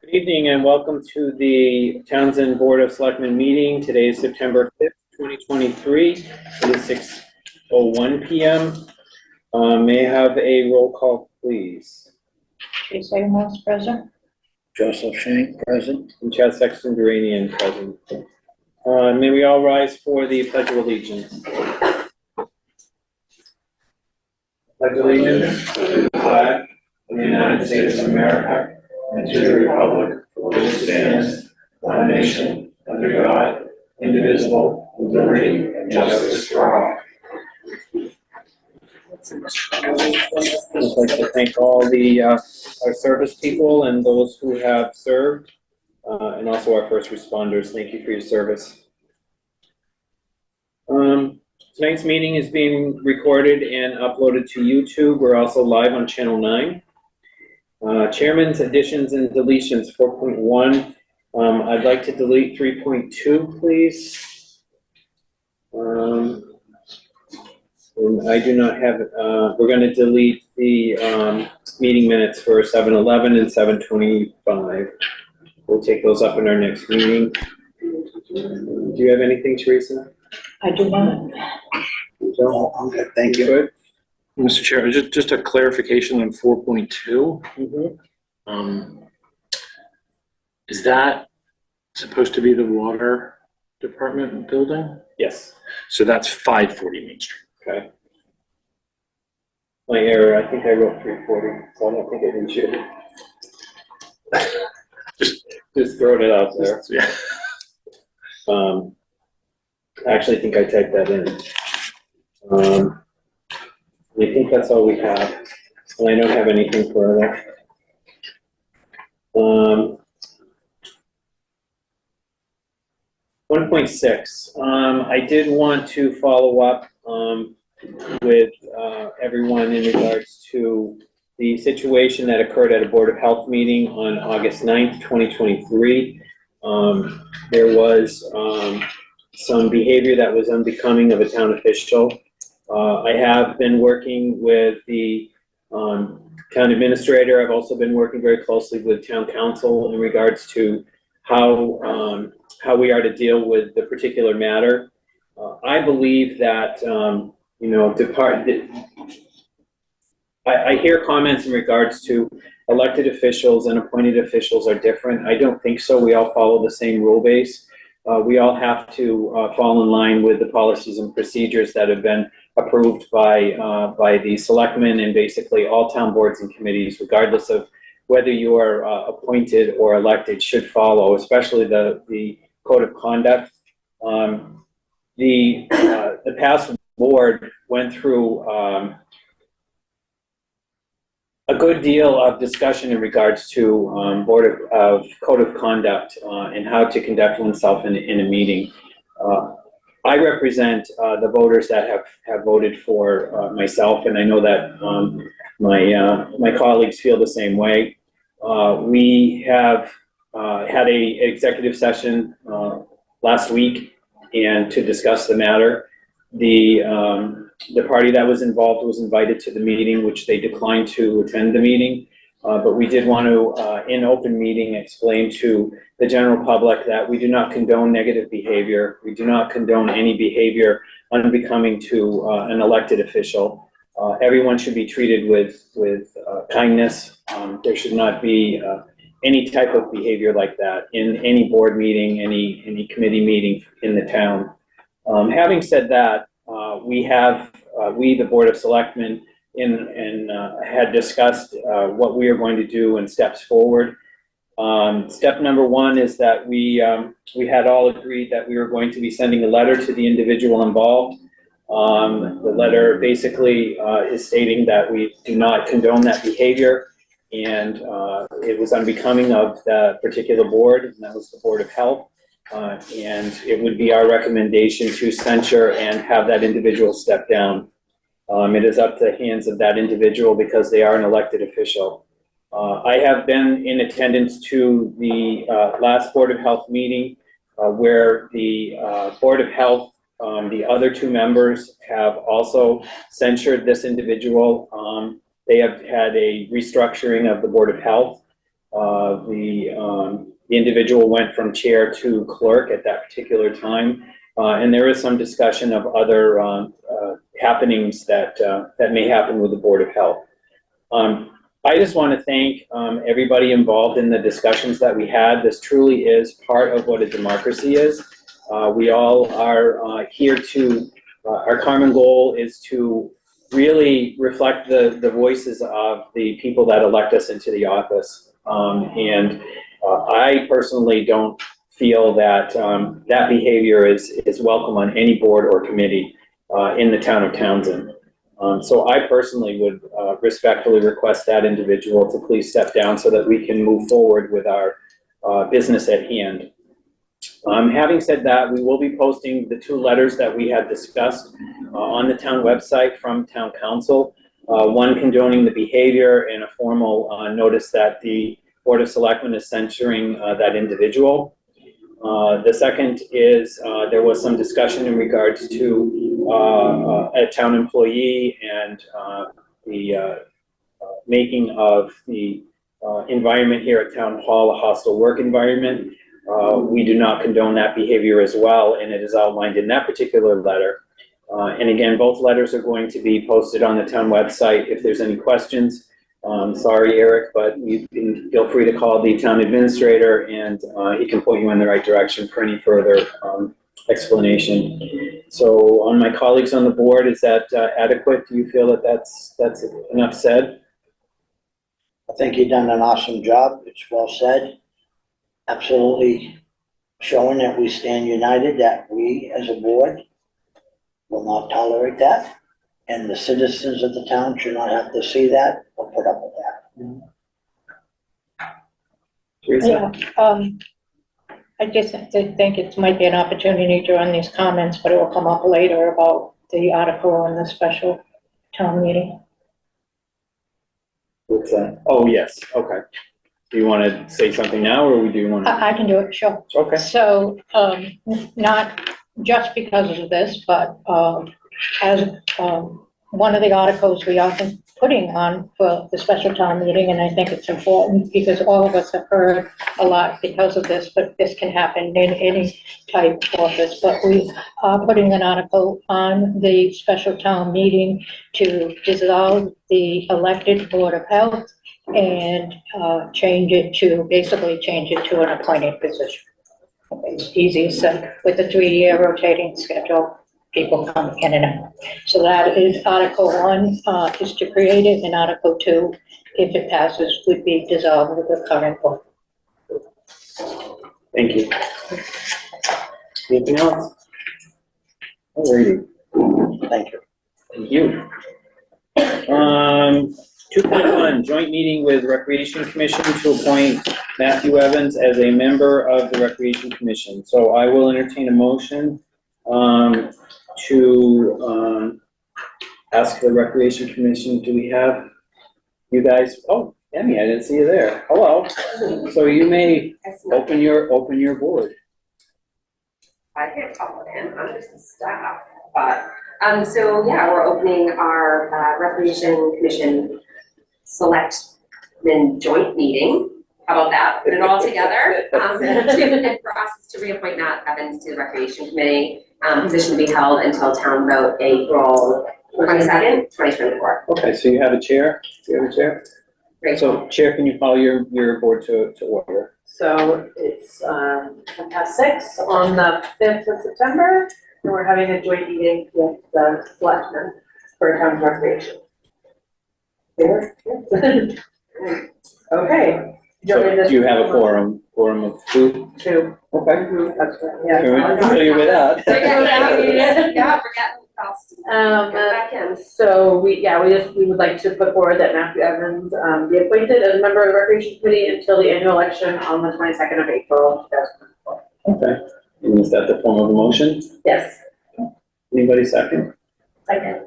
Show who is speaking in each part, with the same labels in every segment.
Speaker 1: Good evening and welcome to the Townsend Board of Selectmen meeting. Today is September 5th, 2023. It is 6:01 p.m. May I have a roll call, please?
Speaker 2: Tracy Morse present.
Speaker 3: Joseph Shank, present.
Speaker 1: And Chad Sexton Duranian present. May we all rise for the Pledge of Allegiance. Pledge allegiance to the flag of the United States of America and to the republic for which it stands, one nation, under God, indivisible, with liberty and justice for all. I'd like to thank all the our service people and those who have served, and also our first responders. Thank you for your service. Tonight's meeting is being recorded and uploaded to YouTube. We're also live on Channel 9. Chairman's additions and deletions, 4.1. I'd like to delete 3.2, please. And I do not have, we're going to delete the meeting minutes for 7/11 and 7/25. We'll take those up in our next meeting. Do you have anything, Teresa?
Speaker 2: I do not.
Speaker 3: No, okay, thank you.
Speaker 1: Good.
Speaker 4: Mr. Chair, just a clarification on 4.2. Is that supposed to be the water department building?
Speaker 1: Yes.
Speaker 4: So that's 540 Main Street.
Speaker 1: Okay. My error, I think I wrote 340, so I don't think I did just throwing it out there.
Speaker 4: Yeah.
Speaker 1: I actually think I typed that in. I think that's all we have. And I don't have anything further. 1.6. I did want to follow up with everyone in regards to the situation that occurred at a Board of Health meeting on August 9th, 2023. There was some behavior that was unbecoming of a town official. I have been working with the town administrator. I've also been working very closely with town council in regards to how we are to deal with the particular matter. I believe that, I hear comments in regards to elected officials and appointed officials are different. I don't think so. We all follow the same rule base. We all have to fall in line with the policies and procedures that have been approved by the selectmen and basically all town boards and committees, regardless of whether you are appointed or elected, should follow, especially the code of conduct. The past board went through a good deal of discussion in regards to board of code of conduct and how to conduct oneself in a meeting. I represent the voters that have voted for myself, and I know that my colleagues feel the same way. We have had a executive session last week and to discuss the matter. The party that was involved was invited to the meeting, which they declined to attend the meeting. But we did want to, in open meeting, explain to the general public that we do not condone negative behavior. We do not condone any behavior unbecoming to an elected official. Everyone should be treated with kindness. There should not be any type of behavior like that in any board meeting, any committee meeting in the town. Having said that, we, the Board of Selectmen, had discussed what we are going to do and steps forward. Step number one is that we had all agreed that we were going to be sending a letter to the individual involved. The letter basically is stating that we do not condone that behavior, and it was unbecoming of the particular board, and that was the Board of Health. And it would be our recommendation to censure and have that individual step down. It is up to the hands of that individual because they are an elected official. I have been in attendance to the last Board of Health meeting where the Board of Health, the other two members have also censured this individual. They have had a restructuring of the Board of Health. The individual went from chair to clerk at that particular time. And there is some discussion of other happenings that may happen with the Board of Health. I just want to thank everybody involved in the discussions that we had. This truly is part of what a democracy is. We all are here to, our common goal is to really reflect the voices of the people that elect us into the office. I personally don't feel that that behavior is welcome on any board or committee in the town of Townsend. So I personally would respectfully request that individual to please step down so that we can move forward with our business at hand. Having said that, we will be posting the 2 letters that we had discussed on the town website from town council. One condoning the behavior and a formal notice that the Board of Selectmen is censuring that individual. The second is there was some discussion in regards to a town employee and the making of the environment here at Town Hall a hostile work environment. We do not condone that behavior as well, and it is outlined in that particular letter. And again, both letters are going to be posted on the town website. If there's any questions, sorry, Eric, but you can feel free to call the town administrator, and he can point you in the right direction for any further explanation. So on my colleagues on the board, is that adequate? Do you feel that that's enough said?
Speaker 3: I think you've done an awesome job. It's well said. Absolutely showing that we stand united, that we as a board will not tolerate that. And the citizens of the town should not have to see that or put up with that.
Speaker 1: Teresa?
Speaker 2: Yeah, I just think it might be an opportunity to run these comments, but it will come up later about the article in the special town meeting.
Speaker 1: What's that? Oh, yes, okay. Do you want to say something now, or do you want to?
Speaker 2: I can do it, sure.
Speaker 1: Okay.
Speaker 2: So, not just because of this, but as one of the articles we are putting on for the special town meeting, and I think it's important because all of us have heard a lot because of this, but this can happen in any type of office. But we are putting an article on the special town meeting to dissolve the elected Board of Health and basically change it to an appointed position. It's easy, so with the 3-year rotating schedule, people come in and out. So that is Article 1, is to create it, and Article 2, if it passes, would be dissolved with the current board.
Speaker 1: Thank you. Anything else? Alrighty.
Speaker 3: Thank you.
Speaker 1: Thank you. 2.1, joint meeting with Recreation Commission to appoint Matthew Evans as a member of the Recreation Commission. So I will entertain a motion to ask the Recreation Commission, do we have you guys? Oh, Emmy, I didn't see you there. Hello. So you may open your board.
Speaker 5: I can't call it in, I'm just the staff, but, so yeah, we're opening our Recreation Commission Selectmen joint meeting. How about that? Put it all together. And for us, it's to reappoint Matt Evans to the Recreation Committee, position to be held until town vote April 22nd, 2024.
Speaker 1: Okay, so you have a chair? Do you have a chair?
Speaker 5: Great.
Speaker 1: So Chair, can you call your board to order?
Speaker 6: So it's 6:10 on the 5th of September, and we're having a joint meeting with the selectmen for town recreation. There? Okay.
Speaker 1: So do you have a quorum of 2?
Speaker 6: 2.
Speaker 1: Okay.
Speaker 6: That's right, yeah.
Speaker 1: Familiar with that?
Speaker 5: So yeah, forget else. Back in.
Speaker 6: So we would like to put forward that Matthew Evans be appointed as a member of the Recreation Committee until the annual election on the 22nd of April, 2024.
Speaker 1: Okay. And is that the form of a motion?
Speaker 6: Yes.
Speaker 1: Anybody second?
Speaker 6: Second.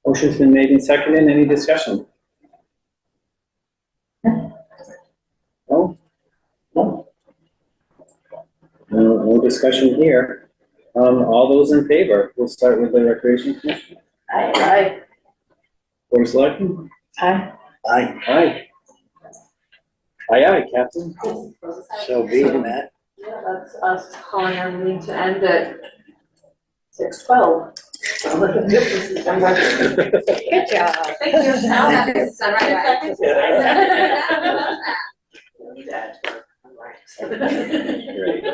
Speaker 1: Motion's been made and seconded. Any discussion? No? No? No discussion here. All those in favor, we'll start with the Recreation Commission.
Speaker 6: Aye.
Speaker 1: Board of Selectmen?
Speaker 2: Aye.
Speaker 3: Aye.
Speaker 1: Aye. Aye, aye, Captain.
Speaker 3: So be it, Matt.
Speaker 6: Yeah, that's us calling our meeting to end at 6:12. So we're gonna do this in December.
Speaker 2: Good job.
Speaker 6: Thank you.
Speaker 5: Now that this is done right away.
Speaker 1: Great.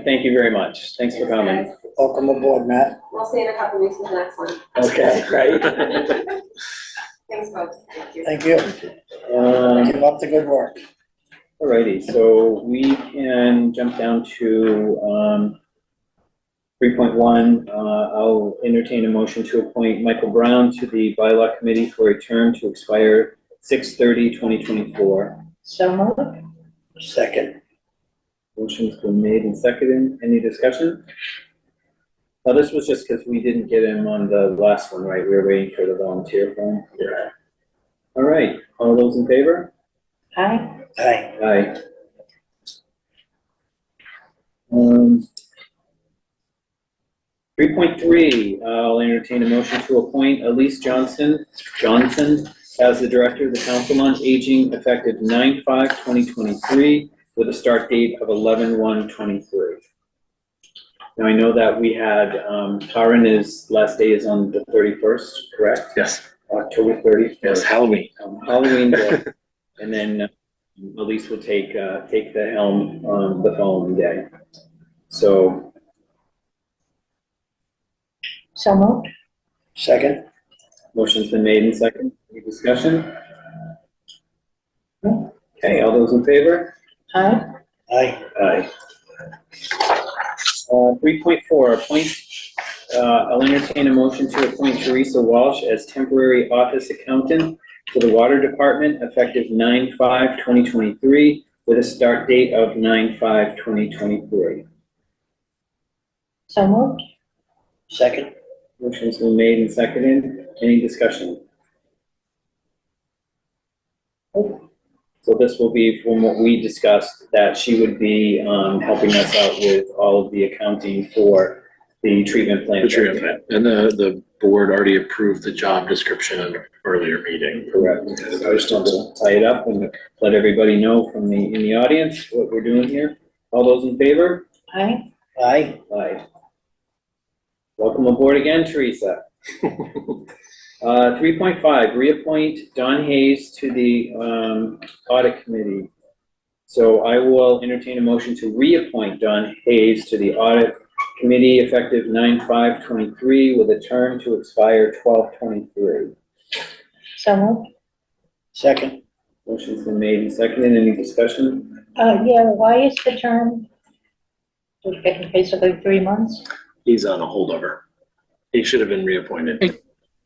Speaker 1: Thank you very much. Thanks for coming.
Speaker 3: Welcome aboard, Matt.
Speaker 5: We'll see you in a couple weeks with the next one.
Speaker 1: Okay, great.
Speaker 5: Thanks, folks. Thank you.
Speaker 3: Thank you. Keep up the good work.
Speaker 1: Alrighty, so we can jump down to 3.1. I'll entertain a motion to appoint Michael Brown to the bylaw committee for a term to expire 6/30/2024.
Speaker 2: So moved.
Speaker 3: Second.
Speaker 1: Motion's been made and seconded. Any discussion? Now, this was just because we didn't get him on the last one, right? We were waiting for the volunteer form.
Speaker 4: Yeah.
Speaker 1: All right, all those in favor?
Speaker 2: Aye.
Speaker 3: Aye.
Speaker 1: Aye. 3.3, I'll entertain a motion to appoint Elise Johnson as the Director of the Council on Aging effective 9/5/2023 with a start date of 11/1/23. Now, I know that we had, Karen's last day is on the 31st, correct?
Speaker 4: Yes,
Speaker 1: October 31st.
Speaker 4: yes, Halloween.
Speaker 1: Halloween day. And then Elise will take the helm the following day. So,
Speaker 2: So moved.
Speaker 3: Second.
Speaker 1: motion's been made and seconded. Any discussion? Okay, all those in favor?
Speaker 2: Aye.
Speaker 3: Aye.
Speaker 1: Aye. 3.4, I'll entertain a motion to appoint Teresa Walsh as temporary office accountant for the water department effective 9/5/2023 with a start date of 9/5/2023.
Speaker 2: So moved.
Speaker 3: Second.
Speaker 1: Motion's been made and seconded. Any discussion? So this will be from what we discussed, that she would be helping us out with all of the accounting for the treatment plant.
Speaker 4: The treatment plant. And the board already approved the job description in an earlier meeting.
Speaker 1: Correct. So I just want to tie it up and let everybody know from in the audience what we're doing here. All those in favor?
Speaker 2: Aye.
Speaker 3: Aye.
Speaker 1: Aye. Welcome aboard again, Teresa. 3.5, reappoint Don Hayes to the audit committee. So I will entertain a motion to reappoint Don Hayes to the audit committee effective 9/5/23 with a term to expire 12/23.
Speaker 2: So moved.
Speaker 3: Second.
Speaker 1: Motion's been made and seconded. Any discussion?
Speaker 2: Yeah, why is the term basically 3 months?
Speaker 4: He's on a holdover. He should have been reappointed.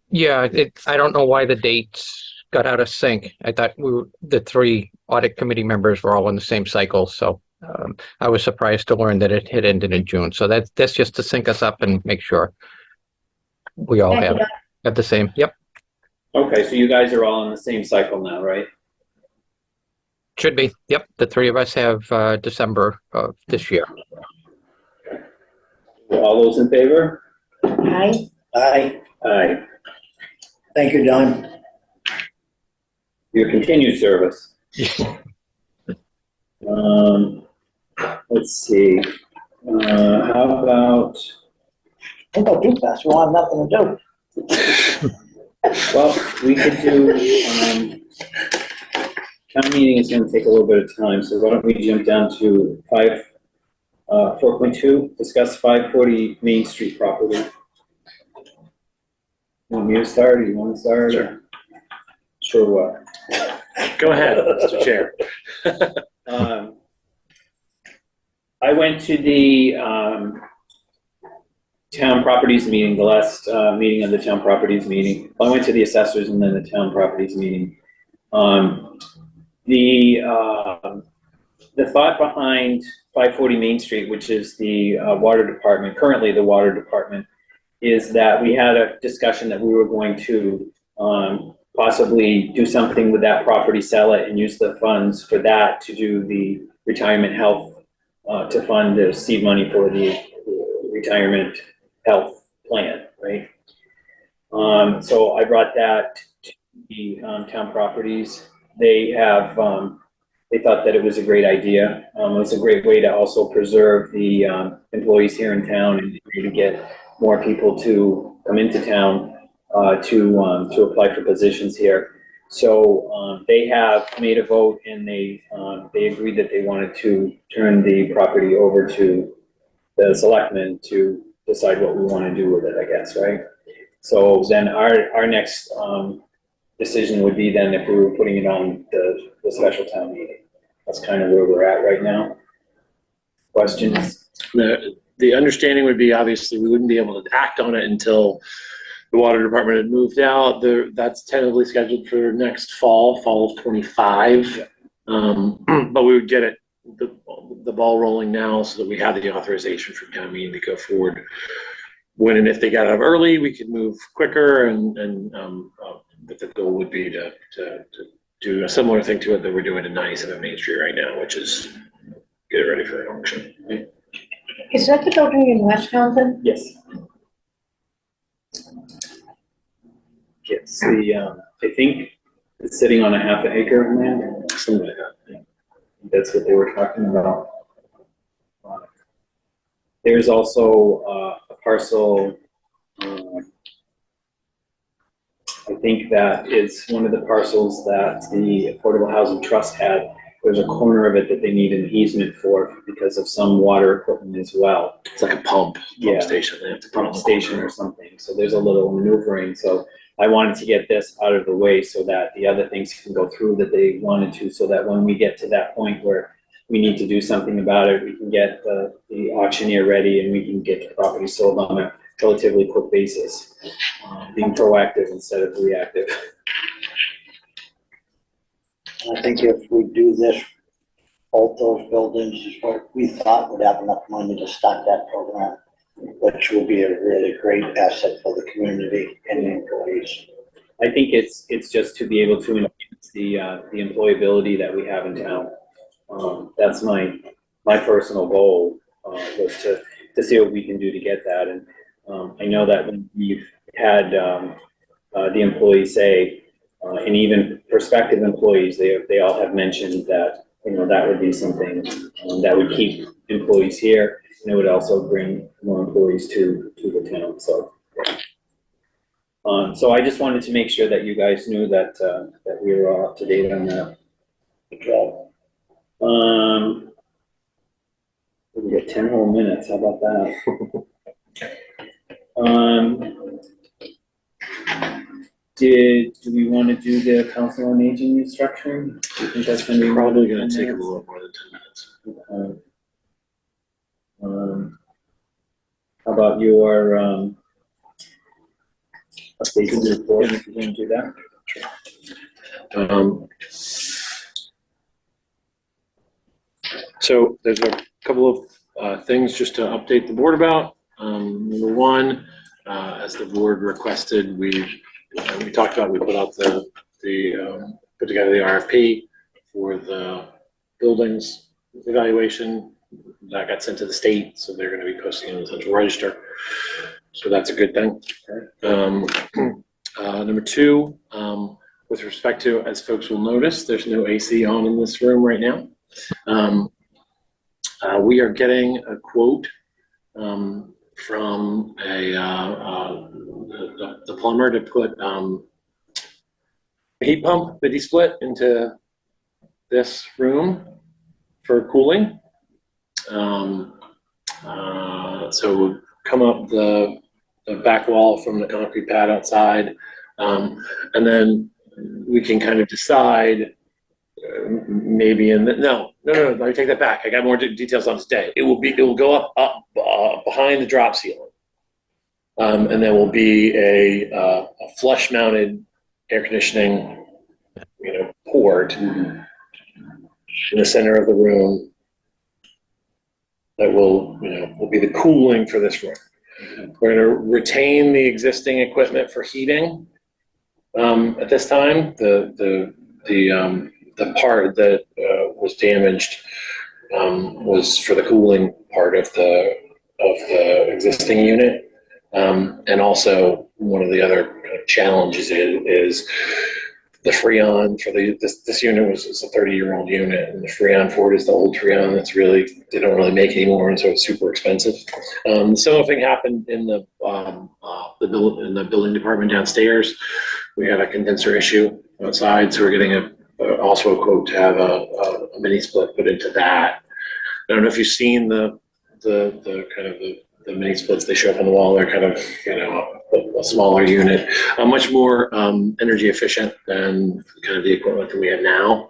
Speaker 7: Yeah, I don't know why the dates got out of sync. I thought the three audit committee members were all in the same cycle, so I was surprised to learn that it had ended in June. So that's just to sync us up and make sure we all
Speaker 2: Thank you,
Speaker 7: have the same. Yep,
Speaker 1: Okay, so you guys are all in the same cycle now, right?
Speaker 7: should be. Yep, the three of us have December of this year.
Speaker 1: All those in favor?
Speaker 2: Aye.
Speaker 3: Aye.
Speaker 1: Aye.
Speaker 3: Thank you, Don.
Speaker 1: Your continued service. Let's see. How about,
Speaker 3: Don't go too fast. We won't have nothing to do.
Speaker 1: well, we could do, town meeting is gonna take a little bit of time, so why don't we jump down to 4.2, discuss 540 Main Street property. You want me to start, or you want to start, or? Sure what?
Speaker 4: Go ahead, Mr. Chair.
Speaker 1: I went to the town properties meeting, the last meeting of the town properties meeting. I went to the assessors and then the town properties meeting. The thought behind 540 Main Street, which is the water department, currently the water department, is that we had a discussion that we were going to possibly do something with that property, sell it, and use the funds for that to do the retirement health, to fund the seed money for the retirement health plan, right? So I brought that to the town properties. They have they thought that it was a great idea. It was a great way to also preserve the employees here in town and to get more people to come into town to apply for positions here. So they have made a vote and they agreed that they wanted to turn the property over to the selectmen to decide what we want to do with it, I guess, right? So then our next decision would be then if we were putting it on the special town meeting. That's kind of where we're at right now. Questions?
Speaker 4: The understanding would be, obviously, we wouldn't be able to act on it until the water department had moved out. That's tentatively scheduled for next fall of 25. But we would get the ball rolling now so that we have the authorization from town meeting to go forward. When and if they got out early, we could move quicker, but the goal would be to do a similar thing to it that we're doing in 97 Main Street right now, which is get it ready for an auction.
Speaker 2: Is that the building in West Townsend?
Speaker 1: Yes. It's I think it's sitting on a half an acre of land.
Speaker 4: Something like that.
Speaker 1: That's what they were talking about. There's also a parcel, I think that is one of the parcels that the Affordable Housing Trust had. There's a corner of it that they need an easement for because of some water equipment as well.
Speaker 4: It's like a pump
Speaker 1: Yeah.
Speaker 4: station. They have to
Speaker 1: Pump station or something. So there's a little maneuvering. So I wanted to get this out of the way so that the other things can go through that they wanted to, so that when we get to that point where we need to do something about it, we can get the auctioneer ready and we can get the property sold on a relatively quick basis. Being proactive instead of reactive.
Speaker 3: I think if we do this, both those buildings is what we thought would have enough money to start that program, which will be a really great asset for the community and the employees.
Speaker 1: I think it's just to be able to enhance the employability that we have in town. That's my personal goal, was to see what we can do to get that. And I know that when we've had the employees say, and even prospective employees, they all have mentioned that, that would be something that would keep employees here, and it would also bring more employees to the town. So I just wanted to make sure that you guys knew that that we were all up to date on that.
Speaker 3: Good job.
Speaker 1: We get 10 whole minutes. How about that? Do we want to do the council on aging restructuring? Do you think that's going to be
Speaker 4: Probably going to take a little more than 10 minutes.
Speaker 1: How about your updates in the report, if you're going to do that?
Speaker 4: So there's a couple of things just to update the board about. Number one, as the board requested, we talked about, we put out put together the RFP for the buildings evaluation. That got sent to the state, so they're going to be posting in the central register. So that's a good thing. Number two, with respect to, as folks will notice, there's no AC on in this room right now. We are getting a quote from the plumber to put a heat pump that he split into this room for cooling. So come up the back wall from the concrete pad outside, and then we can kind of decide maybe no, let me take that back. I got more details on today. It will go up behind the drop ceiling. And there will be a flush mounted air conditioning, port in the center of the room that will be the cooling for this room. We're going to retain the existing equipment for heating. At this time, the part that was damaged was for the cooling part of the existing unit, and also one of the other challenges is the Freon for this unit is a 30-year-old unit, and the Freon for it is the old Freon that's really, they don't really make anymore, and so it's super expensive. Similar thing happened in the building department downstairs. We had a condenser issue outside, so we're getting also a quote to have a mini split put into that. I don't know if you've seen the kind of the mini splits, they show up on the wall. They're kind of, a smaller unit, much more energy efficient than kind of the equipment that we have now.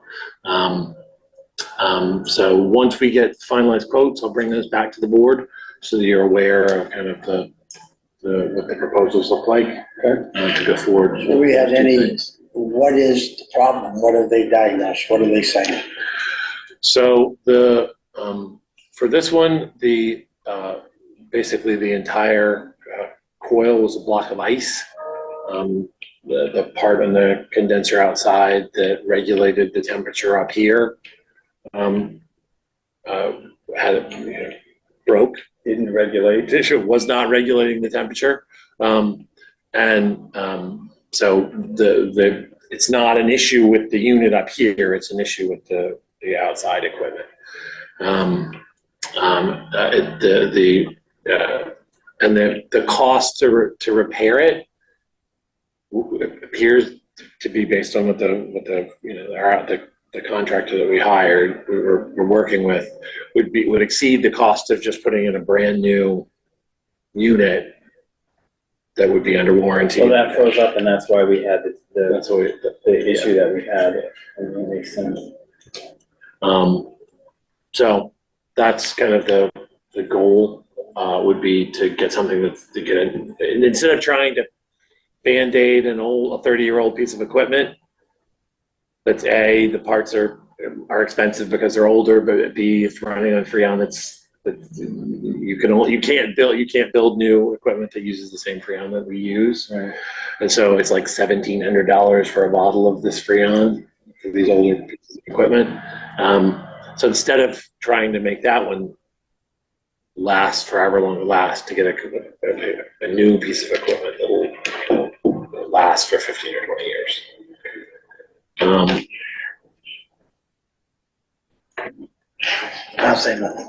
Speaker 4: So once we get finalized quotes, I'll bring those back to the board so that you're aware of kind of what the proposals look like to go forward.
Speaker 3: Do we have what is the problem? What have they diagnosed? What are they saying?
Speaker 4: So for this one, basically the entire coil was a block of ice. The part on the condenser outside that regulated the temperature up here broke.
Speaker 1: Didn't regulate.
Speaker 4: It was not regulating the temperature, so it's not an issue with the unit up here. It's an issue with the outside equipment. The cost to repair it appears to be based on what the contractor that we hired, we're working with, would exceed the cost of just putting in a brand new unit that would be under warranty.
Speaker 1: So that froze up, and that's why we had
Speaker 4: That's what
Speaker 1: the issue that we had. That makes sense.
Speaker 4: So that's kind of the goal would be to get something to get in, and instead of trying to Band-Aid a 30-year-old piece of equipment. That's A, the parts are expensive because they're older, but B, it's running on Freon. You can't build new equipment that uses the same Freon that we use.
Speaker 1: Right.
Speaker 4: And so it's like $1,700 for a bottle of this Freon for these older pieces of equipment. So instead of trying to make that one last forever long it lasts, to get a new piece of equipment that will last for 15 or 20 years.
Speaker 3: I'll say nothing.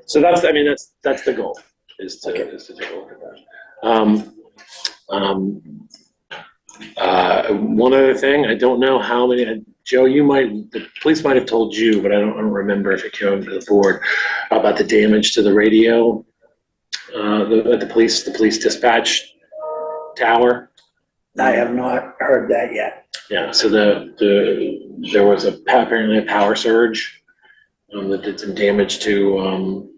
Speaker 4: So that's the goal, is to take a look at that. One other thing, I don't know how many, Joe, the police might have told you, but I don't remember if it came to the board about the damage to the radio, the police dispatch tower.
Speaker 3: I have not heard that yet.
Speaker 4: Yeah, so there was apparently a power surge that did some damage to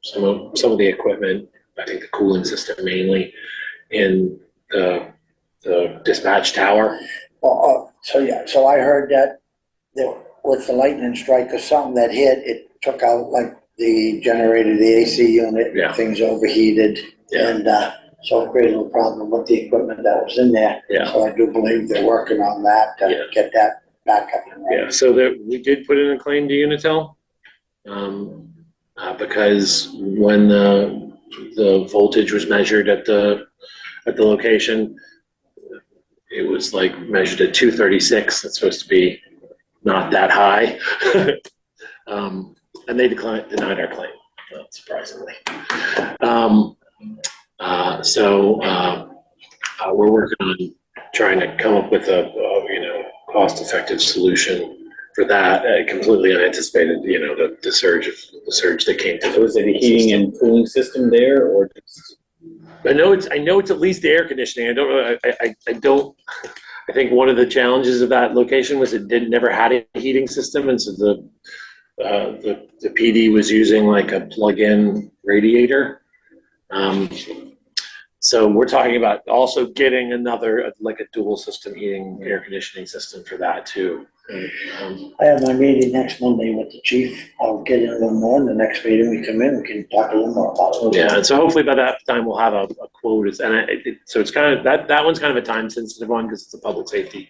Speaker 4: some of the equipment. I think the cooling system mainly in the dispatch tower.
Speaker 3: So I heard that with the lightning strike or something that hit, it took out like the generator, the AC unit.
Speaker 4: Yeah.
Speaker 3: Things overheated.
Speaker 4: Yeah.
Speaker 3: And so it created a problem with the equipment that was in there.
Speaker 4: Yeah.
Speaker 3: So I do believe they're working on that to get that back up and running.
Speaker 4: Yeah, so we did put in a claim to Unitil, because when the voltage was measured at the location, it was like measured at 236. It's supposed to be not that high, and they denied our claim, not surprisingly. We're working on trying to come up with a cost-effective solution for that. Completely unanticipated, the surge that came through.
Speaker 1: So is it a heating and cooling system there, or just?
Speaker 4: I know it's at least the air conditioning. I don't know. I think one of the challenges of that location was it never had a heating system, and so the PD was using like a plug-in radiator. So we're talking about also getting another, like a dual system heating air conditioning system for that too.
Speaker 3: I have my meeting next Monday with the chief. I'll get in a little more. In the next meeting we come in, we can talk a little more about it.
Speaker 4: Yeah, and so hopefully by that time we'll have a quote. So it's kind of, that one's kind of a time sensitive one because it's a public safety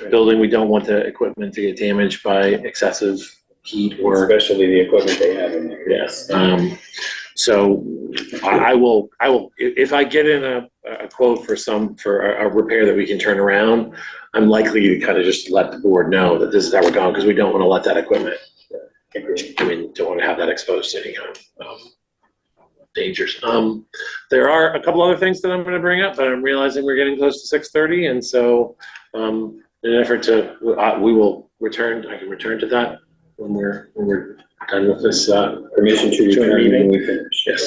Speaker 4: building. We don't want the equipment to get damaged by excessive heat or.
Speaker 1: Especially the equipment they have in there.
Speaker 4: Yes. So I will, if I get in a quote for a repair that we can turn around, I'm likely to kind of just let the board know that this is how we're going, because we don't want to let that equipment, I mean, don't want to have that exposed to any kind of dangers. There are a couple other things that I'm going to bring up, but I'm realizing we're getting close to 6:30, and so in an effort to, we will return. I can return to that when we're done with this.
Speaker 1: Permission to
Speaker 4: Joint
Speaker 1: return
Speaker 4: meeting.
Speaker 1: when we finish.
Speaker 4: Yes.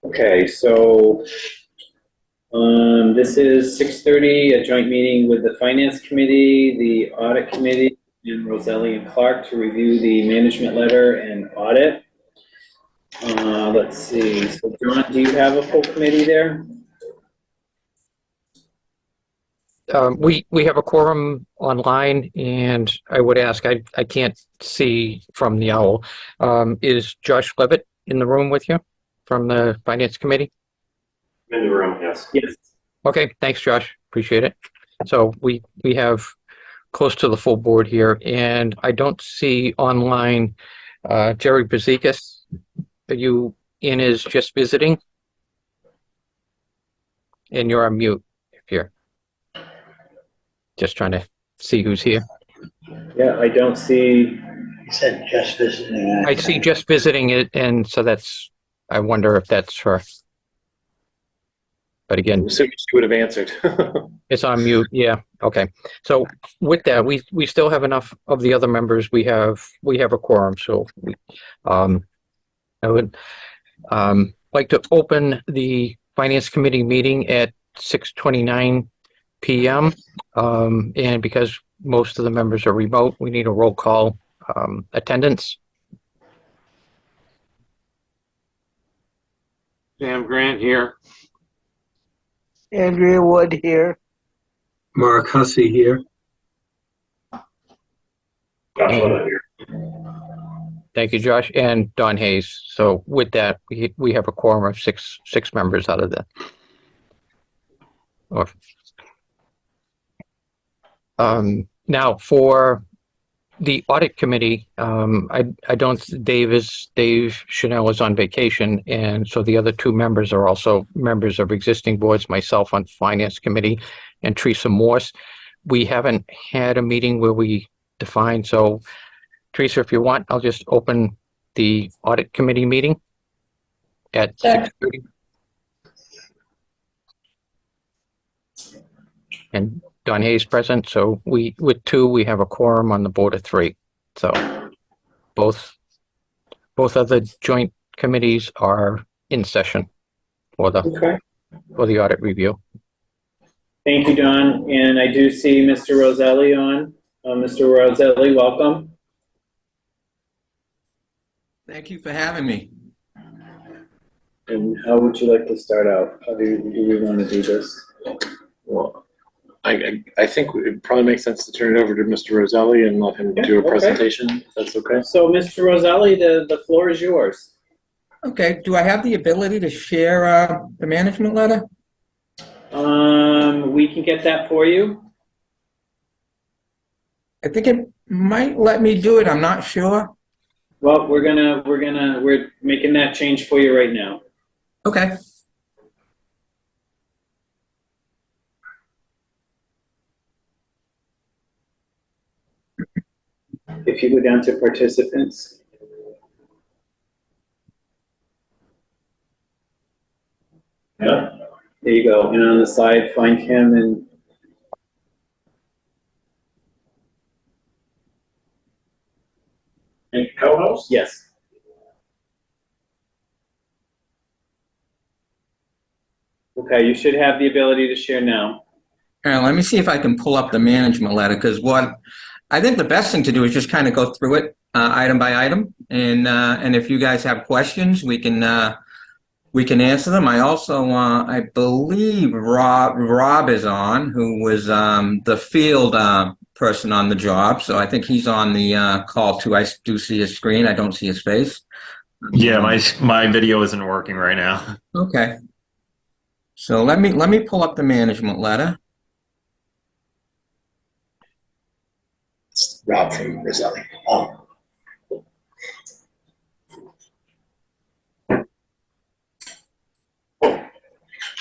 Speaker 1: Okay, so this is 6:30, a joint meeting with the Finance Committee, the Audit Committee, and Roselli and Clark to review the management letter and audit. Let's see, so John, do you have a full committee there?
Speaker 7: We have a quorum online, and I would ask, I can't see from the owl. Is Josh Levitt in the room with you from the Finance Committee?
Speaker 8: In the room, yes.
Speaker 1: Yes.
Speaker 7: Okay, thanks, Josh. Appreciate it. So we have close to the full board here, and I don't see online Jerry Bezikas. Are you in as just visiting? And you're on mute if you're just trying to see who's here.
Speaker 1: Yeah, I don't see,
Speaker 3: He said just visiting.
Speaker 7: I see just visiting it, and so I wonder if that's her. But again,
Speaker 4: So she would have answered.
Speaker 7: it's on mute. Yeah. Okay. So with that, we still have enough of the other members. We have a quorum. So I would like to open the Finance Committee meeting at 6:29 p.m. And because most of the members are remote, we need a roll call attendance.
Speaker 8: Sam Grant here.
Speaker 3: Andrea Wood here.
Speaker 8: Mark Hussey here.
Speaker 7: Thank you, Josh, and Don Hayes. So with that, we have a quorum of six members out of the. Now for the audit committee, I don't. Dave Chanel is on vacation, and so the other two members are also members of existing boards. Myself on finance committee, and Teresa Morse. We haven't had a meeting where we define. So, Teresa, if you want, I'll just open the audit committee meeting at
Speaker 2: Sure.
Speaker 7: 6:30. And Don Hayes present, so with two, we have a quorum on the board of three. So both other joint committees are in session for
Speaker 1: okay.
Speaker 7: the audit review.
Speaker 1: Thank you, Don. And I do see Mr. Roselli on. Mr. Roselli, welcome.
Speaker 9: Thank you for having me.
Speaker 1: And how would you like to start out? How do we want to do this?
Speaker 4: Well, I think it probably makes sense to turn it over to Mr. Roselli and let him do a
Speaker 1: okay.
Speaker 4: presentation, if that's okay.
Speaker 1: So, Mr. Roselli, the floor is yours.
Speaker 9: Okay, do I have the ability to share the management letter?
Speaker 1: We can get that for you.
Speaker 9: I think it might let me do it. I'm not sure.
Speaker 1: Well, we're making that change for you right now.
Speaker 9: Okay.
Speaker 1: If you go down to participants. Yeah. There you go. And on the side, find him and.
Speaker 8: And co-host?
Speaker 1: Yes. Okay, you should have the ability to share now.
Speaker 9: All right, let me see if I can pull up the management letter, because what I think the best thing to do is just kind of go through it item by item, and if you guys have questions, we can answer them. I also I believe Rob is on, who was the field person on the job, so I think he's on the call too. I do see his screen. I don't see his face.
Speaker 10: Yeah, my video isn't working right now.
Speaker 9: Okay. So let me pull up the management letter.
Speaker 4: Rob from Roselli.
Speaker 3: Oh,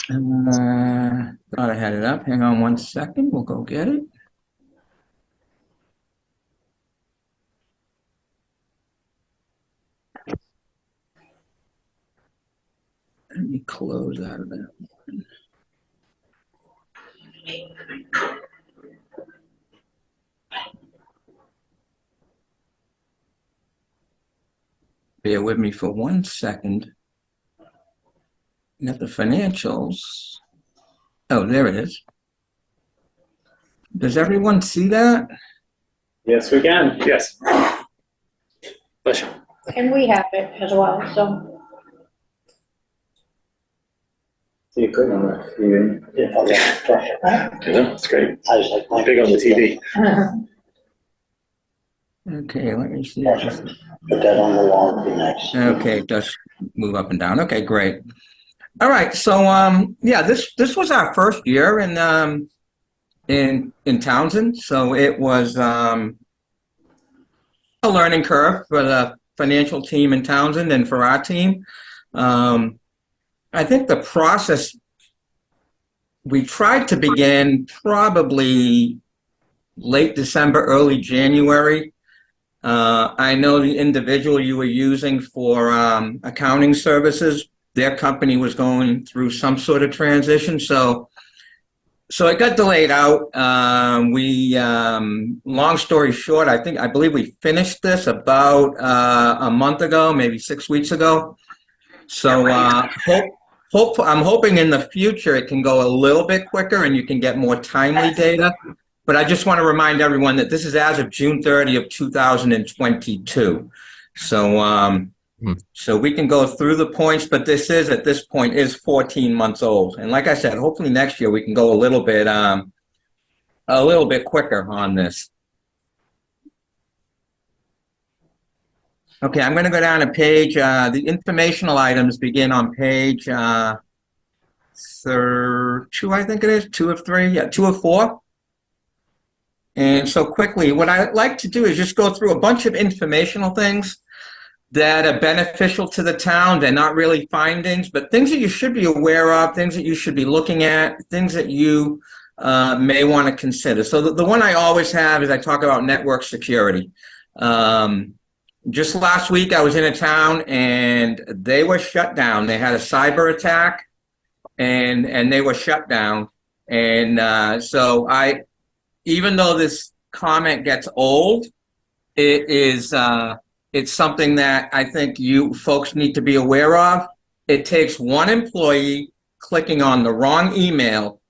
Speaker 9: Thought I had it up. Hang on one second. We'll go get it. Let me close out of that one. Bear with me for 1 second. Got the financials. Oh, there it is. Does everyone see that?
Speaker 1: Yes, we can.
Speaker 4: Yes. Bless you.
Speaker 2: And we have it as well, so.
Speaker 1: See you good on that. You-
Speaker 3: yeah, okay, perfect.
Speaker 4: Yeah, it's great.
Speaker 3: I was like.
Speaker 4: Big on the TV.
Speaker 9: Okay, let me see.
Speaker 3: Perfect. Put that on the wall, would be nice.
Speaker 9: Okay, it does move up and down. Okay, great. All right, so yeah, this was our first year in Townsend, so it was a learning curve for the financial team in Townsend and for our team. I think the process we tried to begin probably late December, early January. I know the individual you were using for accounting services, their company was going through some sort of transition, so it got delayed out. Long story short, I believe we finished this about a month ago, maybe 6 weeks ago. So I'm hoping in the future it can go a little bit quicker and you can get more timely data. But I just want to remind everyone that this is as of June 30 of 2022. So we can go through the points, but this is at this point is 14 months old. And like I said, hopefully next year we can go a little bit quicker on this. Okay, I'm going to go down a page. The informational items begin on page 2, I think it is, 2 of 3, yeah, 2 of 4. And so quickly, what I like to do is just go through a bunch of informational things that are beneficial to the town. They're not really findings, but things that you should be aware of, things that you should be looking at, things that you may want to consider. So the one I always have is I talk about network security. Just last week, I was in a town and they were shut down. They had a cyber attack and they were shut down. And so even though this comment gets old, it's something that I think you folks need to be aware of. It takes one employee clicking on the wrong email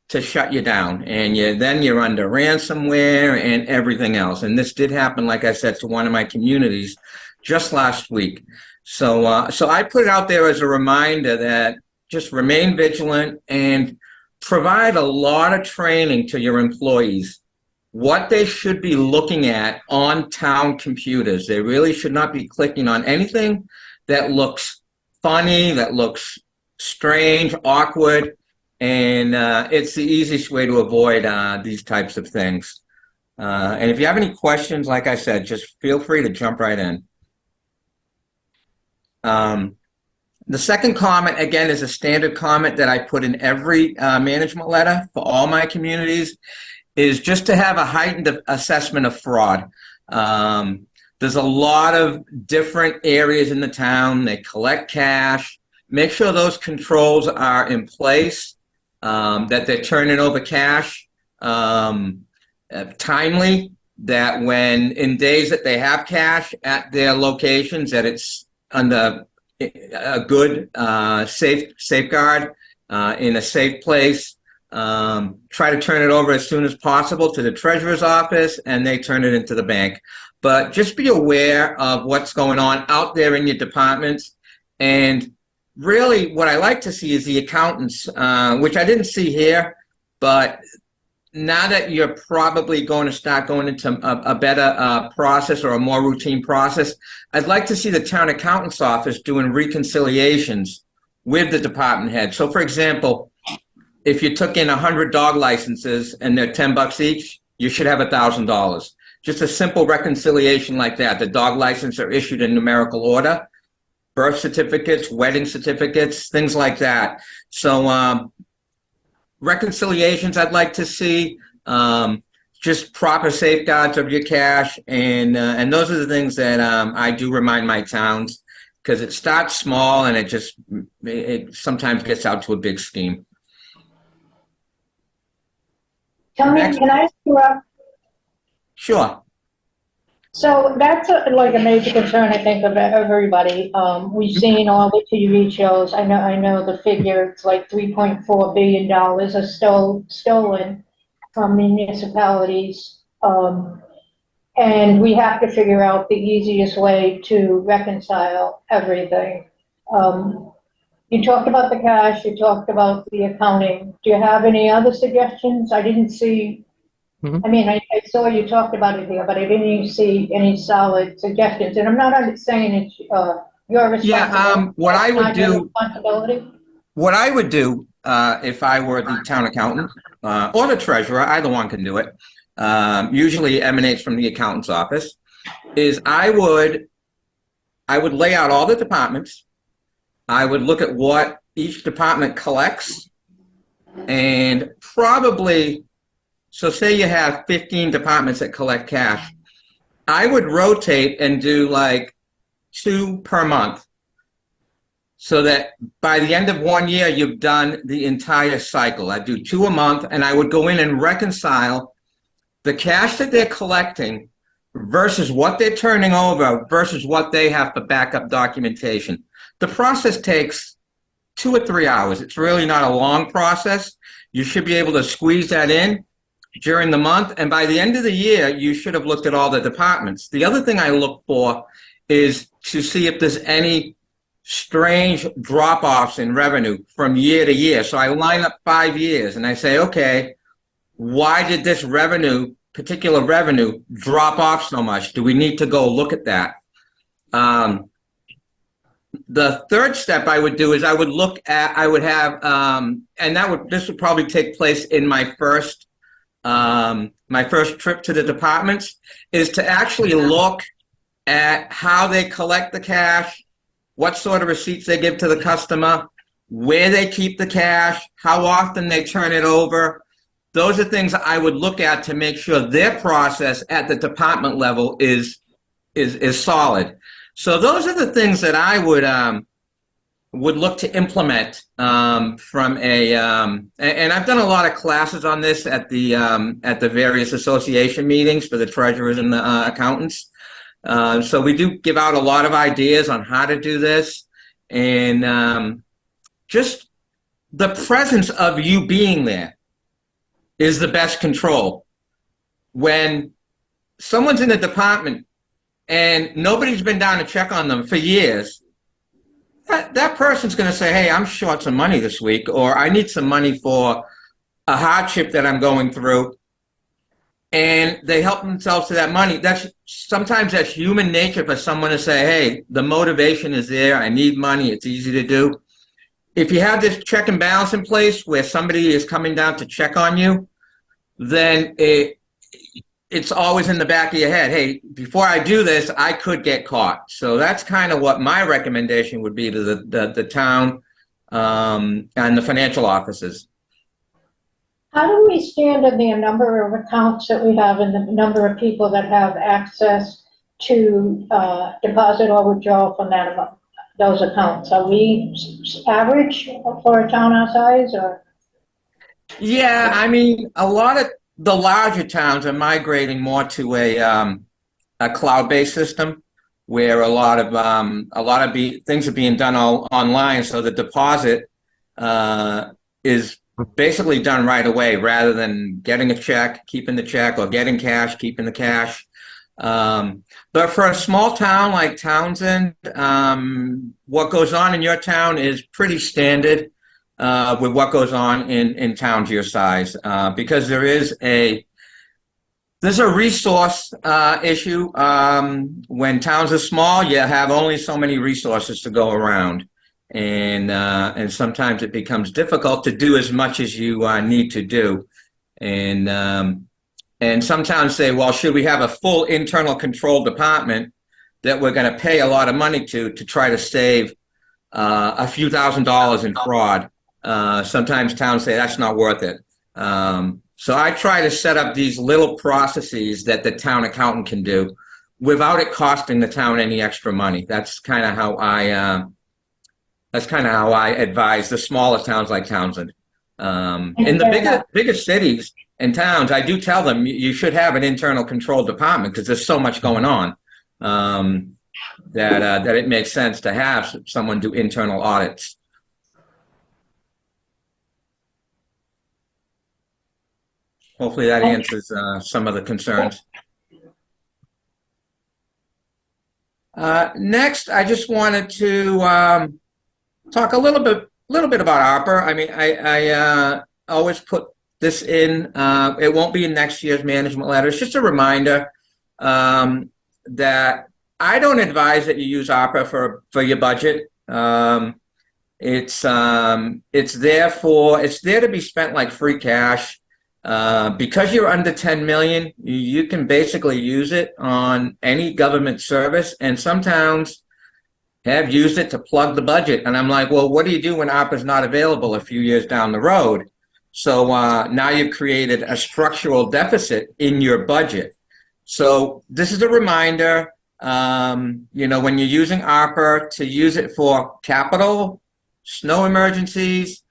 Speaker 9: to shut you down, and then you're under ransomware and everything else. And this did happen, like I said, to one of my communities just last week. So I put it out there as a reminder that just remain vigilant and provide a lot of training to your employees, what they should be looking at on town computers. They really should not be clicking on anything that looks funny, that looks strange, awkward, and it's the easiest way to avoid these types of things. And if you have any questions, like I said, just feel free to jump right in. The second comment, again, is a standard comment that I put in every management letter for all my communities, is just to have a heightened assessment of fraud. There's a lot of different areas in the town. They collect cash. Make sure those controls are in place, that they're turning over cash timely, that when in days that they have cash at their locations, that it's under a good safeguard in a safe place. Try to turn it over as soon as possible to the treasurer's office, and they turn it into the bank. But just be aware of what's going on out there in your departments. And really what I like to see is the accountants, which I didn't see here, but now that you're probably going to start going into a better process or a more routine process, I'd like to see the town accountant's office doing reconciliations with the department head. So for example, if you took in 100 dog licenses and they're $10 each, you should have $1,000. just a simple reconciliation like that. The dog license are issued in numerical order, birth certificates, wedding certificates, things like that. So reconciliations I'd like to see, just proper safeguards of your cash, and those are the things that I do remind my towns, because it starts small and it sometimes gets out to a big scheme.
Speaker 2: Tony,
Speaker 9: Next.
Speaker 2: can I interrupt?
Speaker 9: Sure.
Speaker 2: So that's like a major concern, I think, of everybody. We've seen all the TV shows. I know the figure, it's like $3.4 billion are stolen from municipalities. And we have to figure out the easiest way to reconcile everything. You talked about the cash, you talked about the accounting. Do you have any other suggestions? I didn't see,
Speaker 7: Mhm.
Speaker 2: I mean, I saw you talked about it here, but I didn't see any solid suggestions. And I'm not saying it's your responsibility.
Speaker 9: Yeah, what I would
Speaker 2: It's not your
Speaker 9: do,
Speaker 2: responsibility.
Speaker 9: if I were the town accountant or the treasurer, either one can do it, usually emanates from the accountant's office, is I would lay out all the departments. I would look at what each department collects, and probably, so say you have 15 departments that collect cash, I would rotate and do like 2 per month, so that by the end of 1 year, you've done the entire cycle. I'd do 2 a month, and I would go in and reconcile the cash that they're collecting versus what they're turning over versus what they have for backup documentation. The process takes 2 or 3 hours. It's really not a long process. You should be able to squeeze that in during the month, and by the end of the year, you should have looked at all the departments. The other thing I look for is to see if there's any strange drop-offs in revenue from year to year. So I line up 5 years and I say, okay, why did this particular revenue drop off so much? Do we need to go look at that? The third step I would do is I would have, and this would probably take place in my first trip to the departments, is to actually look at how they collect the cash, what sort of receipts they give to the customer, where they keep the cash, how often they turn it over. Those are things I would look at to make sure their process at the department level is solid. So those are the things that I would look to implement from and I've done a lot of classes on this at the various association meetings for the treasurers and the accountants. So we do give out a lot of ideas on how to do this, and just the presence of you being there is the best control. When someone's in a department and nobody's been down to check on them for years, that person's going to say, hey, I'm short some money this week, or I need some money for a hardship that I'm going through. And they help themselves to that money. Sometimes that's human nature for someone to say, hey, the motivation is there. I need money. It's easy to do. If you have this check and balance in place where somebody is coming down to check on you, then it's always in the back of your head, hey, before I do this, I could get caught. So that's kind of what my recommendation would be to the town and the financial offices.
Speaker 2: How do we stand in the number of accounts that we have and the number of people that have access to deposit or withdraw from those accounts? Are we average for a town our size, or?
Speaker 9: Yeah, I mean, a lot of the larger towns are migrating more to a cloud-based system, where a lot of things are being done all online. So the deposit is basically done right away, rather than getting a check, keeping the check, or getting cash, keeping the cash. But for a small town like Townsend, what goes on in your town is pretty standard with what goes on in towns your size, because there's a resource issue. When towns are small, you have only so many resources to go around. And sometimes it becomes difficult to do as much as you need to do. And And some towns say, well, should we have a full internal control department that we're going to pay a lot of money to try to save a few $1,000s in fraud? Sometimes towns say that's not worth it. So I try to set up these little processes that the town accountant can do without it costing the town any extra money. That's kind of how I advise the smaller towns like Townsend. In the bigger cities and towns, I do tell them you should have an internal control department because there's so much going on that it makes sense to have someone do internal audits. Hopefully that answers some of the concerns. Next, I just wanted to talk a little bit about ARPA. I mean, I always put this in. It won't be in next year's management letter. It's just a reminder that I don't advise that you use ARPA for your budget. It's there to be spent like free cash. Because you're under 10 million, you can basically use it on any government service, and some towns have used it to plug the budget. And I'm like, well, what do you do when ARPA's not available a few years down the road? So now you've created a structural deficit in your budget. So this is a reminder, when you're using ARPA, to use it for capital, snow emergencies,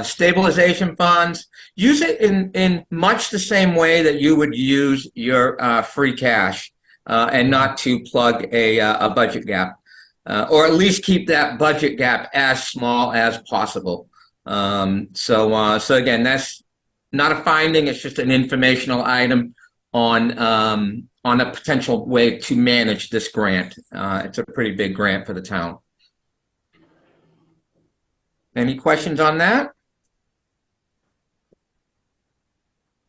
Speaker 9: stabilization funds. Use it in much the same way that you would use your free cash, and not to plug a budget gap, or at least keep that budget gap as small as possible. So again, that's not a finding; it's just an informational item on a potential way to manage this grant. It's a pretty big grant for the town. Any questions on that?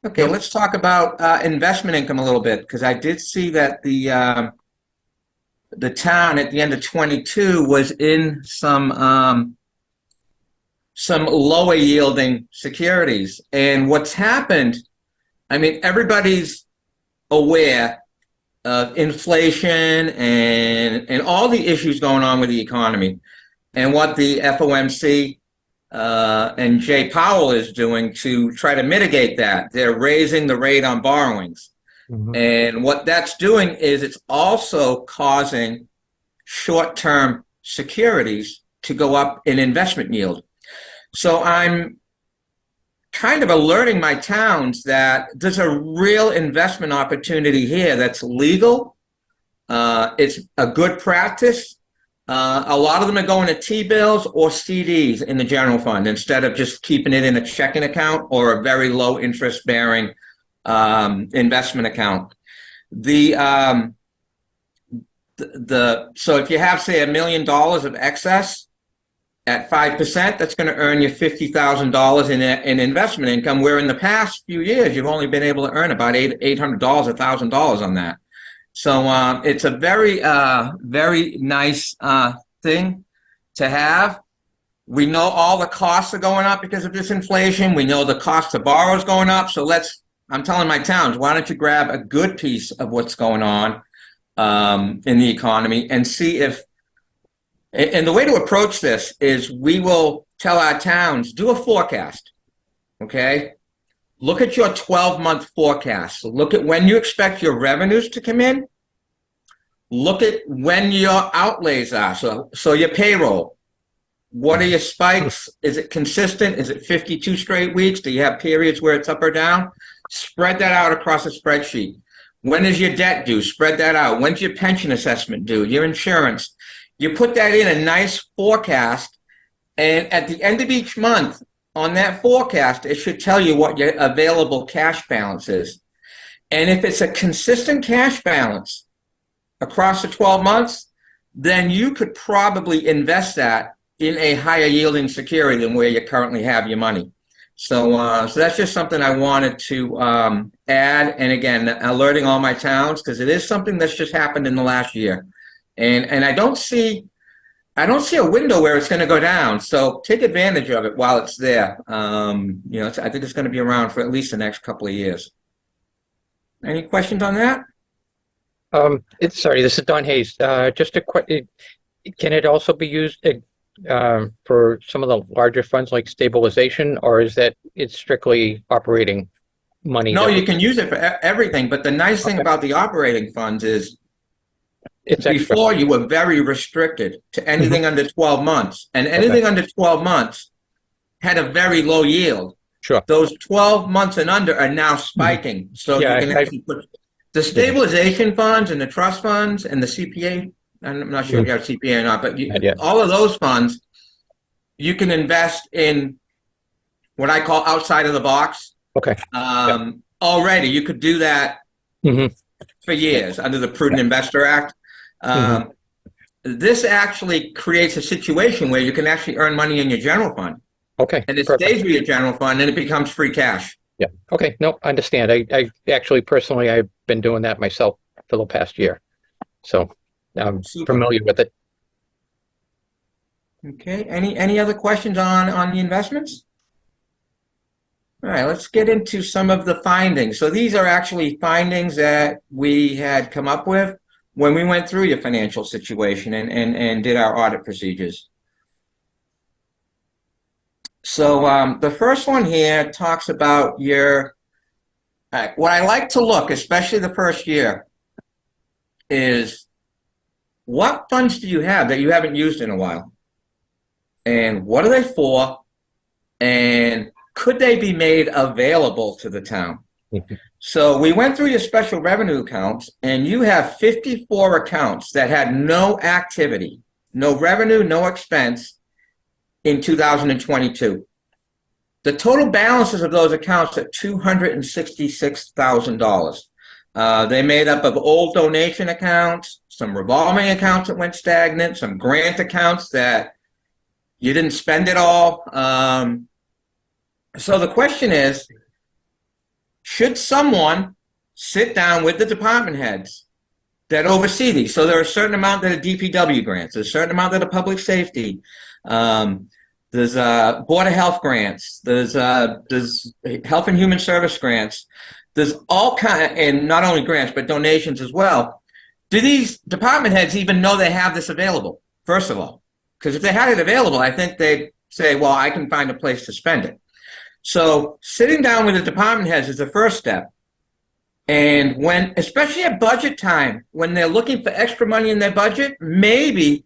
Speaker 9: Okay, let's talk about investment income a little bit, because I did see that the town at the end of 22 was in some lower yielding securities. And what's happened, I mean, everybody's aware of inflation and all the issues going on with the economy, and what the FOMC and Jay Powell is doing to try to mitigate that. They're raising the rate on borrowings. Mm-hmm. And what that's doing is it's also causing short-term securities to go up in investment yield. So I'm kind of alerting my towns that there's a real investment opportunity here that's legal. It's a good practice. A lot of them are going to T-bills or CDs in the general fund instead of just keeping it in a checking account or a very low interest bearing investment account. So if you have, say, $1 million of excess at 5%, that's going to earn you $50,000 in investment income, where in the past few years you've only been able to earn about $800, $1,000 on that. So it's a very, very nice thing to have. We know all the costs are going up because of this inflation. We know the cost to borrow is going up. So I'm telling my towns, why don't you grab a good piece of what's going on in the economy and see if, and the way to approach this is we will tell our towns, do a forecast, okay? Look at your 12-month forecast. So look at when you expect your revenues to come in. Look at when your outlays are. So your payroll. What are your spikes? Is it consistent? Is it 52 straight weeks? Do you have periods where it's up or down? Spread that out across a spreadsheet. When is your debt due? Spread that out. When's your pension assessment due? Your insurance. You put that in a nice forecast, and at the end of each month, on that forecast, it should tell you what your available cash balance is. And if it's a consistent cash balance across the 12 months, then you could probably invest that in a higher yielding security than where you currently have your money. So that's just something I wanted to add. And again, alerting all my towns, because it is something that's just happened in the last year. And I don't see a window where it's going to go down. So take advantage of it while it's there. I think it's going to be around for at least the next couple of years. Any questions on that?
Speaker 7: Sorry, this is Don Hayes. Just a can it also be used for some of the larger funds like stabilization, or is that it's strictly operating money?
Speaker 9: No, you can use it for everything, but the nice thing
Speaker 7: Okay.
Speaker 9: about the operating funds is
Speaker 7: It's extra.
Speaker 9: before you were very restricted to anything under 12 months, and anything under 12 months had a very low yield.
Speaker 7: Sure.
Speaker 9: Those 12 months and under are now spiking. So
Speaker 7: Yeah,
Speaker 9: you can actually put the stabilization funds and the trust funds and the CPA. I'm not sure if you have CPA or not, but all of those funds, you can invest in what I call outside of the box.
Speaker 7: Okay.
Speaker 9: Already, you could do that for years under the Prudent Investor Act. This actually creates a situation where you can actually earn money in your general fund.
Speaker 7: Okay.
Speaker 9: And it
Speaker 7: perfect.
Speaker 9: stays with your general fund and it becomes free cash.
Speaker 7: Yeah. Okay. No, I understand. I actually personally, I've been doing that myself for the past year. So I'm familiar with it.
Speaker 9: Okay. Any other questions on the investments? All right, let's get into some of the findings. So these are actually findings that we had come up with when we went through your financial situation and did our audit procedures. So the first one here talks about your, what I like to look, especially the first year, is what funds do you have that you haven't used in a while? And what are they for? And could they be made available to the town? So we went through your special revenue accounts, and you have 54 accounts that had no activity, no revenue, no expense in 2022. The total balances of those accounts are $266,000. They made up of old donation accounts, some revolving accounts that went stagnant, some grant accounts that you didn't spend it all. So the question is, should someone sit down with the department heads that oversee these? So there are a certain amount that are DPW grants, there's a certain amount that are public safety, there's Board of Health grants, there's Health and Human Service grants, there's all kind, and not only grants but donations as well. Do these department heads even know they have this available? First of all, because if they had it available, I think they'd say, well, I can find a place to spend it. So sitting down with the department heads is the first step. And when, especially at budget time, when they're looking for extra money in their budget, maybe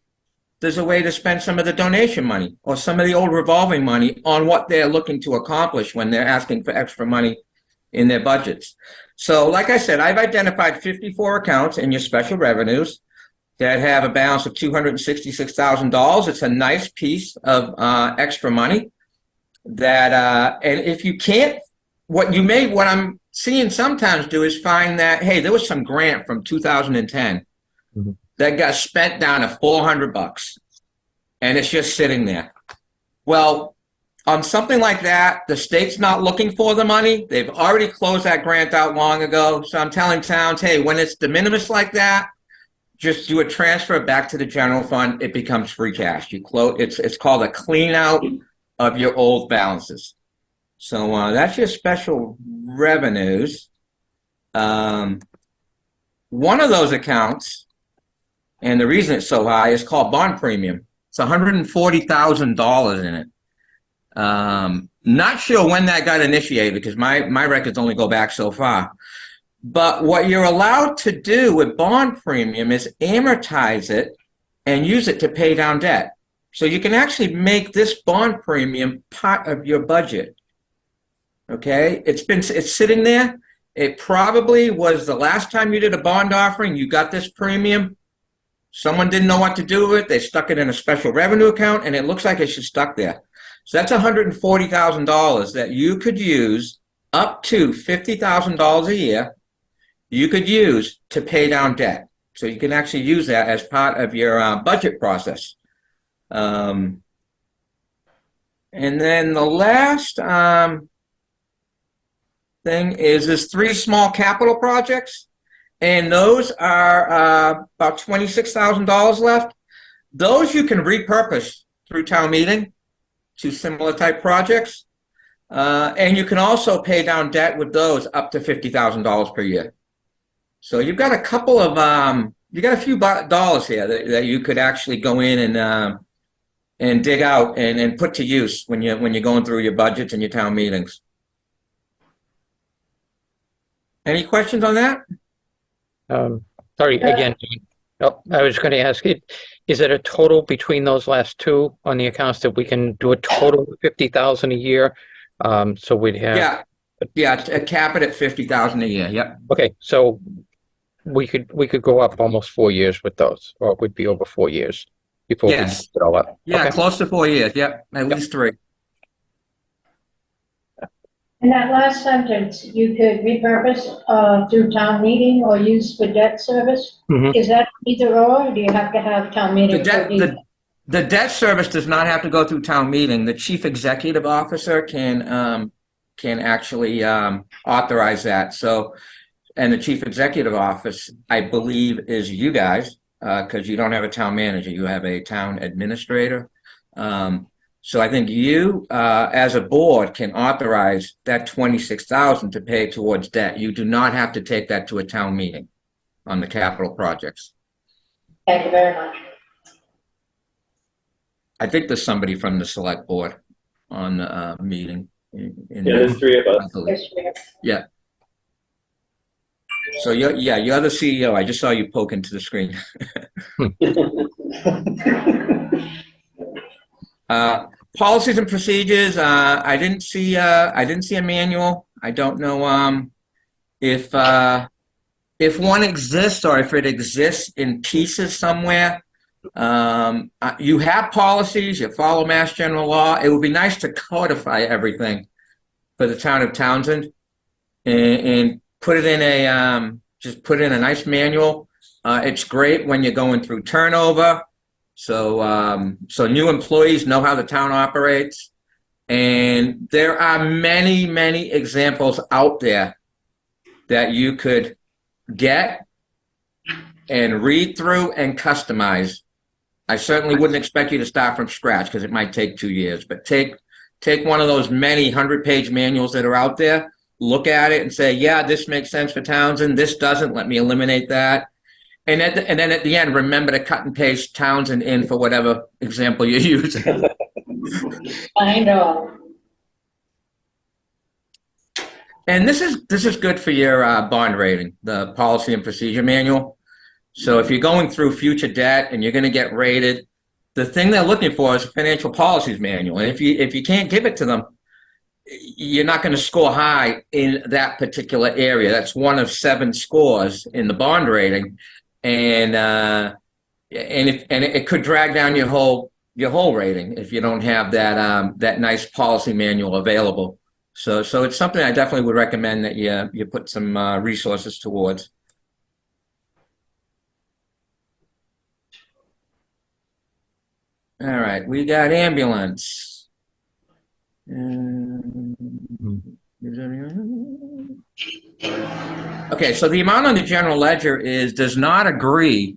Speaker 9: there's a way to spend some of the donation money or some of the old revolving money on what they're looking to accomplish when they're asking for extra money in their budgets. So like I said, I've identified 54 accounts in your special revenues that have a balance of $266,000. It's a nice piece of extra money. That and if you can't, what I'm seeing sometimes do is find that, hey, there was some grant from 2010 that got spent down to $400 and it's just sitting there. Well, on something like that, the state's not looking for the money. They've already closed that grant out long ago. So I'm telling towns, hey, when it's de minimis like that, just do a transfer back to the general fund. It becomes free cash. You close. It's called a clean out of your old balances. So that's your special revenues. One of those accounts, and the reason it's so high, is called bond premium. It's $140,000 in it. Not sure when that got initiated because my records only go back so far. But what you're allowed to do with bond premium is amortize it and use it to pay down debt. So you can actually make this bond premium part of your budget. Okay, it's sitting there. It probably was the last time you did a bond offering, you got this premium. Someone didn't know what to do with it. They stuck it in a special revenue account and it looks like it's just stuck there. So that's $140,000 that you could use, up to $50,000 a year, you could use to pay down debt. So you can actually use that as part of your budget process. And then the last thing is there's 3 small capital projects, and those are about $26,000 left. Those you can repurpose through town meeting to similar type projects. And you can also pay down debt with those up to $50,000 per year. So you've got a couple of, you got a few dollars here that you could actually go in and dig out and put to use when you're going through your budgets and your town meetings. Any questions on that?
Speaker 7: Sorry, again, I was going to ask it, is it a total between those last two on the accounts that we can do a total of 50,000 a year? So we'd have.
Speaker 9: Yeah, cap it at 50,000 a year. Yep.
Speaker 7: Okay, so we could go up almost 4 years with those, or it would be over 4 years before we
Speaker 9: Yes.
Speaker 7: put it all up.
Speaker 9: Yeah,
Speaker 7: Okay.
Speaker 9: close to 4 years. Yep, at least 3.
Speaker 2: And that last sentence, you could repurpose through town meeting or use for debt service?
Speaker 7: Mhm.
Speaker 2: Is that either or do you have to have town
Speaker 9: The
Speaker 2: meeting? for
Speaker 9: debt,
Speaker 2: either?
Speaker 9: the debt service does not have to go through town meeting. The chief executive officer can actually authorize that. So, and the chief executive office, I believe, is you guys, because you don't have a town manager, you have a town administrator. So I think you, as a board, can authorize that 26,000 to pay towards debt. You do not have to take that to a town meeting on the capital projects.
Speaker 2: Thank you very much.
Speaker 9: I think there's somebody from the select board on the meeting.
Speaker 1: Yeah, there's 3 of us.
Speaker 9: I believe.
Speaker 2: Yes,
Speaker 9: So you're the CEO. I just saw you poke into the screen. Policies and procedures. I didn't see a manual. I don't know if one exists or if it exists in pieces somewhere. You have policies. You follow Mass General Law. It would be nice to codify everything for the town of Townsend and put it in a just put in a nice manual. It's great when you're going through turnover. So new employees know how the town operates. And there are many, many examples out there that you could get and read through and customize. I certainly wouldn't expect you to start from scratch because it might take 2 years, but take one of those many 100-page manuals that are out there, look at it and say, yeah, this makes sense for Townsend. This doesn't. Let me eliminate that. And then at the end, remember to cut and paste Townsend in for whatever example you're using.
Speaker 2: I know.
Speaker 9: And this is good for your bond rating, the policy and procedure manual. So if you're going through future debt and you're going to get rated, the thing they're looking for is a financial policies manual. And if you can't give it to them, you're not going to score high in that particular area. That's one of 7 scores in the bond rating, and it could drag down your whole rating if you don't have that nice policy manual available. So it's something I definitely would recommend that you put some resources towards. All right, we got ambulance. Okay, so the amount on the general ledger does not agree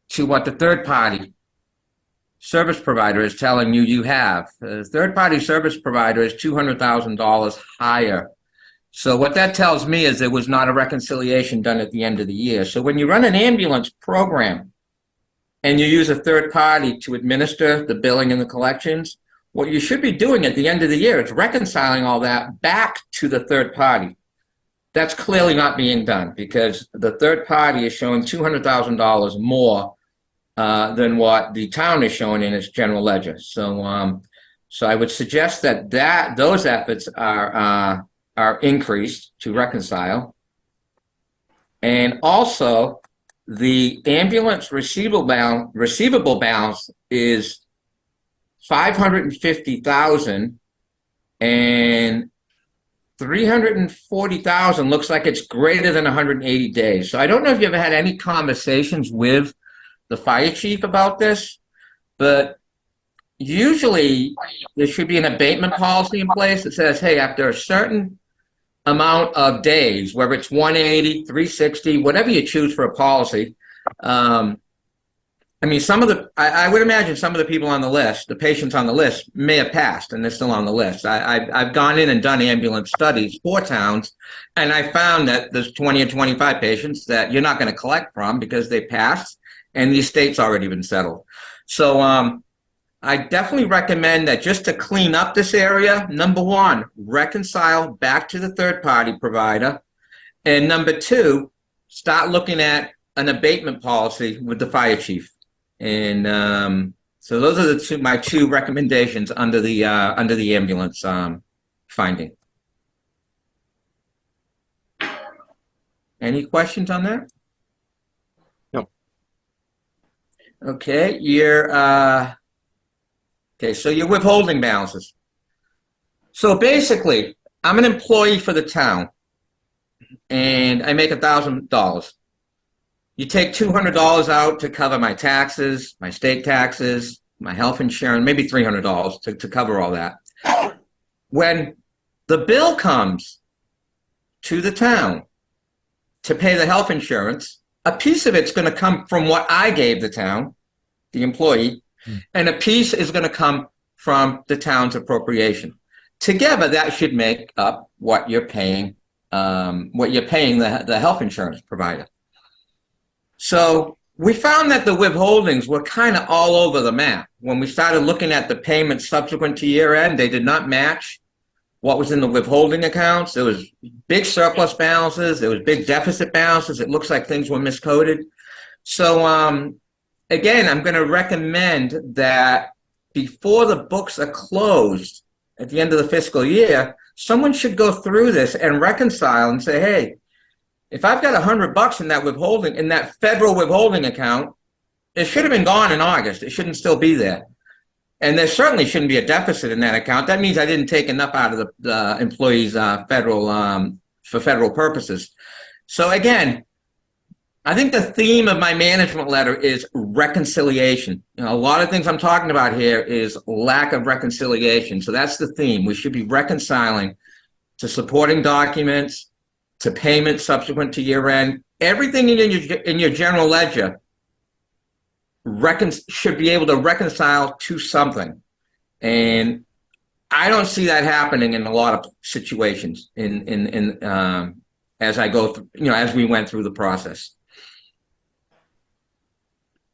Speaker 9: to what the third party service provider is telling you have. The third party service provider is $200,000 higher. So what that tells me is there was not a reconciliation done at the end of the year. So when you run an ambulance program and you use a third party to administer the billing and the collections, what you should be doing at the end of the year is reconciling all that back to the third party. That's clearly not being done because the third party is showing $200,000 more than what the town is showing in its general ledger. So I would suggest that those efforts are increased to reconcile. And also, the ambulance receivable balance is $550,000, and $340,000 looks like it's greater than 180 days. So I don't know if you ever had any conversations with the fire chief about this, but usually there should be an abatement policy in place that says, hey, after a certain amount of days, whether it's 180, 360, whatever you choose for a policy, I mean, I would imagine some of the people on the list, the patients on the list may have passed and they're still on the list. I've gone in and done ambulance studies for towns, and I found that there's 20 or 25 patients that you're not going to collect from because they passed and the estate's already been settled. So, I definitely recommend that just to clean up this area, number one, reconcile back to the third party provider. And number two, start looking at an abatement policy with the fire chief. And so those are my two recommendations under the ambulance finding. Any questions on that?
Speaker 7: No.
Speaker 9: Okay, okay, so your withholding balances. So basically, I'm an employee for the town, and I make $1,000. You take $200 out to cover my taxes, my state taxes, my health insurance, maybe $300 to cover all that. When the bill comes to the town to pay the health insurance, a piece of it's going to come from what I gave the town, the employee, and a piece is going to come from the town's appropriation. Together, that should make up what you're paying the health insurance provider. So we found that the withholdings were kind of all over the map. When we started looking at the payments subsequent to year end, they did not match what was in the withholding accounts. There was big surplus balances. There was big deficit balances. It looks like things were miscoded. So, again, I'm going to recommend that before the books are closed at the end of the fiscal year, someone should go through this and reconcile and say, hey, if I've got $100 in that withholding, in that federal withholding account, it should have been gone in August. It shouldn't still be there. And there certainly shouldn't be a deficit in that account. That means I didn't take enough out of the employees' for federal purposes. So again, I think the theme of my management letter is reconciliation. You know, a lot of things I'm talking about here is lack of reconciliation. So that's the theme. We should be reconciling to supporting documents, to payments subsequent to year end. Everything in your general ledger should be able to reconcile to something. And I don't see that happening in a lot of situations as I go through, as we went through the process.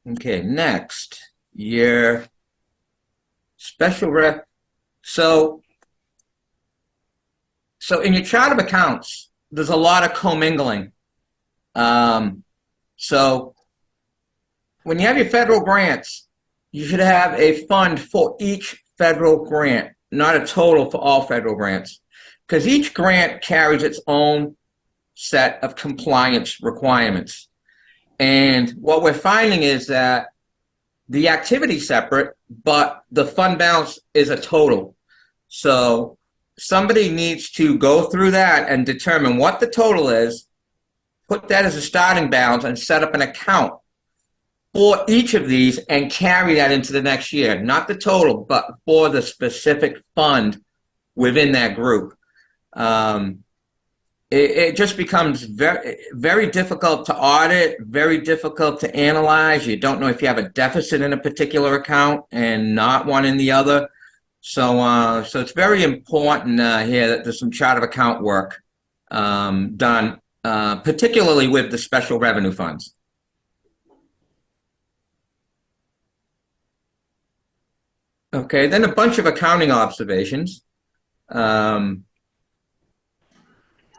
Speaker 9: Okay, next, your special rep. So in your chart of accounts, there's a lot of commingling. So when you have your federal grants, you should have a fund for each federal grant, not a total for all federal grants, because each grant carries its own set of compliance requirements. And what we're finding is that the activity is separate, but the fund balance is a total. So somebody needs to go through that and determine what the total is, put that as a starting balance, and set up an account for each of these and carry that into the next year. Not the total, but for the specific fund within that group. It just becomes very, very difficult to audit, very difficult to analyze. You don't know if you have a deficit in a particular account and not one in the other. So it's very important here that there's some chart of account work done, particularly with the special revenue funds. Okay, then a bunch of accounting observations.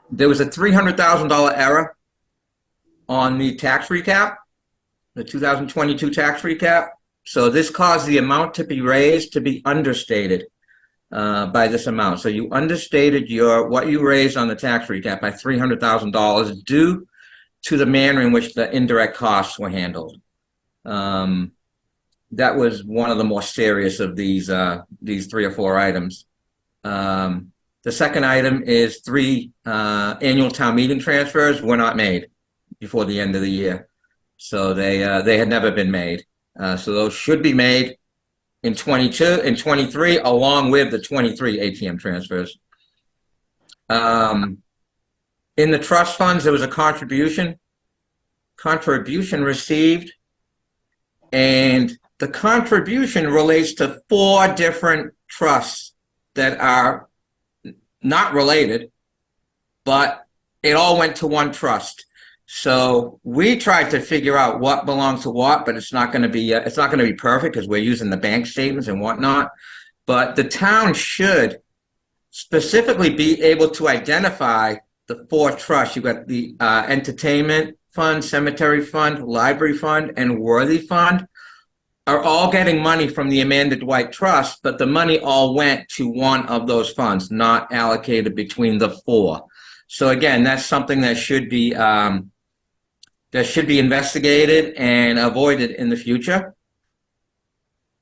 Speaker 9: There was a $300,000 error on the tax recap, the 2022 tax recap. So this caused the amount to be raised to be understated by this amount. So you understated what you raised on the tax recap by $300,000 due to the manner in which the indirect costs were handled. That was one of the more serious of these 3 or 4 items. The second item is 3 annual town meeting transfers were not made before the end of the year. So they had never been made. So those should be made in 22 and 23, along with the 23 ATM transfers. In the trust funds, there was a contribution received And the contribution relates to 4 different trusts that are not related, but it all went to one trust. So we tried to figure out what belongs to what, but it's not going to be perfect because we're using the bank statements and whatnot. But the town should specifically be able to identify the 4 trusts. You've got the entertainment fund, cemetery fund, library fund, and worthy fund are all getting money from the Amanda Dwight Trust, but the money all went to one of those funds, not allocated between the 4. So again, that's something that should be investigated and avoided in the future.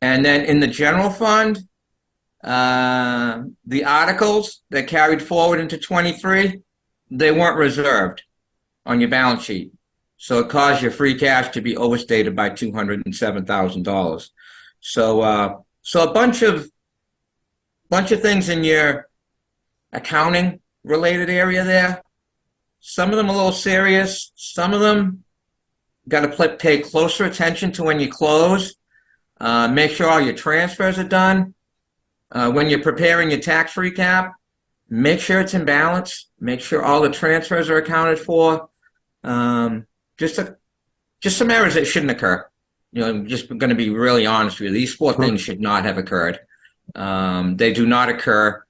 Speaker 9: And then in the general fund, the articles that carried forward into 23, they weren't reserved on your balance sheet. So it caused your free cash to be overstated by $207,000. So a bunch of things in your accounting related area there. Some of them a little serious. Some of them got to pay closer attention to when you close. Make sure all your transfers are done. When you're preparing your tax recap, make sure it's in balance. Make sure all the transfers are accounted for. Just some errors that shouldn't occur. I'm just going to be really honest with you. These 4 things should not have occurred. They do not occur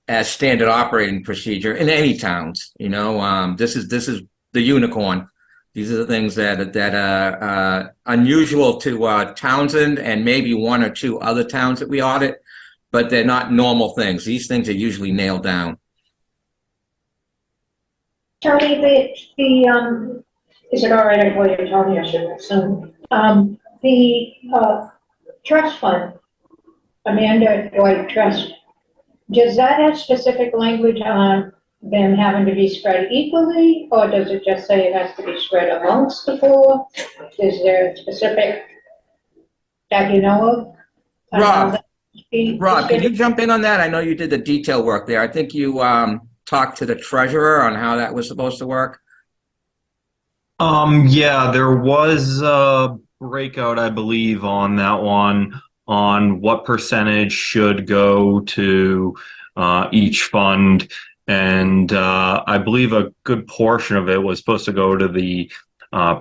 Speaker 9: as standard operating procedure in any towns. This is the unicorn. These are the things that are unusual to Townsend and maybe 1 or 2 other towns that we audit, but they're not normal things. These things are usually nailed down.
Speaker 2: Tony, is it all right I call you Tony? I should assume. The trust fund, Amanda Dwight Trust, does that have specific language on them having to be spread equally, or does it just say it has to be spread amongst the 4? Is there a specific that you know of?
Speaker 9: Rob, can you jump in on that? I know you did the detail work there. I think you talked to the treasurer on how that was supposed to work.
Speaker 10: Yeah, there was a breakout, I believe, on that one on what percentage should go to each fund. And I believe a good portion of it was supposed to go to the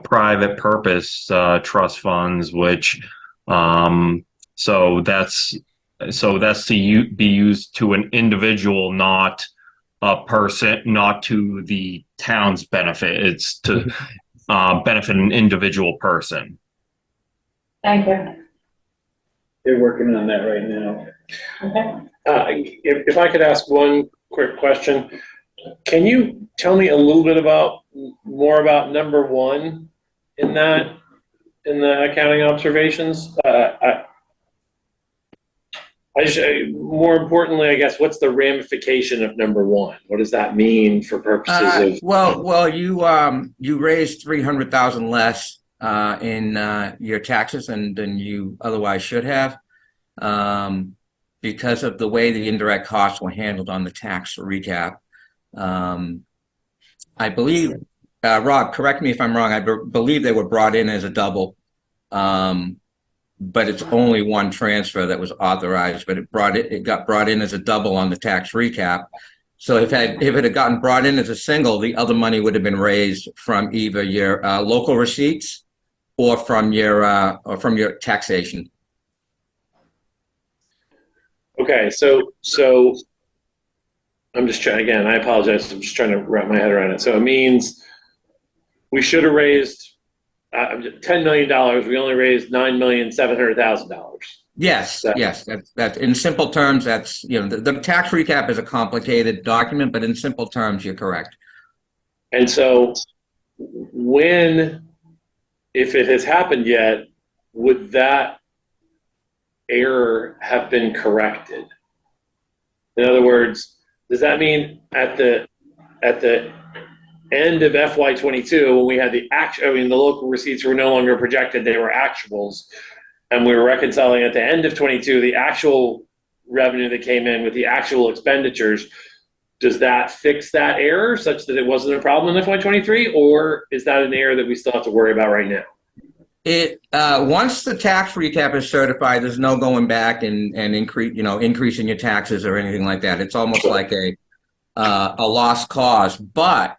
Speaker 10: private purpose trust funds, which so that's to be used to an individual, not a person, not to the town's benefit. It's to benefit an individual person.
Speaker 2: Thank you.
Speaker 1: They're working on that right now.
Speaker 2: Okay.
Speaker 4: If I could ask one quick question, can you tell me a little bit more about number 1 in the accounting observations? More importantly, I guess, what's the ramification of number 1? What does that mean for purposes of?
Speaker 9: Well, you raised $300,000 less in your taxes than you otherwise should have, because of the way the indirect costs were handled on the tax recap. I believe, Rob, correct me if I'm wrong. I believe they were brought in as a double. But it's only one transfer that was authorized, but it got brought in as a double on the tax recap. So if it had gotten brought in as a single, the other money would have been raised from either your local receipts or from your taxation.
Speaker 4: Okay, so I'm just trying, again, I apologize, I'm just trying to wrap my head around it. So it means we should have raised $10 million, we only raised $9,700,000.
Speaker 9: Yes, yes. That's in simple terms. That's the tax recap is a complicated document, but in simple terms, you're correct.
Speaker 4: And so, if it has happened yet, would that error have been corrected? In other words, does that mean at the end of FY22, when we had the local receipts were no longer projected, they were actuals, and we were reconciling at the end of 22 the actual revenue that came in with the actual expenditures, does that fix that error such that it wasn't a problem in FY23, or is that an error that we still have to worry about right now?
Speaker 9: Once the tax recap is certified, there's no going back and increasing your taxes or anything like that. It's almost like a lost cause. But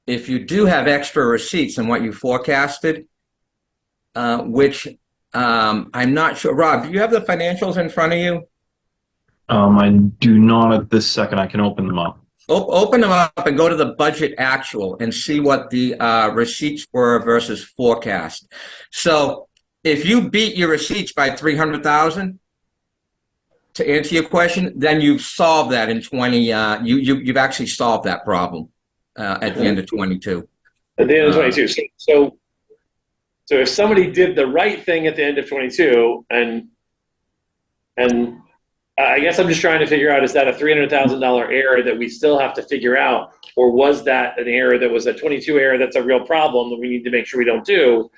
Speaker 9: if you do have extra receipts than what you forecasted, which I'm not sure. Rob, do you have the financials in front of you?
Speaker 10: I do not at this second. I can open them up.
Speaker 9: Open them up and go to the budget actual and see what the receipts were versus forecast. So if you beat your receipts by 300,000, to answer your question, then you've solved that in 20. You've actually solved that problem at the end of 22.
Speaker 4: At the end of 22. So if somebody did the right thing at the end of 22 and I guess I'm just trying to figure out, is that a $300,000 error that we still have to figure out? Or was that an error that was a 22 error that's a real problem that we need to make sure we don't do,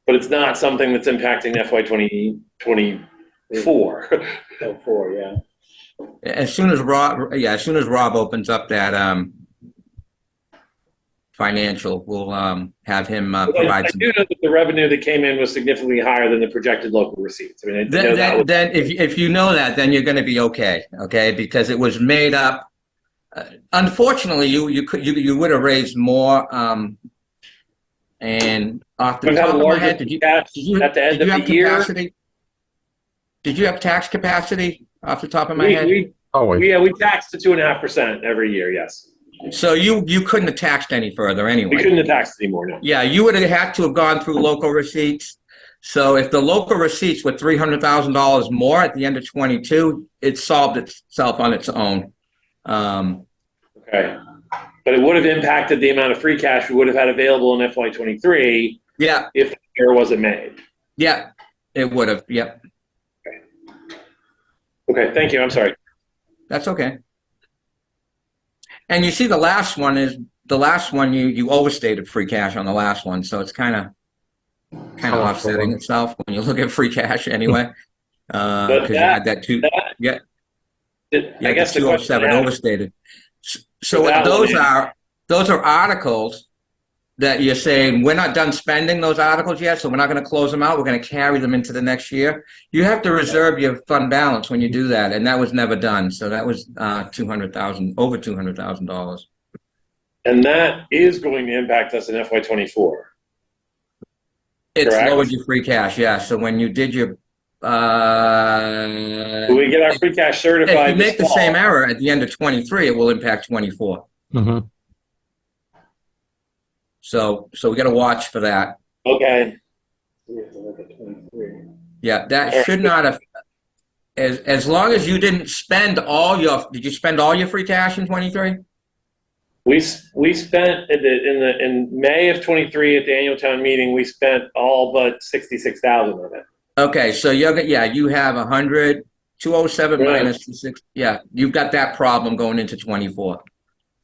Speaker 4: but it's not something that's impacting FY 2024?
Speaker 1: Yeah.
Speaker 9: As soon as Rob opens up that financial, we'll have him provide some.
Speaker 4: I do know that the revenue that came in was significantly higher than the projected local receipts. I mean,
Speaker 9: Then if you know that, then you're going to be okay, because it was made up. Unfortunately, you would have raised more. And off the top of my head, did you
Speaker 4: at the end of the year?
Speaker 9: Capacity? Did you have tax capacity off the top of my head?
Speaker 4: We taxed to 2.5% every year. Yes.
Speaker 9: So you couldn't have taxed any further anyway.
Speaker 4: We couldn't have taxed anymore. No.
Speaker 9: Yeah, you would have had to have gone through local receipts. So if the local receipts were $300,000 more at the end of 22, it solved itself on its own.
Speaker 4: Okay. But it would have impacted the amount of free cash we would have had available in FY 23.
Speaker 9: Yeah.
Speaker 4: If the error wasn't made.
Speaker 9: Yeah, it would have. Yep.
Speaker 4: Okay. Thank you. I'm sorry.
Speaker 9: That's okay. And you see, the last one you overstated free cash on the last one, so it's kind of offsetting itself when you look at free cash anyway. Because you had that two. I
Speaker 4: guess the
Speaker 9: 207 overstated. So what those are articles that you're saying we're not done spending those articles yet, so we're not going to close them out. We're going to carry them into the next year. You have to reserve your fund balance when you do that, and that was never done. So that was over $200,000.
Speaker 4: And that is going to impact us in FY 24.
Speaker 9: It's
Speaker 4: Correct?
Speaker 9: lowered your free cash, yeah. So when you did your
Speaker 4: When we get our free cash certified.
Speaker 9: if you make the same error at the end of 23, it will impact 24.
Speaker 7: Mhm.
Speaker 9: So we got to watch for that.
Speaker 4: Okay.
Speaker 9: Yeah, that should not have. As long as you didn't spend did you spend all your free cash in 23?
Speaker 4: We spent in May of 23 at the annual town meeting, we spent all but 66,000 of it.
Speaker 9: Okay, so you have 207 minus 6. Yeah, you've got that problem going into 24.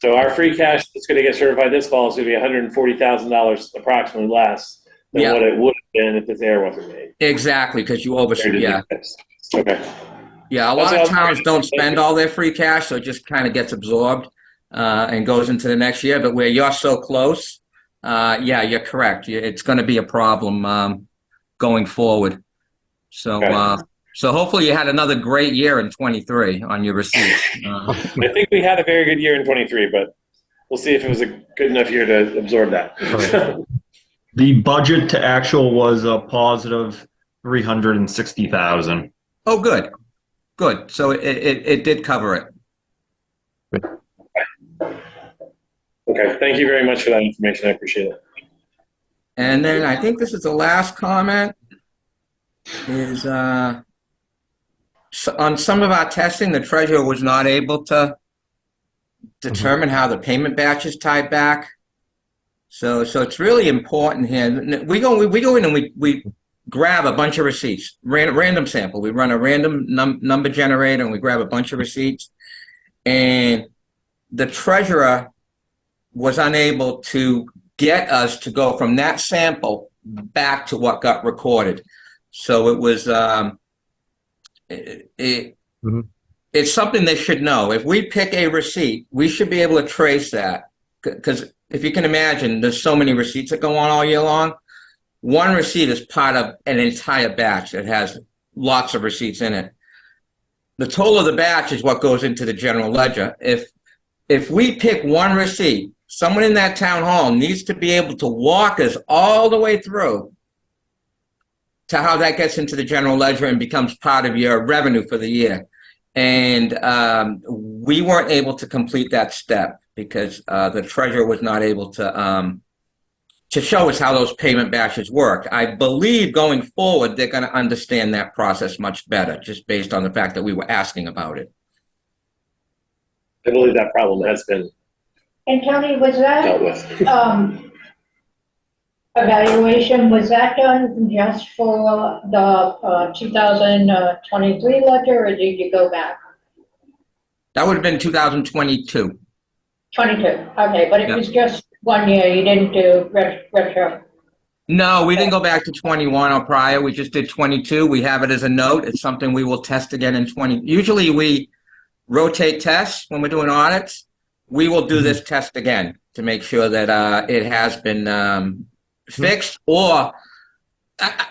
Speaker 4: So our free cash that's going to get certified this fall is going to be $140,000 approximately less than what it would have been if this error wasn't made.
Speaker 9: Exactly, because you overspent. Yeah.
Speaker 4: Okay.
Speaker 9: Yeah, a lot of towns don't spend all their free cash, so it just kind of gets absorbed and goes into the next year. But where you're so close, you're correct. It's going to be a problem going forward. So.
Speaker 4: Okay.
Speaker 9: So hopefully you had another great year in 23 on your receipts.
Speaker 4: I think we had a very good year in 23, but we'll see if it was a good enough year to absorb that.
Speaker 10: The budget to actual was a positive 360,000.
Speaker 9: Oh, good. So it did cover it.
Speaker 4: Okay, thank you very much for that information. I appreciate it.
Speaker 9: And then I think this is the last comment is on some of our testing, the treasurer was not able to determine how the payment batches tied back. So it's really important here. We go in and we grab a bunch of receipts, random sample. We run a random number generator and we grab a bunch of receipts. And the treasurer was unable to get us to go from that sample back to what got recorded. So it was it's something they should know. If we pick a receipt, we should be able to trace that. Because if you can imagine, there's so many receipts that go on all year long. one receipt is part of an entire batch that has lots of receipts in it. The total of the batch is what goes into the general ledger. If we pick one receipt, someone in that town hall needs to be able to walk us all the way through to how that gets into the general ledger and becomes part of your revenue for the year. And we weren't able to complete that step because the treasurer was not able to show us how those payment batches work. I believe going forward, they're going to understand that process much better, just based on the fact that we were asking about it.
Speaker 4: I believe that problem has been
Speaker 2: And Tony, was
Speaker 4: dealt
Speaker 2: that,
Speaker 4: with.
Speaker 2: evaluation, was that done just for the 2023 ledger, or did you go back?
Speaker 9: That would have been 2022.
Speaker 2: 22, okay, but it
Speaker 9: Yeah.
Speaker 2: was just 1 year, you didn't do retro?
Speaker 9: No, we didn't go back to 21 or prior. We just did 22. We have it as a note. It's something we will test again in 20. Usually we rotate tests when we're doing audits. We will do this test again to make sure that it has been fixed, or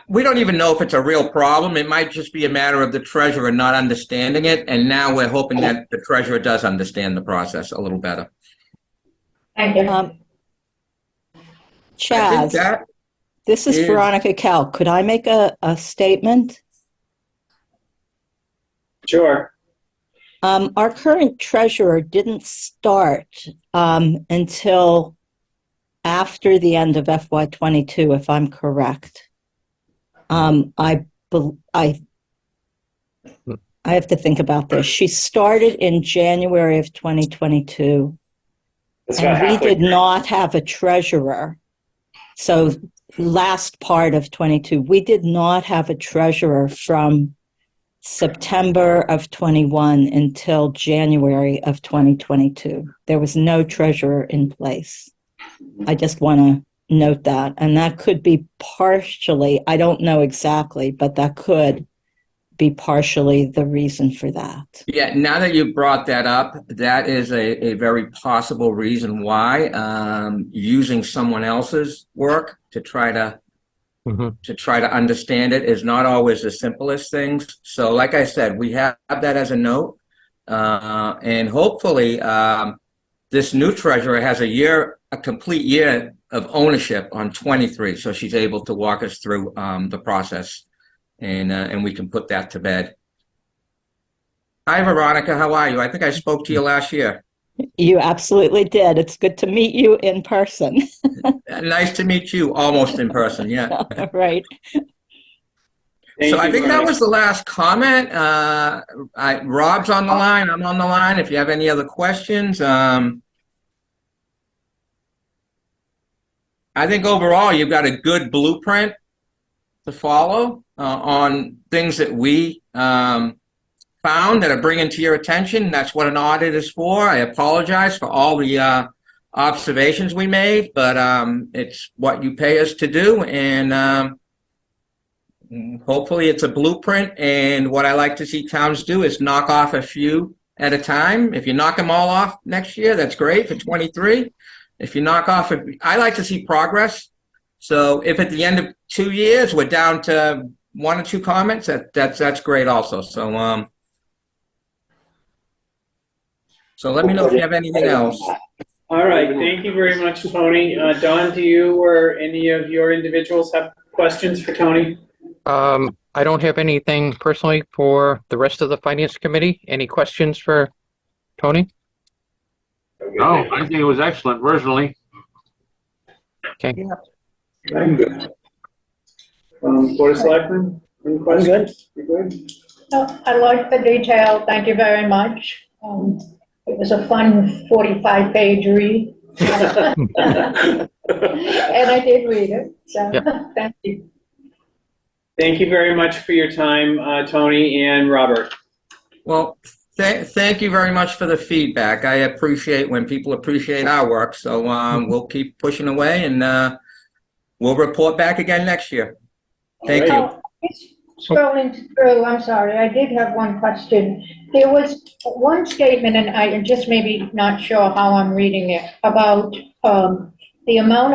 Speaker 9: we don't even know if it's a real problem. It might just be a matter of the treasurer not understanding it. And now we're hoping that the treasurer does understand the process a little better.
Speaker 2: Thank you.
Speaker 9: I think
Speaker 11: Chaz,
Speaker 9: that
Speaker 11: this is
Speaker 9: is-
Speaker 11: Veronica Cal. Could I make a statement?
Speaker 1: Sure.
Speaker 11: Our current treasurer didn't start until after the end of FY22, if I'm correct. I have to think about this. She started in January of 2022,
Speaker 1: That's about
Speaker 11: and we
Speaker 1: halfway
Speaker 11: did
Speaker 1: through.
Speaker 11: not have a treasurer. So last part of 22, we did not have a treasurer from September of 21 until January of 2022. There was no treasurer in place. I just want to note that. And that could be partially, I don't know exactly, but that could be partially the reason for that.
Speaker 9: Yeah, now that you brought that up, that is a very possible reason why using someone else's work to try to understand it is not always the simplest things. So like I said, we have that as a note, and hopefully this new treasurer has a complete year of ownership on 23, so she's able to walk us through the process, and we can put that to bed. Hi, Veronica, how are you? I think I spoke to you last year.
Speaker 11: You absolutely did. It's good to meet you in person.
Speaker 9: Nice to meet you, almost in person, yeah.
Speaker 11: Right.
Speaker 1: Thank
Speaker 9: So I
Speaker 1: you,
Speaker 9: think that
Speaker 1: Veronica.
Speaker 9: was the last comment. Rob's on the line, I'm on the line. If you have any other questions, I think overall you've got a good blueprint to follow on things that we found that are bringing to your attention. That's what an audit is for. I apologize for all the observations we made, but it's what you pay us to do, and hopefully it's a blueprint. And what I like to see towns do is knock off a few at a time. If you knock them all off next year, that's great for 23. If you knock off, I like to see progress. So if at the end of 2 years we're down to 1 or 2 comments, that's great also. So so let me know if you have anything else.
Speaker 1: All right, thank you very much, Tony. Don, do you or any of your individuals have questions for Tony?
Speaker 7: I don't have anything personally for the rest of the finance committee. Any questions for Tony?
Speaker 8: No, I think it was excellent personally.
Speaker 7: Okay.
Speaker 1: I'm good. Board of Selectmen, any questions? You good?
Speaker 2: No, I like the detail, thank you very much. It was a fun 45-page read. And I did read it, so thank you.
Speaker 1: Thank you very much for your time, Tony and Robert.
Speaker 9: Well, thank you very much for the feedback. I appreciate when people appreciate our work. So we'll keep pushing away, and we'll report back again next year. Thank you.
Speaker 2: Oh, scrolling through, I'm sorry, I did have one question. There was one statement, and I just maybe not sure how I'm reading it, about the amount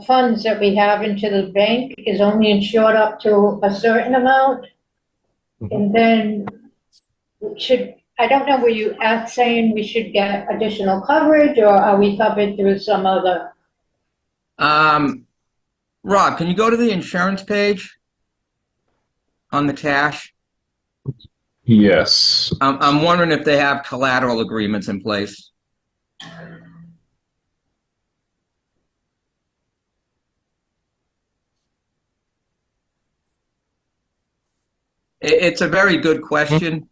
Speaker 2: funds that we have into the bank is only insured up to a certain amount. And then I don't know, were you saying we should get additional coverage, or are we covered through some other?
Speaker 9: Rob, can you go to the insurance page on the cash?
Speaker 10: Yes.
Speaker 9: I'm wondering if they have collateral agreements in place. It's a very good question.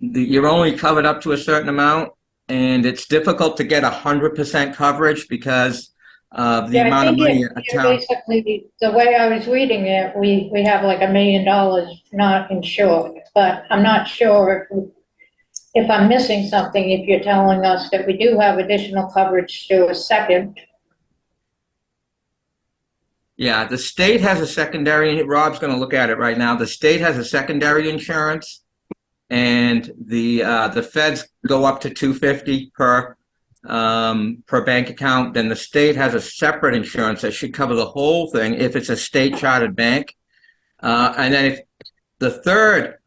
Speaker 9: You're only covered up to a certain amount, and it's difficult to get 100% coverage because of the
Speaker 2: Yeah, I
Speaker 9: amount of
Speaker 2: think
Speaker 9: money a town.
Speaker 2: basically, the way I was reading it, we have like $1 million not insured, but I'm not sure if I'm missing something, if you're telling us that we do have additional coverage to a second.
Speaker 9: Yeah, the state has a secondary, Rob's going to look at it right now. The state has a secondary insurance, and the feds go up to $250 per bank account. Then the state has a separate insurance that should cover the whole thing if it's a state chartered bank. And then if the third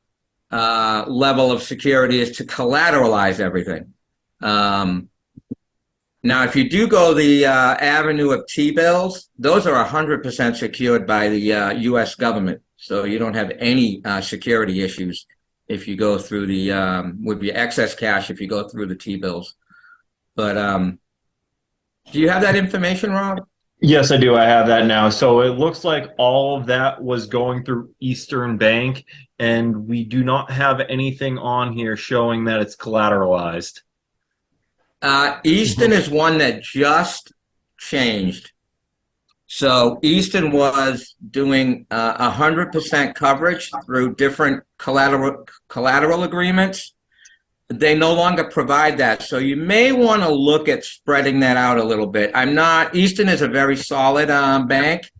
Speaker 9: level of security is to collateralize everything. Now, if you do go the avenue of T-bills, those are 100% secured by the U.S. government. So you don't have any security issues if you go through the, with your excess cash if you go through the T-bills. But do you have that information, Rob?
Speaker 10: Yes, I do. I have that now. So it looks like all of that was going through Eastern Bank, and we do not have anything on here showing that it's collateralized.
Speaker 9: Easton is one that just changed. So Easton was doing 100% coverage through different collateral agreements. They no longer provide that. So you may want to look at spreading that out a little bit. Easton is a very solid bank.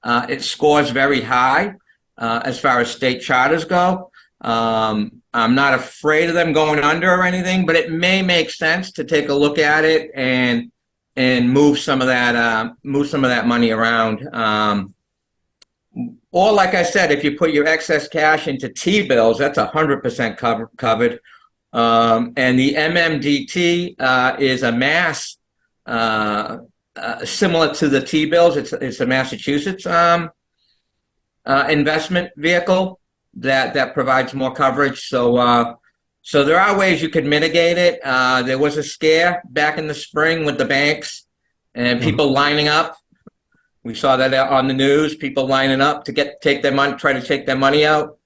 Speaker 9: It scores very high as far as state charters go. I'm not afraid of them going under or anything, but it may make sense to take a look at it and move some of that money around. Or like I said, if you put your excess cash into T-bills, that's 100% covered. And the MMDT is a mass similar to the T-bills. It's a Massachusetts investment vehicle that provides more coverage. So there are ways you could mitigate it. There was a scare back in the spring with the banks and people lining up. We saw that on the news, people lining up to take their money, try to take their money out.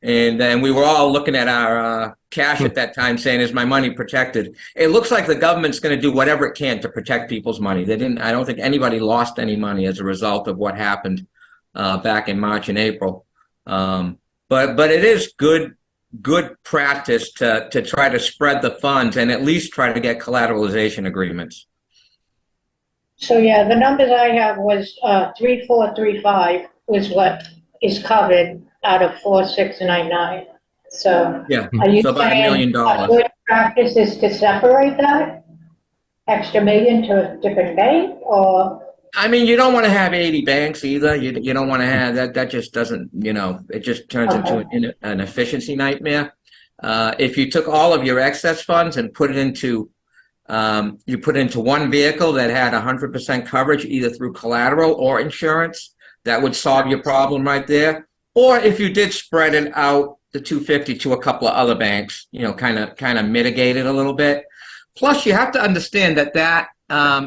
Speaker 9: And then we were all looking at our cash at that time saying, is my money protected? It looks like the government's going to do whatever it can to protect people's money. I don't think anybody lost any money as a result of what happened back in March and April. But it is good practice to try to spread the funds and at least try to get collateralization agreements.
Speaker 2: So yeah, the numbers I have was 3435 was what is covered out of 4699. So
Speaker 9: Yeah,
Speaker 2: are you
Speaker 9: so about $1
Speaker 2: saying
Speaker 9: million.
Speaker 2: a good practice is to separate that extra million to a different bank, or?
Speaker 9: I mean, you don't want to have 80 banks either. You don't want to have that. That just doesn't, it just turns into an efficiency nightmare. If you took all of your excess funds and put it into one vehicle that had 100% coverage, either through collateral or insurance, that would solve your problem right there. Or if you did spread it out, the 250 to a couple of other banks, kind of mitigate it a little bit. Plus, you have to understand that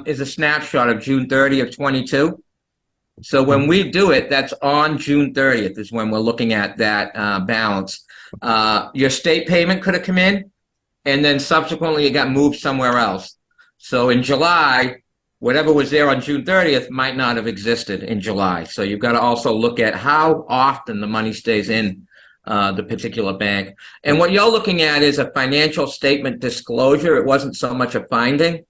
Speaker 9: is a snapshot of June 30th, 22. So when we do it, that's on June 30th is when we're looking at that balance. Your state payment could have come in, and then subsequently it got moved somewhere else. So in July, whatever was there on June 30th might not have existed in July. So you've got to also look at how often the money stays in the particular bank. And what you're looking at is a financial statement disclosure. It wasn't so much a finding.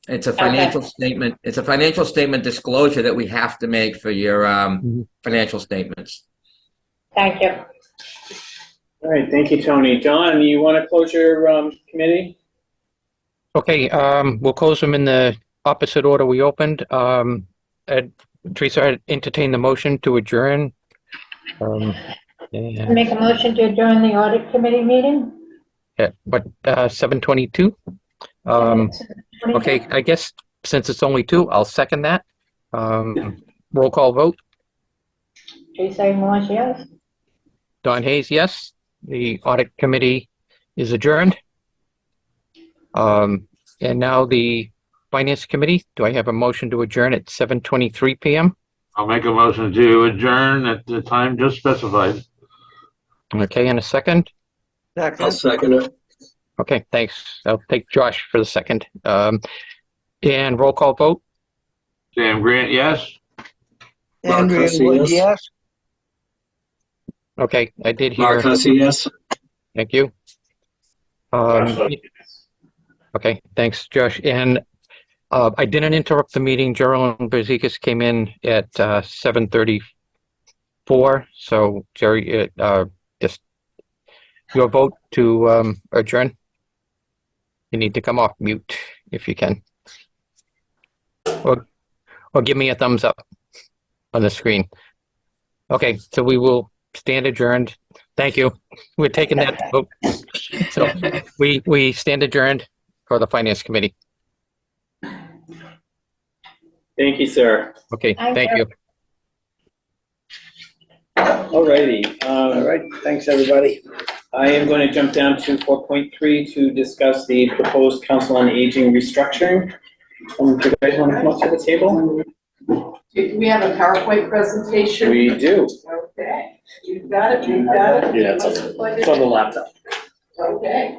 Speaker 9: It's a financial statement. It's a financial statement disclosure that we have to make for your financial statements.
Speaker 2: Thank you.
Speaker 1: All right, thank you, Tony. John, you want to close your committee?
Speaker 7: Okay, we'll close them in the opposite order we opened. Teresa, I entertain the motion to adjourn. And
Speaker 2: Make a motion to adjourn the audit committee meeting?
Speaker 7: at what, 7:22? Okay, I guess since it's only two, I'll second that. Roll call vote.
Speaker 2: Teresa Moore, yes.
Speaker 7: Don Hayes, yes. The audit committee is adjourned. And now the finance committee. Do I have a motion to adjourn at 7:23 p.m.?
Speaker 8: I'll make a motion to adjourn at the time just specified.
Speaker 7: Okay, and a second.
Speaker 12: I'll second it.
Speaker 7: Okay, thanks. I'll take Josh for the second. And roll call vote.
Speaker 8: Sam Grant, yes?
Speaker 12: Andrea Wood, yes.
Speaker 7: Okay, I did hear.
Speaker 12: Mark Hussey, yes.
Speaker 7: Thank you. Okay, thanks, Josh. And I didn't interrupt the meeting. Geraldine Bezikas came in at 7:34. So, Jerry, just your vote to adjourn. You need to come off mute if you can. Or give me a thumbs up on the screen. Okay, so we will stand adjourned. Thank you. We're taking that vote. So we stand adjourned for the finance committee.
Speaker 1: Thank you, sir.
Speaker 7: Okay, thank you.
Speaker 1: Alrighty.
Speaker 3: All right, thanks, everybody.
Speaker 1: I am going to jump down to 4.3 to discuss the proposed council on aging restructuring. Do you guys want to come up to the table?
Speaker 6: Do we have a PowerPoint presentation?
Speaker 1: We do.
Speaker 6: Okay, you've got it, you've got it.
Speaker 4: Yeah, it's on the laptop.
Speaker 6: Okay.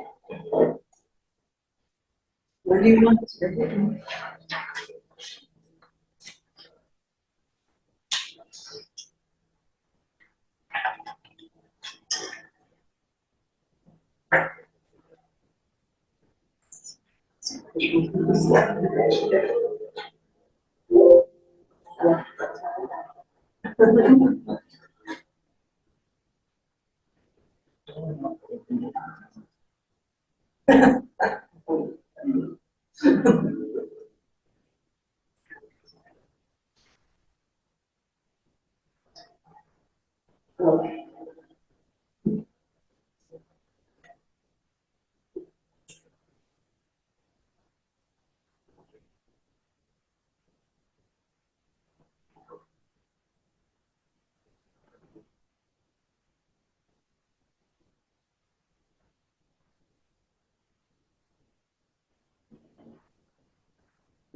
Speaker 6: Where do you want this?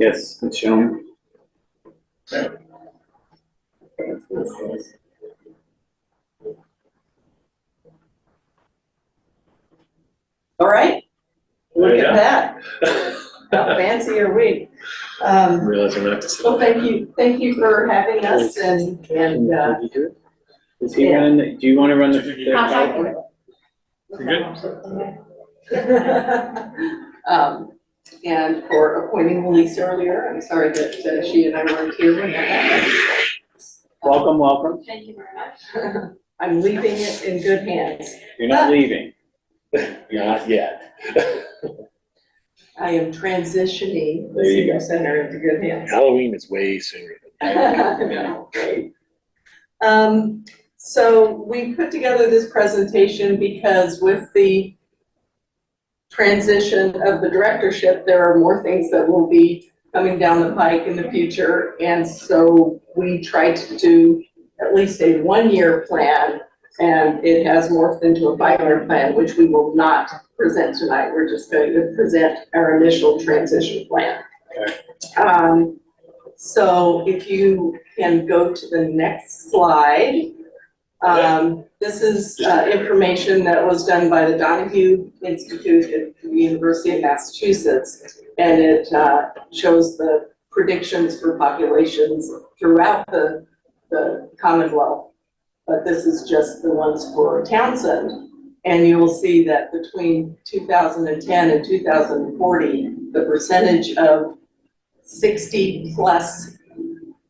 Speaker 1: Yes, it's shown.
Speaker 6: All right, look at that. How fancy are we?
Speaker 4: Realize I'm not to.
Speaker 6: Well, thank you for having us and,
Speaker 1: Does he run, do you want to run the PowerPoint?
Speaker 6: and for appointing Elise earlier. I'm sorry that she and I weren't here when that happened.
Speaker 1: Welcome, welcome.
Speaker 6: Thank you very much. I'm leaving it in good hands.
Speaker 1: You're not leaving.
Speaker 4: Not yet.
Speaker 6: I am transitioning the
Speaker 1: There you
Speaker 6: senior
Speaker 1: go.
Speaker 6: center into good hands.
Speaker 4: Halloween is way sooner than that.
Speaker 6: No, great. So we put together this presentation because with the transition of the directorship, there are more things that will be coming down the pike in the future. And so we tried to do at least a one-year plan, and it has morphed into a 5-year plan, which we will not present tonight. We're just going to present our initial transition plan. So if you can go to the next slide. This is information that was done by the Donahue Institute at the University of Massachusetts, and it shows the predictions for populations throughout the Commonwealth. But this is just the ones for Townsend. And you will see that between 2010 and 2040, the percentage of 60+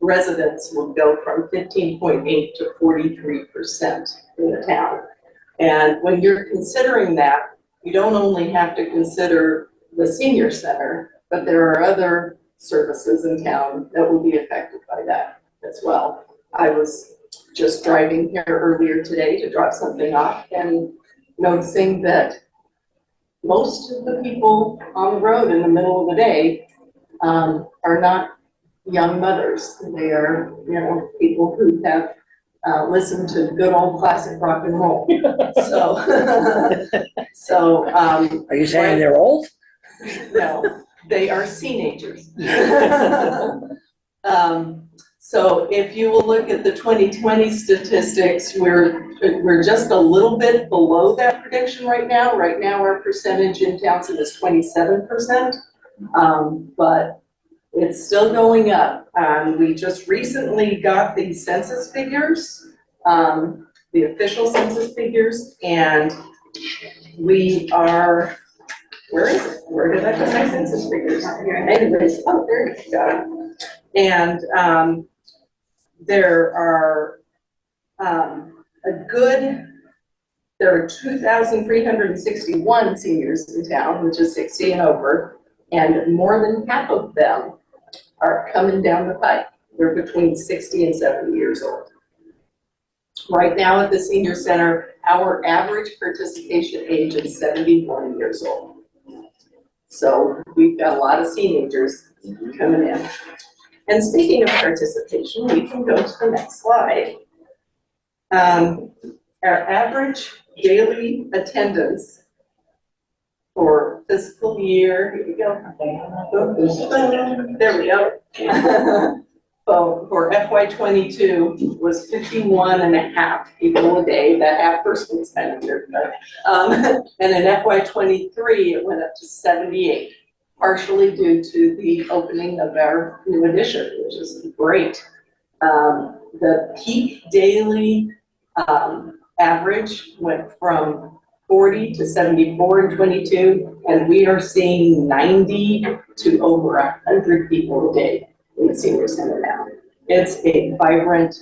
Speaker 6: residents will go from 15.8 to 43% in the town. And when you're considering that, you don't only have to consider the senior center, but there are other services in town that will be affected by that as well. I was just driving here earlier today to drop something off and noticing that most of the people on the road in the middle of the day are not young mothers. They are, people who have listened to good old classic rock and roll. So,
Speaker 3: Are you saying they're old?
Speaker 6: no, they are teenagers. So if you will look at the 2020 statistics, we're just a little bit below that prediction right now. Right now, our percentage in Townsend is 27%, but it's still going up. We just recently got the census figures, the official census figures, and we are, where is it? Where did I put my census figures? Here, anyways, oh, there you go. And there are there are 2,361 seniors in town, which is 60 and over, and more than half of them are coming down the pipe. They're between 60 and 70 years old. Right now at the senior center, our average participation age is 71 years old. So we've got a lot of teenagers coming in. And speaking of participation, we can go to the next slide. Our average daily attendance for fiscal year, here we go. There we go. So for FY22 was 51 and a half people a day. That half person was kind of weird, but, and in FY23 it went up to 78. Partially due to the opening of our new addition, which is great. The peak daily average went from 40 to 74 in 22, and we are seeing 90 to over 100 people a day in the senior center now. It's a vibrant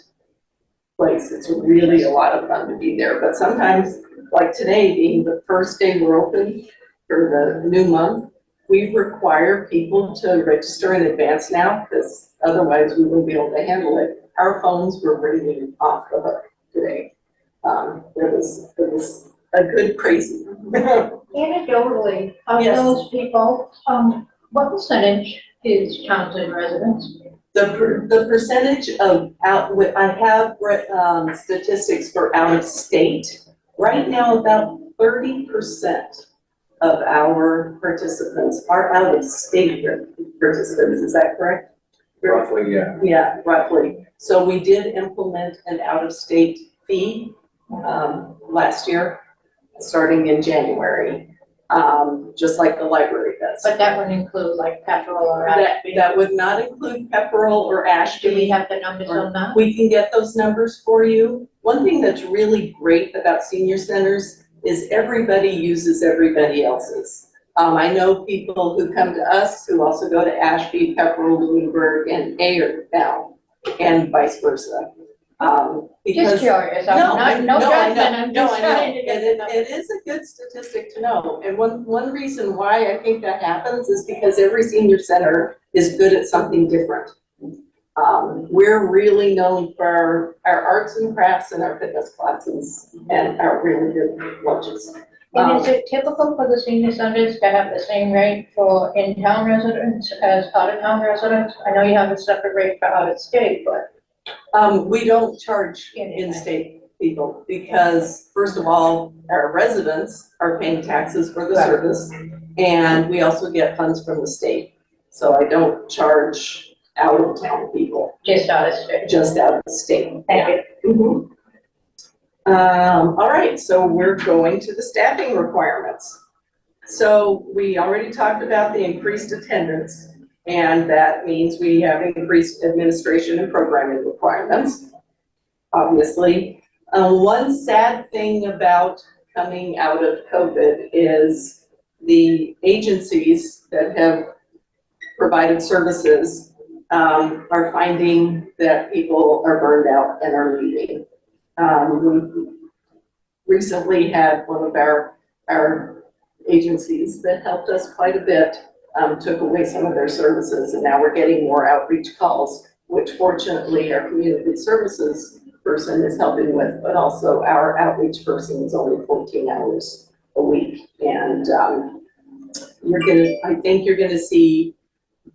Speaker 6: place. It's really a lot of fun to be there, but sometimes, like today being the first day we're open for the new month, we require people to register in advance now, because otherwise we wouldn't be able to handle it. Our phones were ringing off the hook today. It was a good crazy.
Speaker 2: Anecdotally, of
Speaker 6: Yes.
Speaker 2: those people, what percentage is Townsend residents?
Speaker 6: The percentage of I have statistics for out of state. Right now, about 30% of our participants are out of state participants. Is that correct?
Speaker 4: Roughly, yeah.
Speaker 6: Yeah, roughly. So we did implement an out-of-state fee last year, starting in January, just like the library does.
Speaker 2: But that would include like petrol or Ashby.
Speaker 6: That would not include Pepperell or Ashby.
Speaker 2: Do we have the numbers on that?
Speaker 6: We can get those numbers for you. One thing that's really great about senior centers is everybody uses everybody else's. I know people who come to us who also go to Ashby, Pepperell, Lunenburg, and Ayer now, and vice versa.
Speaker 2: Just curious,
Speaker 6: No,
Speaker 2: no judgment, I'm
Speaker 6: No,
Speaker 2: just
Speaker 6: I know.
Speaker 2: trying to get the numbers.
Speaker 6: It is a good statistic to know. And one reason why I think that happens is because every senior center is good at something different. We're really known for our arts and crafts and our fitness classes and our really good lunches.
Speaker 2: And is it typical for the senior centers to have the same rate for in-town residents as out-of-town residents? I know you have a separate rate for out-of-state, but.
Speaker 6: We don't charge in-state people because, first of all, our residents are paying taxes for the service, and we also get funds from the state. So I don't charge out-of-town people.
Speaker 2: Just out-of-state.
Speaker 6: Just out-of-state.
Speaker 2: Thank
Speaker 6: you. All right, so we're going to the staffing requirements. So we already talked about the increased attendance, and that means we have increased administration and programming requirements, obviously. One sad thing about coming out of COVID is the agencies that have provided services are finding that people are burned out and are leaving. We recently had one of our agencies that helped us quite a bit took away some of their services, and now we're getting more outreach calls, which fortunately our community services person is helping with, but also our outreach person is only 14 hours a week. And I think you're gonna see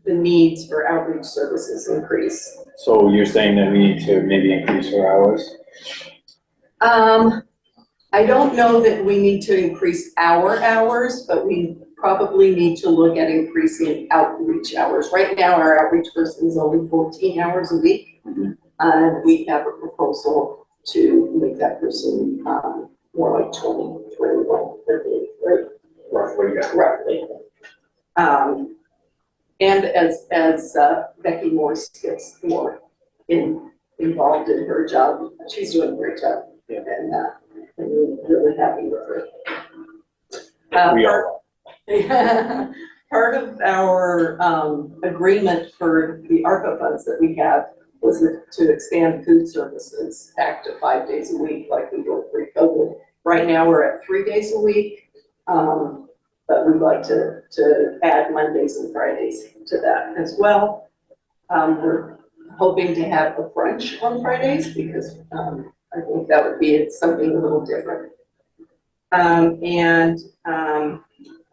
Speaker 6: the needs for outreach services increase.
Speaker 1: So you're saying that we need to maybe increase our hours?
Speaker 6: I don't know that we need to increase our hours, but we probably need to look at increasing outreach hours. Right now, our outreach person is only 14 hours a week. And we have a proposal to make that person, more like 20, 21, 30, right? Roughly. And as Becky Morse gets more involved in her job, she's doing a great job.
Speaker 1: Yeah.
Speaker 6: And we're really happy with her.
Speaker 1: We are.
Speaker 6: Part of our agreement for the ARPA funds that we have was to expand food services back to 5 days a week like we did pre-COVID. Right now, we're at 3 days a week, but we'd like to add Mondays and Fridays to that as well. We're hoping to have a brunch on Fridays because I think that would be something a little different.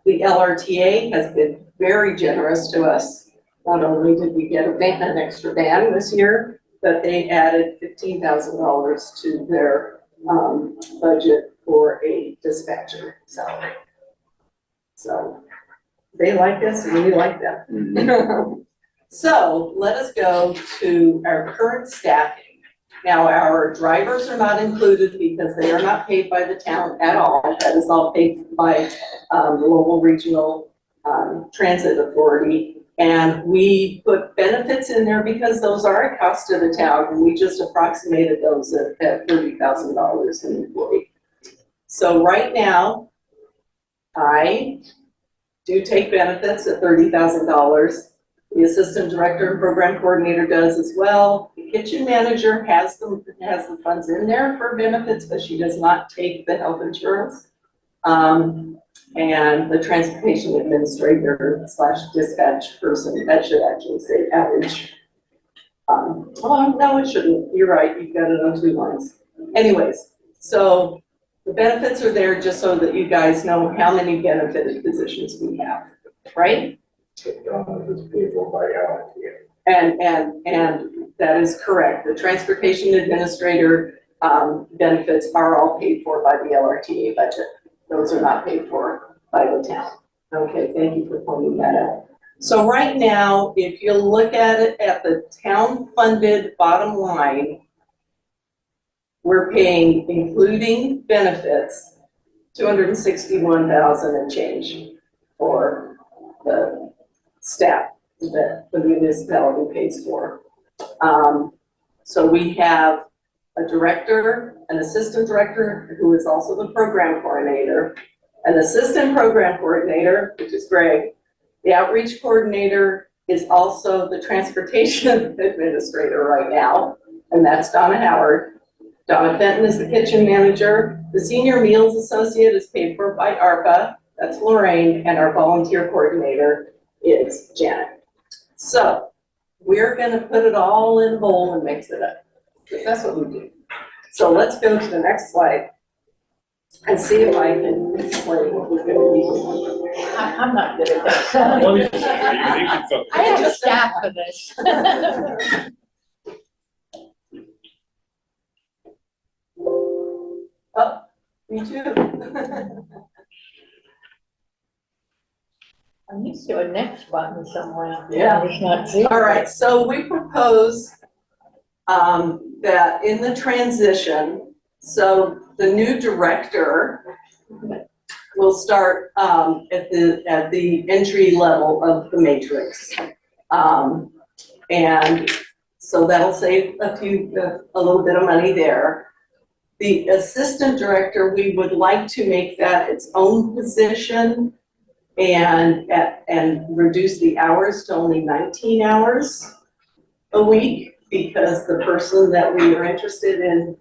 Speaker 6: The LRTA has been very generous to us. Not only did we get an extra van this year, but they added $15,000 to their budget for a dispatcher salary. So they like us and we like them. So let us go to our current staffing. Now, our drivers are not included because they are not paid by the town at all. That is all paid by the local regional transit authority. And we put benefits in there because those are a cost to the town, and we just approximated those at $30,000 an employee. So right now, I do take benefits at $30,000. The assistant director and program coordinator does as well. The kitchen manager has the funds in there for benefits, but she does not take the health insurance. And the transportation administrator / dispatch person, that should actually say outreach. Oh, no, it shouldn't. You're right. You've got it on 2 lines. Anyways, so the benefits are there just so that you guys know how many benefited positions we have, right? And that is correct. The transportation administrator benefits are all paid for by the LRTA budget. Those are not paid for by the town. Okay, thank you for pointing that out. So right now, if you look at it at the town funded bottom line, we're paying, including benefits, $261,000 and change for the staff that the municipality pays for. So we have a director, an assistant director, who is also the program coordinator, an assistant program coordinator, which is Greg. The outreach coordinator is also the transportation administrator right now, and that's Donna Howard. Donna Fenton is the kitchen manager. The senior meals associate is paid for by ARPA, that's Lorraine, and our volunteer coordinator is Janet. So we're gonna put it all in a bowl and mix it up, because that's what we do. So let's go to the next slide and see if I can explain what we're gonna be.
Speaker 2: I'm not good at this. I have a staff for this.
Speaker 6: Oh, me too.
Speaker 2: I'm used to a next button somewhere.
Speaker 6: Yeah.
Speaker 2: It's not zero.
Speaker 6: All right, so we propose that in the transition, so the new director will start at the entry level of the matrix. And so that'll save a little bit of money there. The assistant director, we would like to make that its own position and reduce the hours to only 19 hours a week, because the person that we are interested in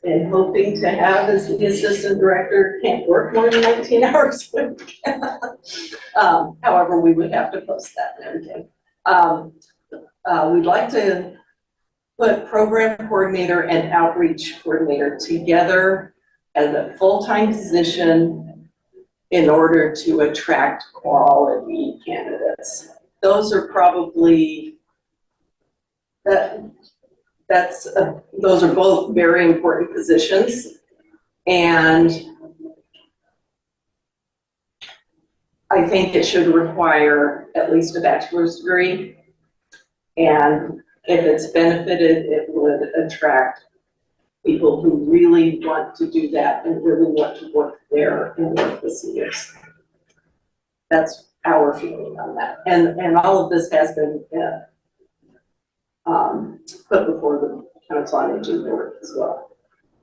Speaker 6: and hoping to have as the assistant director can't work more than 19 hours a week. However, we would have to post that and everything. We'd like to put program coordinator and outreach coordinator together as a full-time position in order to attract quality candidates. Those are probably, those are both very important positions. And I think it should require at least a bachelor's degree. And if it's benefited, it would attract people who really want to do that and really want to work there and work with seniors. That's our feeling on that. And all of this has been put before the Council on Aging Board as well.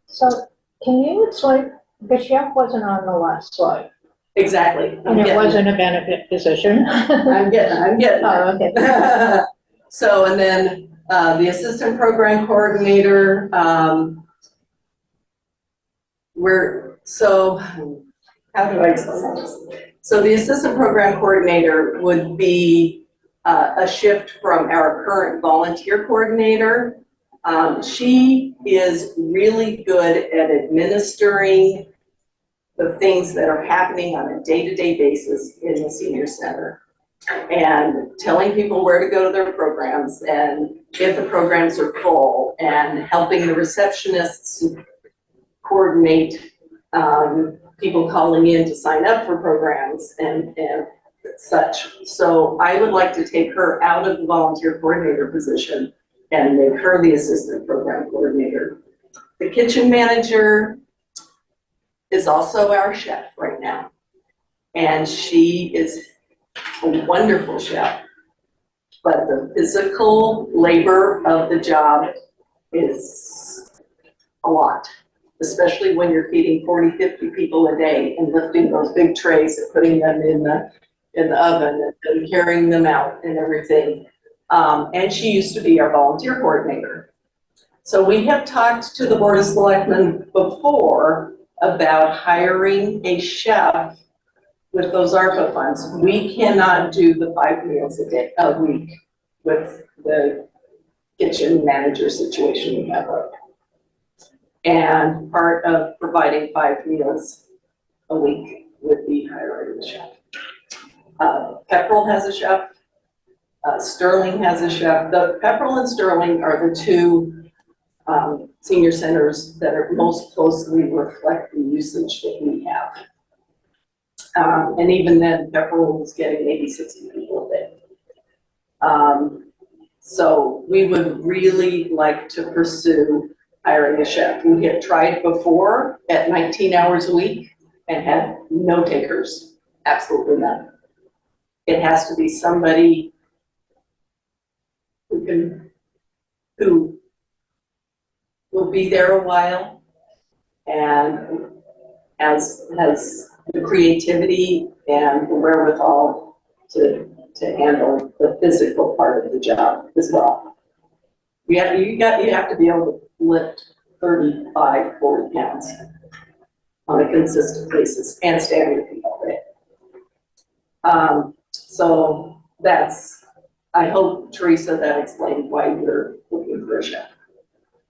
Speaker 2: So can you explain, the chef wasn't on the last slide,
Speaker 6: Exactly.
Speaker 2: and it wasn't a benefit position.
Speaker 6: I'm getting
Speaker 2: Oh, okay.
Speaker 6: So, and then the assistant program coordinator, how do I explain this? So the assistant program coordinator would be a shift from our current volunteer coordinator. She is really good at administering the things that are happening on a day-to-day basis in the senior center and telling people where to go to their programs and if the programs are full and helping the receptionists coordinate people calling in to sign up for programs and such. So I would like to take her out of the volunteer coordinator position and make her the assistant program coordinator. The kitchen manager is also our chef right now. And she is a wonderful chef. But the physical labor of the job is a lot, especially when you're feeding 40, 50 people a day and lifting those big trays and putting them in the oven and carrying them out and everything. And she used to be our volunteer coordinator. So we have talked to the Board of Selectmen before about hiring a chef with those ARPA funds. We cannot do the 5 meals a week with the kitchen manager situation we have right now. And part of providing 5 meals a week would be hiring a chef. Pepperell has a chef. Sterling has a chef. The Pepperell and Sterling are the two senior centers that are most closely reflect the usage that we have. And even then, Pepperell was getting maybe 60 people a day. So we would really like to pursue hiring a chef. We had tried before at 19 hours a week and had no takers, absolutely none. It has to be somebody who will be there a while and has the creativity and the wherewithal to handle the physical part of the job as well. You have to be able to lift 35, 40 pounds on a consistent basis and stand with people all day. So I hope, Teresa, that explained why you're looking for a chef.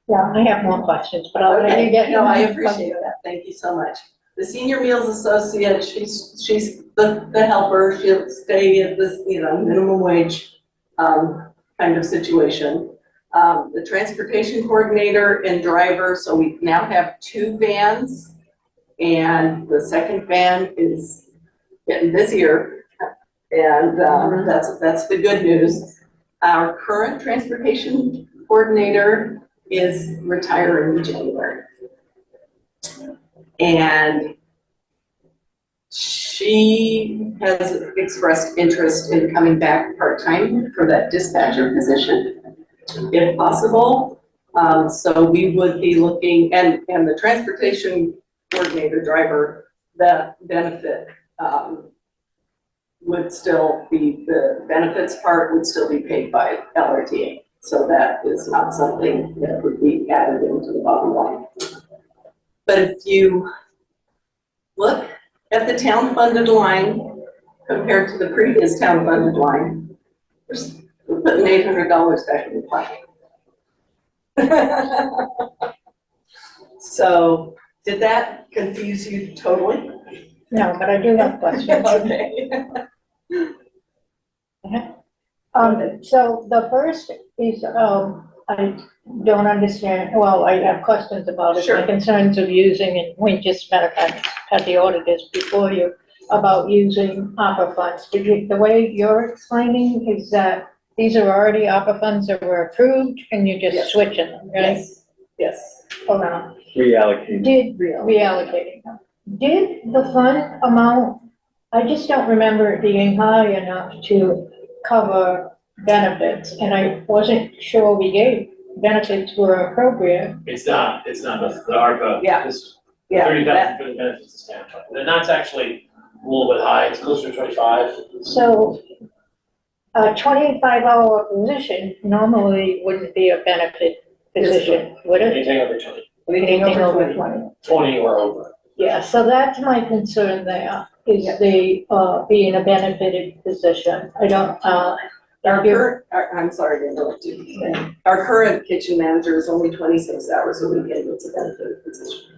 Speaker 2: Yeah, I have more questions, but I'll let you get.
Speaker 6: No, I appreciate that. Thank you so much. The senior meals associate, she's the helper. She'll stay at this, minimum wage kind of situation. The transportation coordinator and driver, so we now have 2 vans, and the second van is getting busier, and that's the good news. Our current transportation coordinator is retiring in January. And she has expressed interest in coming back part-time for that dispatcher position, if possible. So we would be looking, and the transportation coordinator driver, the benefit would still be, the benefits part would still be paid by LRTA. So that is not something that would be added into the bottom line. But if you look at the town funded line compared to the previous town funded line, we're putting $800 back in the pocket. So, did that confuse you totally?
Speaker 2: No, but I do have questions.
Speaker 6: Okay.
Speaker 2: So the first is, I don't understand, well, I have questions about it.
Speaker 6: Sure.
Speaker 2: My concerns of using, and we just, matter of fact, had the auditors before you, about using ARPA funds. The way you're explaining is that these are already ARPA funds that were approved, and you're
Speaker 6: Yes.
Speaker 2: just switching them, right?
Speaker 6: Yes.
Speaker 2: Hold on.
Speaker 1: Reallocating.
Speaker 2: Did, reallocating them. Did the fund amount, I just don't remember it being high enough to cover benefits, and I wasn't sure we gave benefits were appropriate.
Speaker 4: It's not the ARPA.
Speaker 6: Yeah.
Speaker 4: It's
Speaker 6: Yeah,
Speaker 4: 30,000 for the benefits is standard. And that's actually a little bit high, it's closer to 25.
Speaker 2: So a 25-hour position normally wouldn't be a benefit position, would it?
Speaker 4: Anything over 20,
Speaker 2: Anything over 20.
Speaker 4: 20 or over.
Speaker 2: Yeah, so that's my concern there, is the, being a benefited position. I don't,
Speaker 6: I'm sorry to interrupt you. Our current kitchen manager is only 26 hours a week, and it's a benefit position.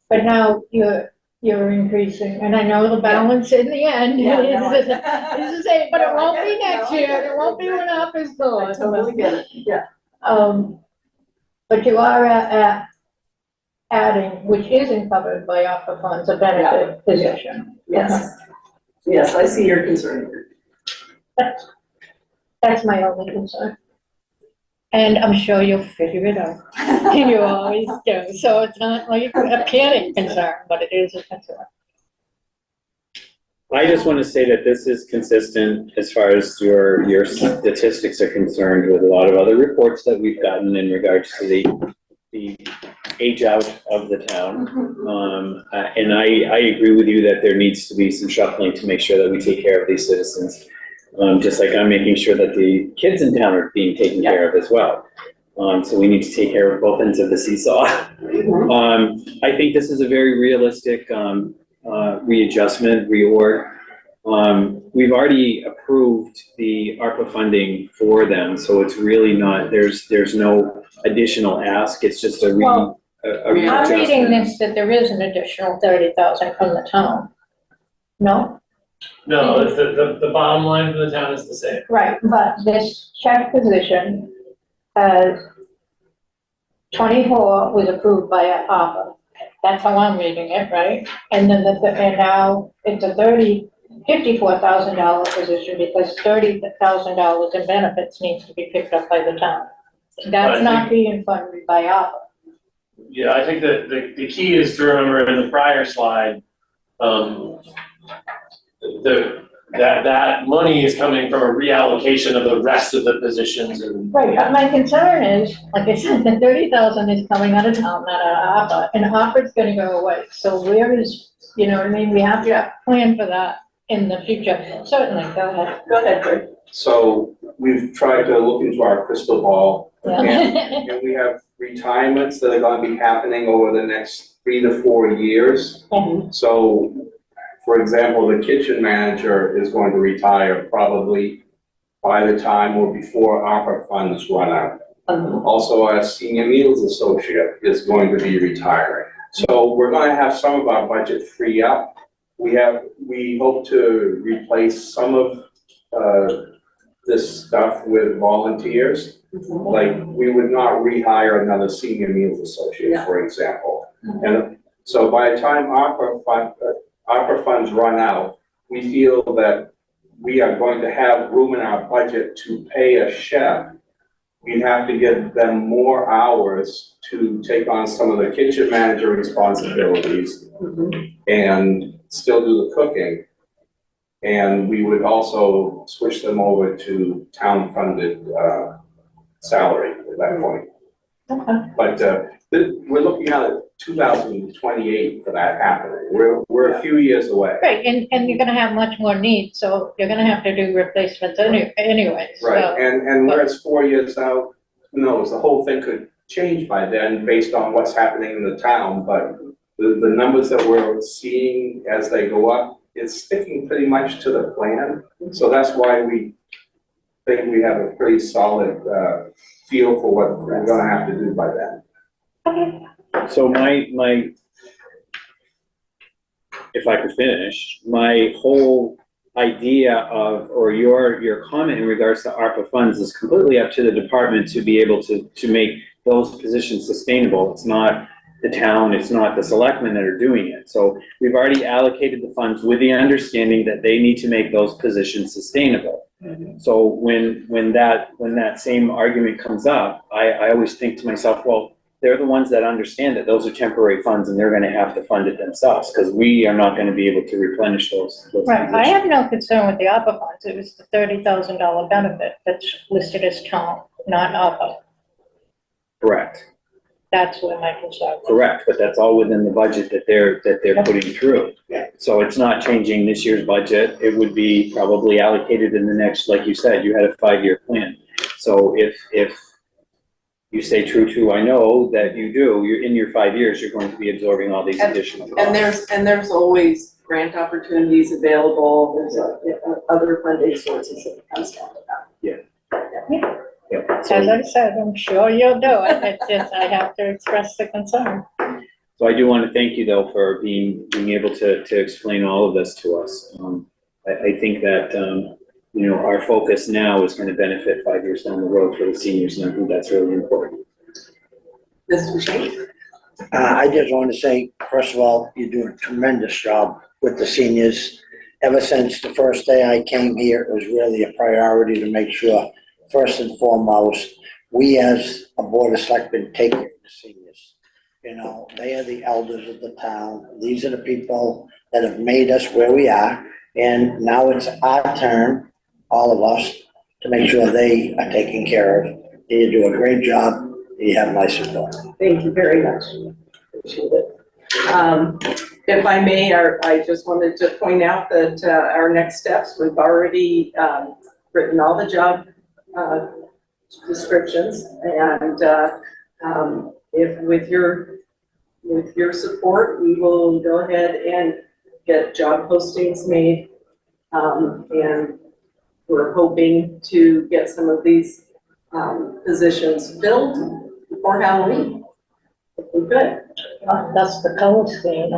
Speaker 2: but now you're increasing, and I know the balance in the end
Speaker 6: Yeah, no,
Speaker 2: is the same, but it
Speaker 6: No, I
Speaker 2: won't
Speaker 6: get
Speaker 2: be
Speaker 6: it.
Speaker 2: next
Speaker 6: No, I
Speaker 2: year,
Speaker 6: get
Speaker 2: it
Speaker 6: it.
Speaker 2: won't be when ARPA's
Speaker 6: I
Speaker 2: gone.
Speaker 6: totally get it, yeah.
Speaker 2: But you are adding, which isn't covered by ARPA funds, a benefit position.
Speaker 6: Yes. Yes, I see your concern.
Speaker 2: That's my only concern. And I'm sure you'll figure it out. You always do. So it's not like a panic concern, but it is a concern.
Speaker 1: I just want to say that this is consistent as far as your statistics are concerned with a lot of other reports that we've gotten in regards to the age out of the town. And I agree with you that there needs to be some shuffling to make sure that we take care of these citizens. Just like I'm making sure that the kids in town are being taken care of as well. So we need to take care of both ends of the seesaw. I think this is a very realistic readjustment, reorg. We've already approved the ARPA funding for them, so it's really not, there's no additional ask, it's just a
Speaker 2: Well, I'm reading
Speaker 1: readjustment.
Speaker 2: this that there is an additional 30,000 from the town. No?
Speaker 4: No, it's the bottom line for the town is the same.
Speaker 2: Right, but this check position has 24 was approved by ARPA. That's how I'm reading it, right? And then and now it's a $54,000 position because $30,000 in benefits needs to be picked up by the town. That's not being funded by ARPA.
Speaker 4: Yeah, I think that the key is to remember in the prior slide, that money is coming from a reallocation of the rest of the positions and.
Speaker 2: Right, but my concern is, like I said, the 30,000 is coming out of town, not out of ARPA, and ARPA's gonna go away. So where is, you know what I mean? We have to plan for that in the future. Certainly, go ahead.
Speaker 6: Go ahead, Greg.
Speaker 13: So we've tried to look into our crystal ball,
Speaker 2: Yeah.
Speaker 13: and we have retirements that are gonna be happening over the next 3 to 4 years. So, for example, the kitchen manager is going to retire probably by the time or before ARPA funds run out. Also, our senior meals associate is going to be retiring. So we're gonna have some of our budget free up. We hope to replace some of this stuff with volunteers. Like, we would not rehire another senior meals associate, for example. And so by the time ARPA funds run out, we feel that we are going to have room in our budget to pay a chef. We'd have to give them more hours to take on some of the kitchen manager responsibilities and still do the cooking. And we would also switch them over to town-funded salary at that point.
Speaker 2: Okay.
Speaker 13: But we're looking at 2028 for that happening. We're a few years away.
Speaker 2: Right, and you're gonna have much more needs, so you're gonna have to do replacements anyway.
Speaker 13: Right, and whereas 4 years out, who knows, the whole thing could change by then based on what's happening in the town, but the numbers that we're seeing as they go up, it's sticking pretty much to the plan. So that's why we think we have a pretty solid, feel for what we're gonna have to do by then.
Speaker 1: So my, if I could finish, my whole idea of, or your comment in regards to ARPA funds is completely up to the department to be able to make those positions sustainable. It's not the town, it's not the selectmen that are doing it. So we've already allocated the funds with the understanding that they need to make those positions sustainable. So when that same argument comes up, I always think to myself, well, they're the ones that understand that those are temporary funds and they're gonna have to fund it themselves, because we are not gonna be able to replenish those
Speaker 2: Right, I
Speaker 1: positions.
Speaker 2: have no concern with the ARPA funds. It was the $30,000 benefit that's listed as town, not ARPA.
Speaker 1: Correct.
Speaker 2: That's where my concern was.
Speaker 1: Correct, but that's all within the budget that they're putting through.
Speaker 3: Yeah.
Speaker 1: So it's not changing this year's budget. It would be probably allocated in the next, like you said, you had a 5-year plan. So if you stay true to, I know that you do, you're in your 5 years, you're going to be absorbing all these additional costs.
Speaker 6: And there's always grant opportunities available, there's other funding sources that it comes down to that.
Speaker 1: Yeah.
Speaker 2: As I said, I'm sure you'll do it. It's just, I have to express the concern.
Speaker 1: So I do want to thank you though for being able to explain all of this to us. I think that, you know, our focus now is going to benefit 5 years down the road for the seniors, and I think that's really important.
Speaker 6: Mr. Shane?
Speaker 3: I just want to say, first of all, you're doing a tremendous job with the seniors. Ever since the first day I came here, it was really a priority to make sure, first and foremost, we as a board of selectmen take care of the seniors. You know, they are the elders of the town. These are the people that have made us where we are. And now it's our turn, all of us, to make sure they are taken care of. You do a great job. You have my support.
Speaker 6: Thank you very much. Appreciate it. If I may, I just wanted to point out that our next steps, we've already written all the job descriptions, and if with your support, we will go ahead and get job postings made, and we're hoping to get some of these positions filled before Halloween. If we could.
Speaker 2: That's the code thing.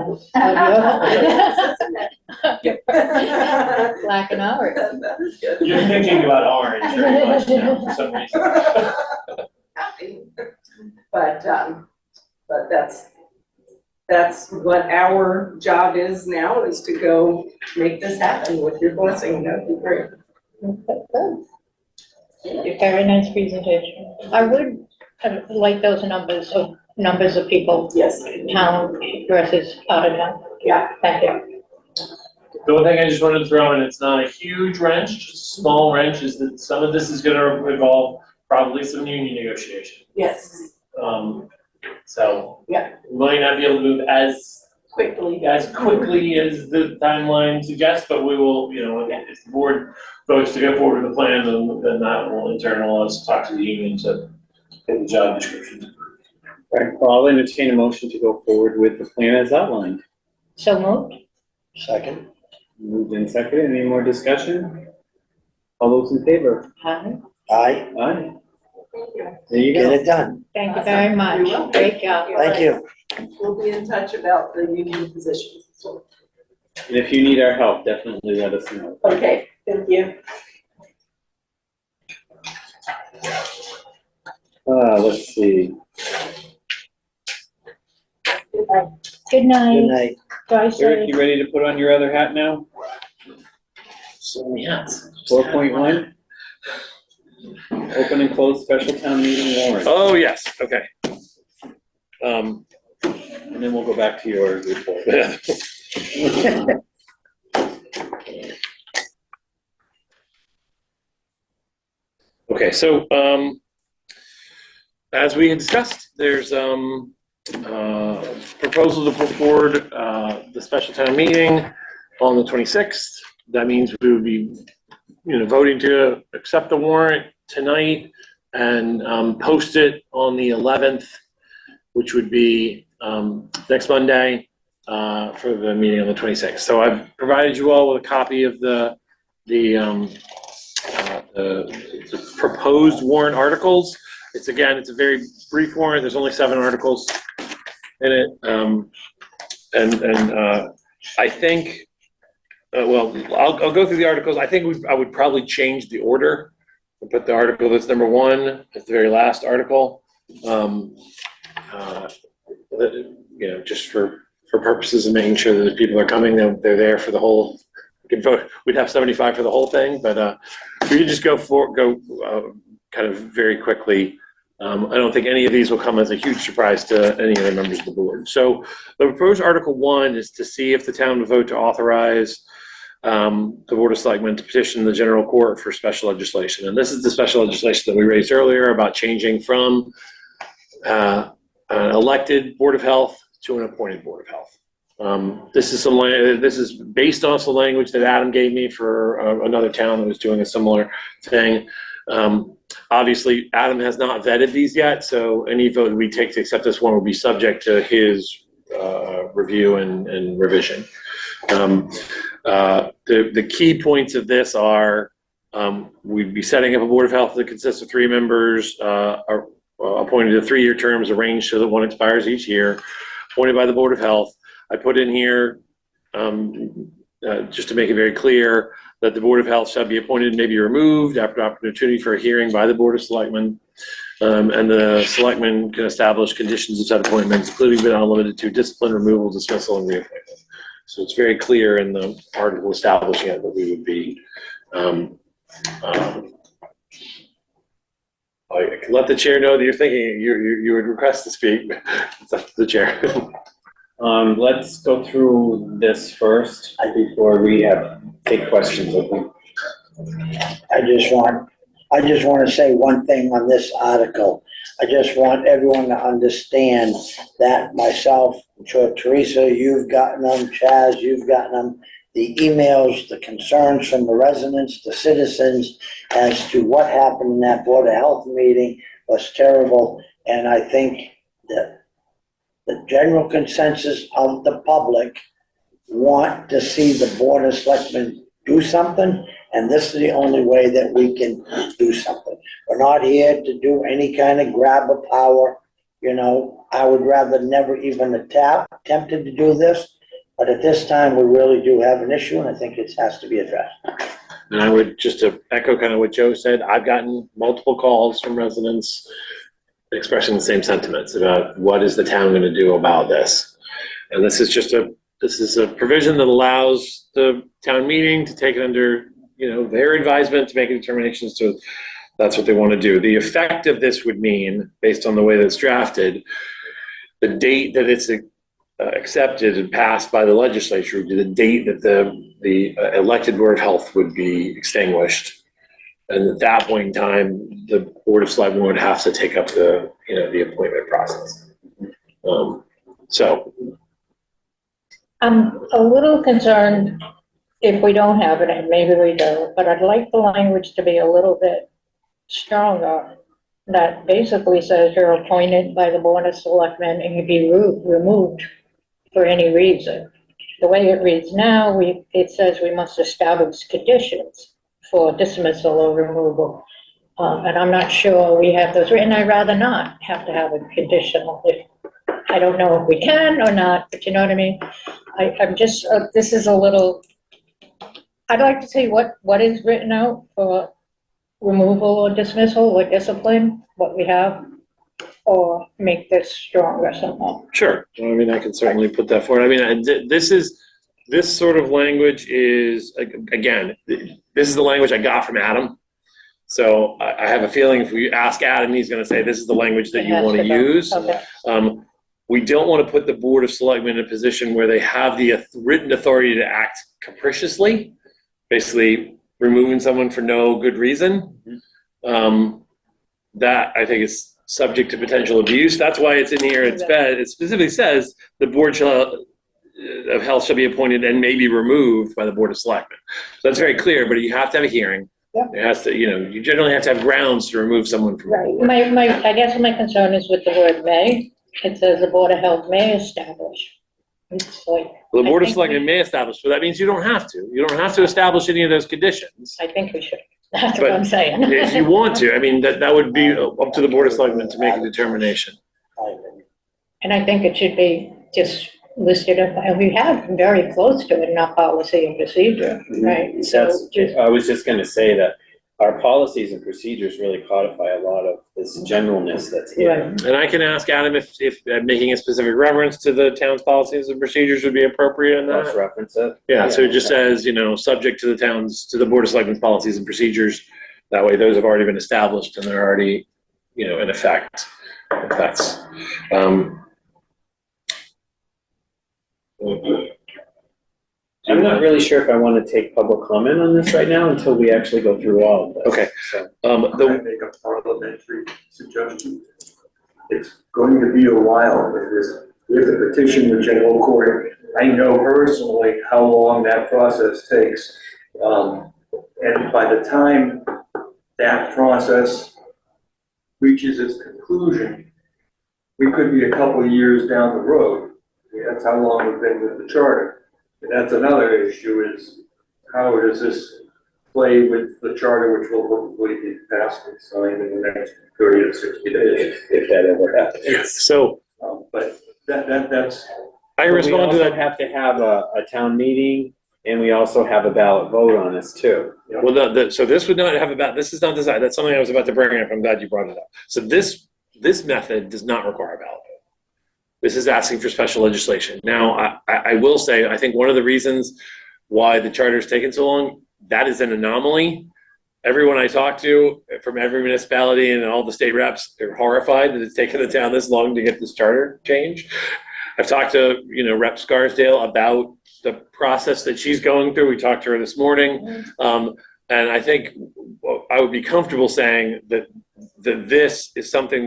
Speaker 2: Black and orange.
Speaker 6: That is good.
Speaker 4: You're thinking about orange very much now for some reason.
Speaker 6: But that's what our job is now, is to go make this happen with your blessing. That'd be great.
Speaker 2: Very nice presentation. I would like those numbers of people,
Speaker 6: Yes.
Speaker 2: town versus out of town.
Speaker 6: Yeah.
Speaker 2: Thank you.
Speaker 4: The one thing I just wanted to throw in, it's not a huge wrench, just a small wrench, is that some of this is gonna involve probably some union negotiation.
Speaker 6: Yes.
Speaker 4: So.
Speaker 6: Yeah.
Speaker 4: We might not be able to move as
Speaker 6: Quickly.
Speaker 4: as quickly as the timeline suggests, but we will, you know, if the board votes to go forward with the plan, then that will in turn allow us to talk to the union to get the job descriptions approved.
Speaker 1: Right, well, I'll entertain a motion to go forward with the plan as outlined.
Speaker 2: So moved?
Speaker 3: Second?
Speaker 1: Moved and seconded. Any more discussion? All those in favor?
Speaker 2: Hi.
Speaker 3: Aye,
Speaker 1: Aye.
Speaker 6: Thank you.
Speaker 1: There you
Speaker 3: get
Speaker 1: go.
Speaker 3: it done.
Speaker 2: Thank you very much.
Speaker 6: We will.
Speaker 2: Great job.
Speaker 3: Thank you.
Speaker 6: We'll be in touch about the union positions. So,
Speaker 1: And if you need our help, definitely let us know.
Speaker 6: okay, thank you.
Speaker 1: Let's see.
Speaker 2: Good
Speaker 3: Good
Speaker 2: night.
Speaker 3: night.
Speaker 2: Drive safe.
Speaker 1: Eric, you ready to put on your other hat now?
Speaker 4: So, yes.
Speaker 1: 4.1? Open and close special town meeting warrant.
Speaker 4: Oh, yes, okay.
Speaker 1: And then we'll go back to your report.
Speaker 4: Okay, so, as we had discussed, there's, proposal to put forward, the special town meeting on the 26th. That means we would be, you know, voting to accept the warrant tonight, and post it on the 11th, which would be next Monday for the meeting on the 26th. So I've provided you all with a copy of the proposed warrant articles. It's a very brief warrant. There's only 7 articles in it. I think, I'll go through the articles. I think I would probably change the order and put the article that's number 1 at the very last article. Just for purposes of making sure that the people are coming, they're there for the whole. We could vote. We'd have 75 for the whole thing, but we could just go kind of very quickly. I don't think any of these will come as a huge surprise to any of the members of the board. So the proposed Article 1 is to see if the town would vote to authorize the Board of Selectmen to petition the general court for special legislation. And this is the special legislation that we raised earlier about changing from an elected Board of Health to an appointed Board of Health. This is based off the language that Adam gave me for another town that was doing a similar thing. Obviously, Adam has not vetted these yet, so any vote we take to accept this one will be subject to his review and revision. The key points of this are we'd be setting up a Board of Health that consists of 3 members, appointed to 3-year terms arranged so that one expires each year, appointed by the Board of Health. I put in here, just to make it very clear, that the Board of Health shall be appointed and may be removed after opportunity for a hearing by the Board of Selectmen. And the Selectmen can establish conditions of said appointments, including but not limited to discipline, removal, dismissal, and reappointment. So it's very clear in the article establishing it that we would be, I can let the chair know that you're thinking, you would request to speak. It's up to the chair.
Speaker 1: Let's go through this first before we take questions, I think.
Speaker 3: I just want to say one thing on this article. I just want everyone to understand that myself, I'm sure Teresa, you've gotten them, Chaz, you've gotten them, the emails, the concerns from the residents, the citizens as to what happened in that Board of Health meeting was terrible. And I think that the general consensus of the public want to see the Board of Selectmen do something, and this is the only way that we can do something. We're not here to do any kind of grab of power. I would rather never even attempted to do this, but at this time, we really do have an issue, and I think it has to be addressed.
Speaker 4: And I would just to echo kind of what Joe said, I've gotten multiple calls from residents expressing the same sentiments about what is the town going to do about this. And this is a provision that allows the town meeting to take it under, their advisement to make a determination as to that's what they want to do. The effect of this would mean, based on the way that it's drafted, the date that it's accepted and passed by the legislature would be the date that the elected Board of Health would be extinguished. And at that point in time, the Board of Selectmen would have to take up the appointment process.
Speaker 2: I'm a little concerned if we don't have it, and maybe we do, but I'd like the language to be a little bit stronger. That basically says you're appointed by the Board of Selectmen and you be removed for any reason. The way it reads now, it says we must establish conditions for dismissal or removal. And I'm not sure we have those written. I'd rather not have to have a conditional. I don't know if we can or not, but you know what I mean? I'm just, this is a little, I'd like to see what is written out for removal or dismissal or discipline, what we have, or make this stronger somehow.
Speaker 4: Sure. I can certainly put that forward. This sort of language is, again, this is the language I got from Adam. So I have a feeling if we ask Adam, he's going to say, this is the language that you want to use.
Speaker 2: Okay.
Speaker 4: We don't want to put the Board of Selectmen in a position where they have the written authority to act capriciously, basically removing someone for no good reason. That I think is subject to potential abuse. That's why it's in here. It specifically says the Board of Health shall be appointed and may be removed by the Board of Selectmen. So that's very clear, but you have to have a hearing. It has to, you generally have to have grounds to remove someone from the
Speaker 2: Right.
Speaker 4: board.
Speaker 2: I guess my concern is with the word may. It says the Board of Health may establish. It's like,
Speaker 4: The Board
Speaker 2: I
Speaker 4: of
Speaker 2: think
Speaker 4: Selectmen may establish, but that means you don't have to. You don't have to establish any of those conditions.
Speaker 2: I think we should. That's
Speaker 4: But
Speaker 2: what I'm saying.
Speaker 4: If you want to, I mean, that would be up to the Board of Selectmen to make a determination.
Speaker 2: And I think it should be just listed, and we have very close to it in our policy and procedure, right? So
Speaker 1: That's,
Speaker 2: just,
Speaker 1: I was just gonna say that our policies and procedures really codify a lot of this generalness that's here.
Speaker 2: right,
Speaker 4: And I can ask Adam if making a specific reference to the town's policies and procedures would be appropriate in
Speaker 1: Let's
Speaker 4: that.
Speaker 1: reference it.
Speaker 4: Yeah, so it just says, subject to the Board of Selectmen's policies and procedures. That way, those have already been established and they're already, in effect. If that's,
Speaker 1: I'm not really sure if I want to take public comment on this right now until we actually go through all of this.
Speaker 4: Okay.
Speaker 1: So,
Speaker 14: I make a parliamentary suggestion? It's going to be a while with this, with the petition with general court. I know personally how long that process takes. And by the time that process reaches its conclusion, we could be a couple of years down the road. That's how long we've been with the charter. And that's another issue, is how does this play with the charter, which will hopefully be passed and signed in the next 30 to 60 days.
Speaker 1: if that ever happens.
Speaker 4: so
Speaker 14: But that's.
Speaker 4: I respond to
Speaker 1: We also
Speaker 4: that.
Speaker 1: have to have a town meeting, and we also have a ballot vote on this too.
Speaker 4: Well, so this would not have this is not designed, that's something I was about to bring up. I'm glad you brought it up. So this method does not require a ballot vote. This is asking for special legislation. Now, I will say, I think one of the reasons why the charter has taken so long, that is an anomaly. Everyone I talk to from every municipality and all the state reps are horrified that it's taken the town this long to get this charter changed. I've talked to, Rep Scarsdale about the process that she's going through. We talked to her this morning. And I think I would be comfortable saying that this is something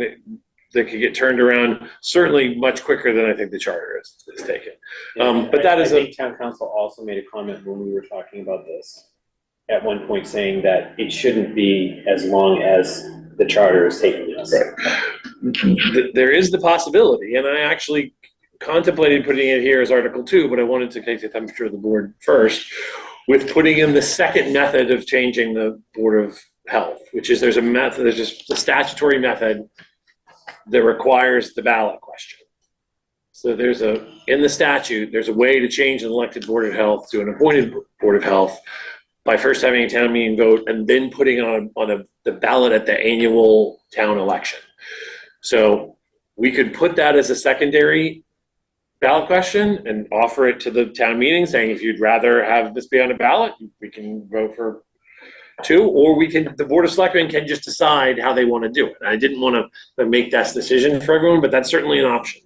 Speaker 4: that could get turned around certainly much quicker than I think the charter is taken. But that is
Speaker 1: I think town council also made a comment when we were talking about this at one point, saying that it shouldn't be as long as the charter is taking us.
Speaker 4: There is the possibility, and I actually contemplated putting it here as Article 2, but I wanted to take the temperature of the board first with putting in the second method of changing the Board of Health, which is there's just a statutory method that requires the ballot question. So in the statute, there's a way to change an elected Board of Health to an appointed Board of Health by first having a town meeting vote and then putting it on the ballot at the annual town election. So we could put that as a secondary ballot question and offer it to the town meeting saying, if you'd rather have this be on a ballot, we can vote for 2, or the Board of Selectmen can just decide how they want to do it. I didn't want to make that decision for everyone, but that's certainly an option.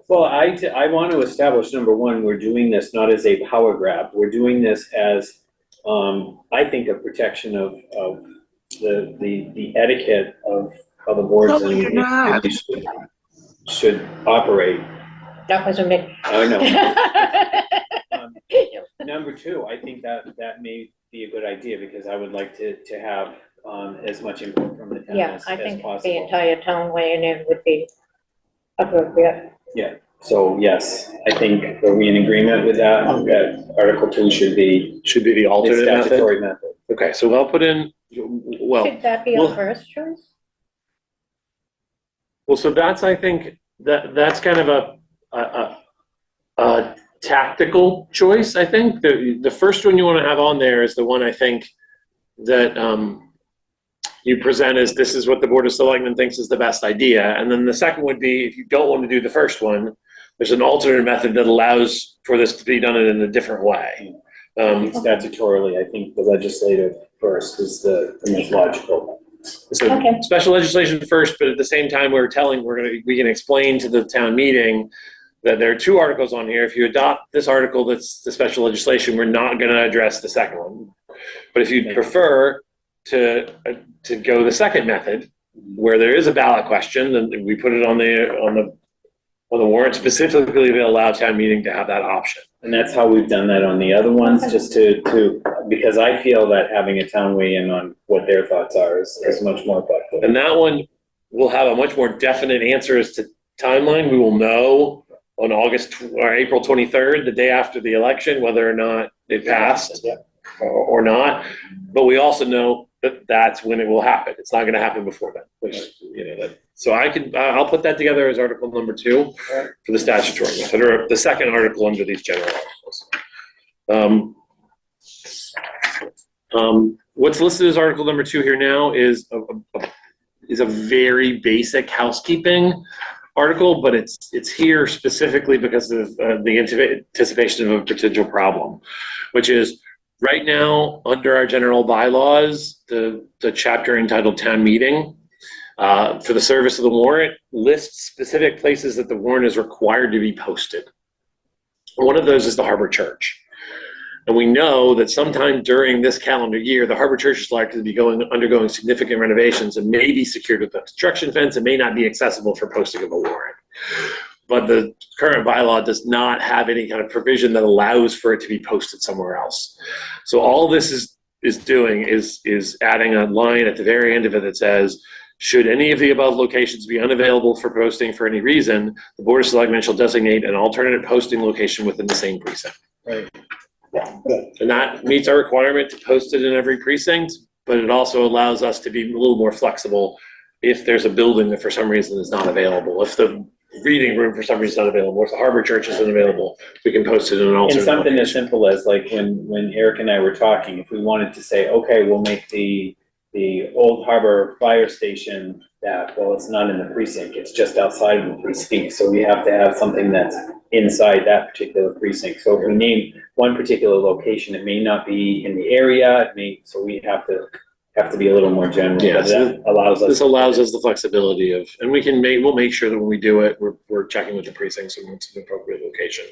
Speaker 1: Well, I want to establish, number one, we're doing this not as a power grab. We're doing this as, I think, a protection of the etiquette of how the boards
Speaker 12: No, you're not.
Speaker 1: should operate.
Speaker 2: that was a me.
Speaker 1: I know. Number 2, I think that may be a good idea, because I would like to have as much input from the town
Speaker 2: Yeah,
Speaker 1: as
Speaker 2: I think
Speaker 1: possible.
Speaker 2: the entire town weighing in would be appropriate.
Speaker 1: Yeah, so yes, I think, are we in agreement with that? That Article 2 should be
Speaker 4: Should be the
Speaker 1: the
Speaker 4: alternate method.
Speaker 1: statutory method.
Speaker 4: Okay, so I'll put in,
Speaker 2: Should that be our
Speaker 4: well-
Speaker 2: first choice?
Speaker 4: so that's, I think, that's kind of a tactical choice, I think. The first one you want to have on there is the one I think that you present as this is what the Board of Selectmen thinks is the best idea. And then the second would be, if you don't want to do the first one, there's an alternate method that allows for this to be done in a different way.
Speaker 1: Statutorily, I think the legislative first is the most logical.
Speaker 4: So
Speaker 2: Okay.
Speaker 4: special legislation first, but at the same time, we can explain to the town meeting that there are 2 articles on here. If you adopt this article that's the special legislation, we're not going to address the second one. But if you'd prefer to go the second method, where there is a ballot question, then we put it on the on the warrant specifically to allow town meeting to have that option.
Speaker 1: And that's how we've done that on the other ones, just to, because I feel that having a town weigh in on what their thoughts are is much more effective.
Speaker 4: And that one will have a much more definite answer as to timeline. We will know on April 23rd, the day after the election, whether or not it passed or not. But we also know that that's when it will happen. It's not going to happen before then, which, so I'll put that together as article number 2 for the statutory method, or the second article under these general articles. What's listed as article number 2 here now is a very basic housekeeping article, but it's here specifically because of the anticipation of a potential problem, which is right now under our general bylaws, the chapter entitled Town Meeting for the service of the warrant lists specific places that the warrant is required to be posted. One of those is the Harbor Church. And we know that sometime during this calendar year, the Harbor Church is likely to be undergoing significant renovations and may be secured with a construction fence and may not be accessible for posting of a warrant. But the current bylaw does not have any kind of provision that allows for it to be posted somewhere else. So all this is doing is adding a line at the very end of it that says, should any of the above locations be unavailable for posting for any reason, the Board of Selectmen shall designate an alternate posting location within the same precinct.
Speaker 1: Right.
Speaker 4: And that meets our requirement to post it in every precinct, but it also allows us to be a little more flexible if there's a building that for some reason is not available. If the reading room for some reason is not available, if the Harbor Church isn't available, we can post it in an alternate
Speaker 1: And something
Speaker 4: location.
Speaker 1: as simple as like when Eric and I were talking, if we wanted to say, okay, we'll make the Old Harbor Fire Station that, well, it's not in the precinct, it's just outside of the precinct. So we have to have something that's inside that particular precinct. So if we name one particular location, it may not be in the area, so we have to be a little more general.
Speaker 4: Yeah,
Speaker 1: But that allows us.
Speaker 4: This allows us the flexibility of, and we'll make sure that when we do it, we're checking with the precincts and what's the appropriate location.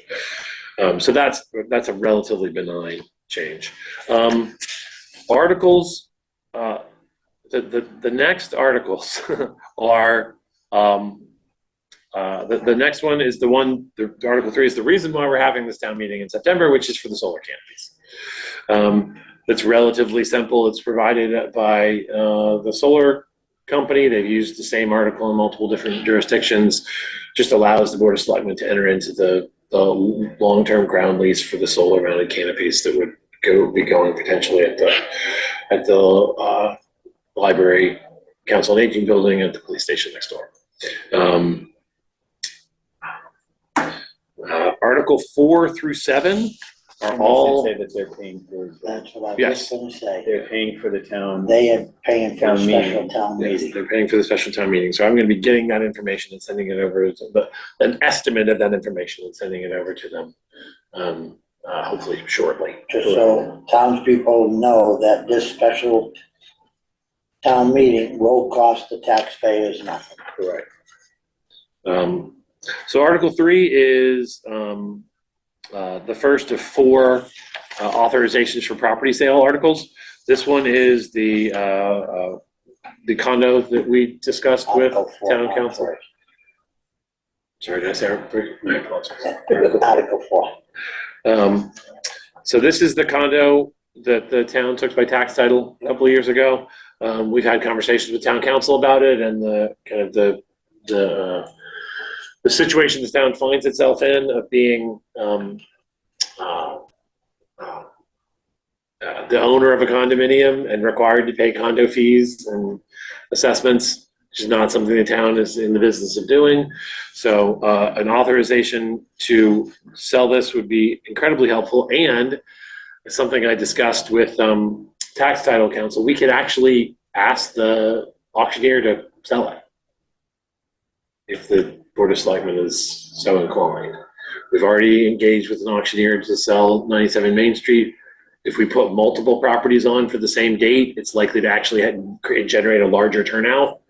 Speaker 4: So that's a relatively benign change. Articles, the next articles are, the next one is the Article 3 is the reason why we're having this town meeting in September, which is for the solar canopies. It's relatively simple. It's provided by the solar company. They've used the same article in multiple different jurisdictions. Just allows the Board of Selectmen to enter into the long-term ground lease for the solar mounted canopies that would be going potentially at the library, council and aging building, at the police station next door. Article 4 through 7 are all.
Speaker 1: Say that they're paying for.
Speaker 3: That's what I was
Speaker 4: Yes.
Speaker 3: just gonna say.
Speaker 1: They're paying for the town.
Speaker 3: They are paying for a
Speaker 1: Town
Speaker 3: special
Speaker 1: meeting.
Speaker 3: town
Speaker 4: Yes,
Speaker 3: meeting.
Speaker 4: they're paying for the special town meeting, so I'm gonna be getting that information and sending it over, an estimate of that information and sending it over to them, hopefully shortly.
Speaker 3: Just so townspeople know that this special town meeting will cost the taxpayers nothing.
Speaker 4: Correct. So Article 3 is the first of 4 authorizations for property sale articles. This one is the condo that we discussed with
Speaker 3: Article 4,
Speaker 4: town
Speaker 3: not
Speaker 4: council.
Speaker 3: 3.
Speaker 4: Sorry, did I say Article 3? I apologize.
Speaker 3: Article 4.
Speaker 4: So this is the condo that the town took by tax title a couple of years ago. We've had conversations with town council about it, and the situation the town finds itself in of being the owner of a condominium and required to pay condo fees and assessments, which is not something the town is in the business of doing. So an authorization to sell this would be incredibly helpful, and something I discussed with tax title council. We could actually ask the auctioneer to sell it if the Board of Selectmen is so inclined. We've already engaged with an auctioneer to sell 97 Main Street. If we put multiple properties on for the same date, it's likely to actually generate a larger turnout.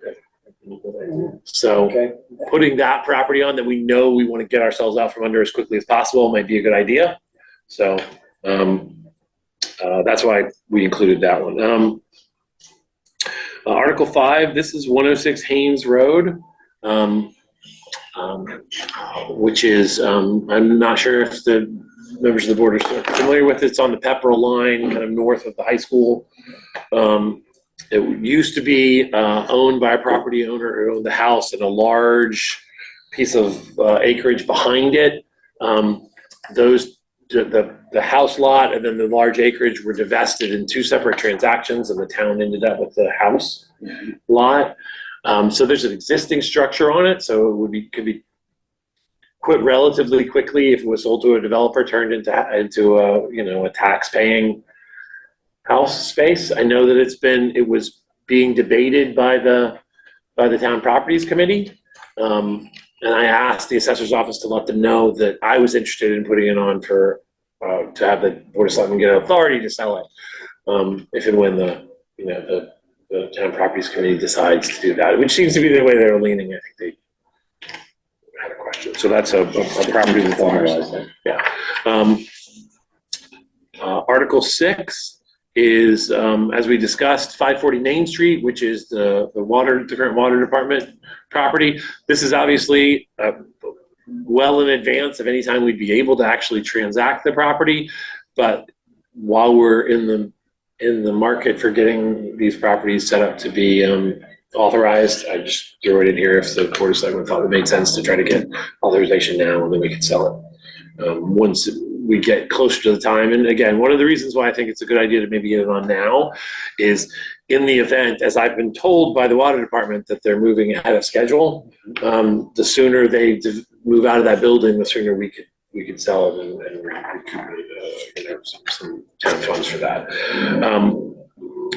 Speaker 4: So putting that property on that we know we want to get ourselves out from under as quickly as possible might be a good idea. So that's why we included that one. Article 5, this is 106 Haynes Road. which is, I'm not sure if the members of the board are familiar with it. It's on the Pepperell line, kind of north of the high school. It used to be owned by a property owner who owned the house and a large piece of acreage behind it. The house lot and then the large acreage were divested in two separate transactions, and the town ended up with the house lot. So there's an existing structure on it, so it could be quit relatively quickly if it was sold to a developer, turned into a tax-paying house space. I know that it was being debated by the town properties committee. And I asked the assessor's office to let them know that I was interested in putting it on for, to have the Board of Selectmen get authority to sell it. If and when the town properties committee decides to do that, which seems to be the way they're leaning. I think they had a question. So that's a property that's ours. Yeah. Article 6 is, as we discussed, 540 Main Street, which is the current water department property. This is obviously well in advance of any time we'd be able to actually transact the property. But while we're in the market for getting these properties set up to be authorized, I just threw it in here if the Board of Selectmen thought it made sense to try to get authorization now, and then we could sell it once we get closer to the time. And again, one of the reasons why I think it's a good idea to maybe get it on now is in the event, as I've been told by the water department, that they're moving ahead of schedule. The sooner they move out of that building, the sooner we could sell it and recuperate some town funds for that.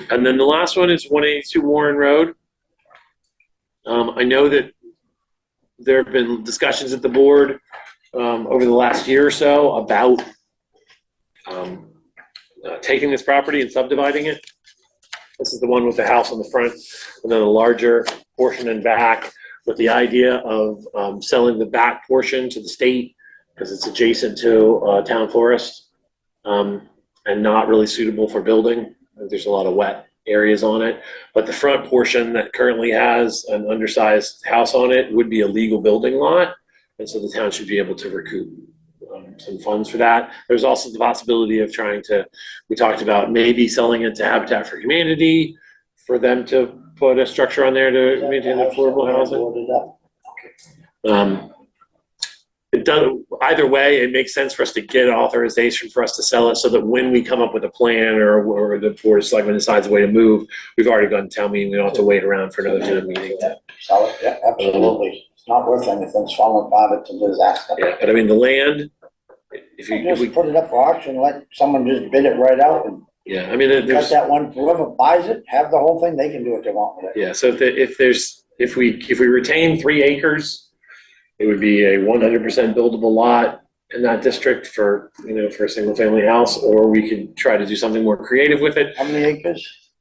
Speaker 4: And then the last one is 182 Warren Road. I know that there have been discussions at the board over the last year or so about taking this property and subdividing it. This is the one with the house on the front and then a larger portion in back, with the idea of selling the back portion to the state because it's adjacent to town forest and not really suitable for building. There's a lot of wet areas on it, but the front portion that currently has an undersized house on it would be a legal building lot. And so the town should be able to recoup some funds for that. There's also the possibility of we talked about maybe selling it to Habitat for Humanity for them to put a structure on there to maintain affordable housing. It does, either way, it makes sense for us to get authorization for us to sell it so that when we come up with a plan or the Board of Selectmen decides a way to move, we've already gone to town meeting. We don't have to wait around for another town meeting.
Speaker 3: Sell it, yeah, absolutely. It's not worth anything. It's falling apart. It's a disaster.
Speaker 4: Yeah, but I mean, the land, if we
Speaker 3: put it up for auction, let someone just bid it right out and
Speaker 4: yeah, I mean,
Speaker 3: cut that one, whoever buys it, have the whole thing, they can do what they want with it.
Speaker 4: Yeah, so if we retain 3 acres, it would be a 100% buildable lot in that district for a single family house, or we could try to do something more creative with it.
Speaker 3: How many acres?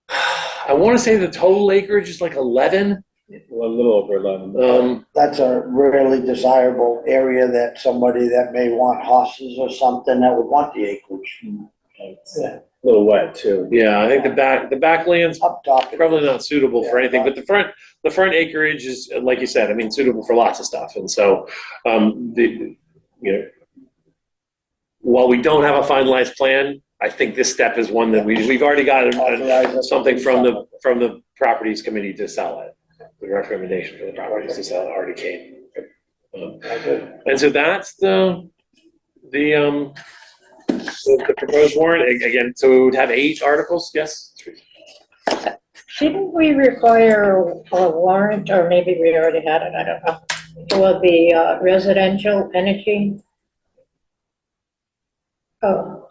Speaker 4: I want to say the total acreage is like 11.
Speaker 1: Well, a little over 11.
Speaker 3: That's a really desirable area that somebody that may want horses or something that would want the acreage.
Speaker 1: Yeah. A little wet too.
Speaker 4: Yeah, I think the backland's
Speaker 3: Up top.
Speaker 4: probably not suitable for anything, but the front acreage is, like you said, I mean, suitable for lots of stuff. And so, while we don't have a finalized plan, I think this step is one that we've already got something from the properties committee to sell it. The recommendation for the properties to sell it already came. And so that's the proposed warrant. Again, so we would have 8 articles, yes?
Speaker 2: Didn't we require a warrant, or maybe we already had it, I don't know, for the residential energy? Oh.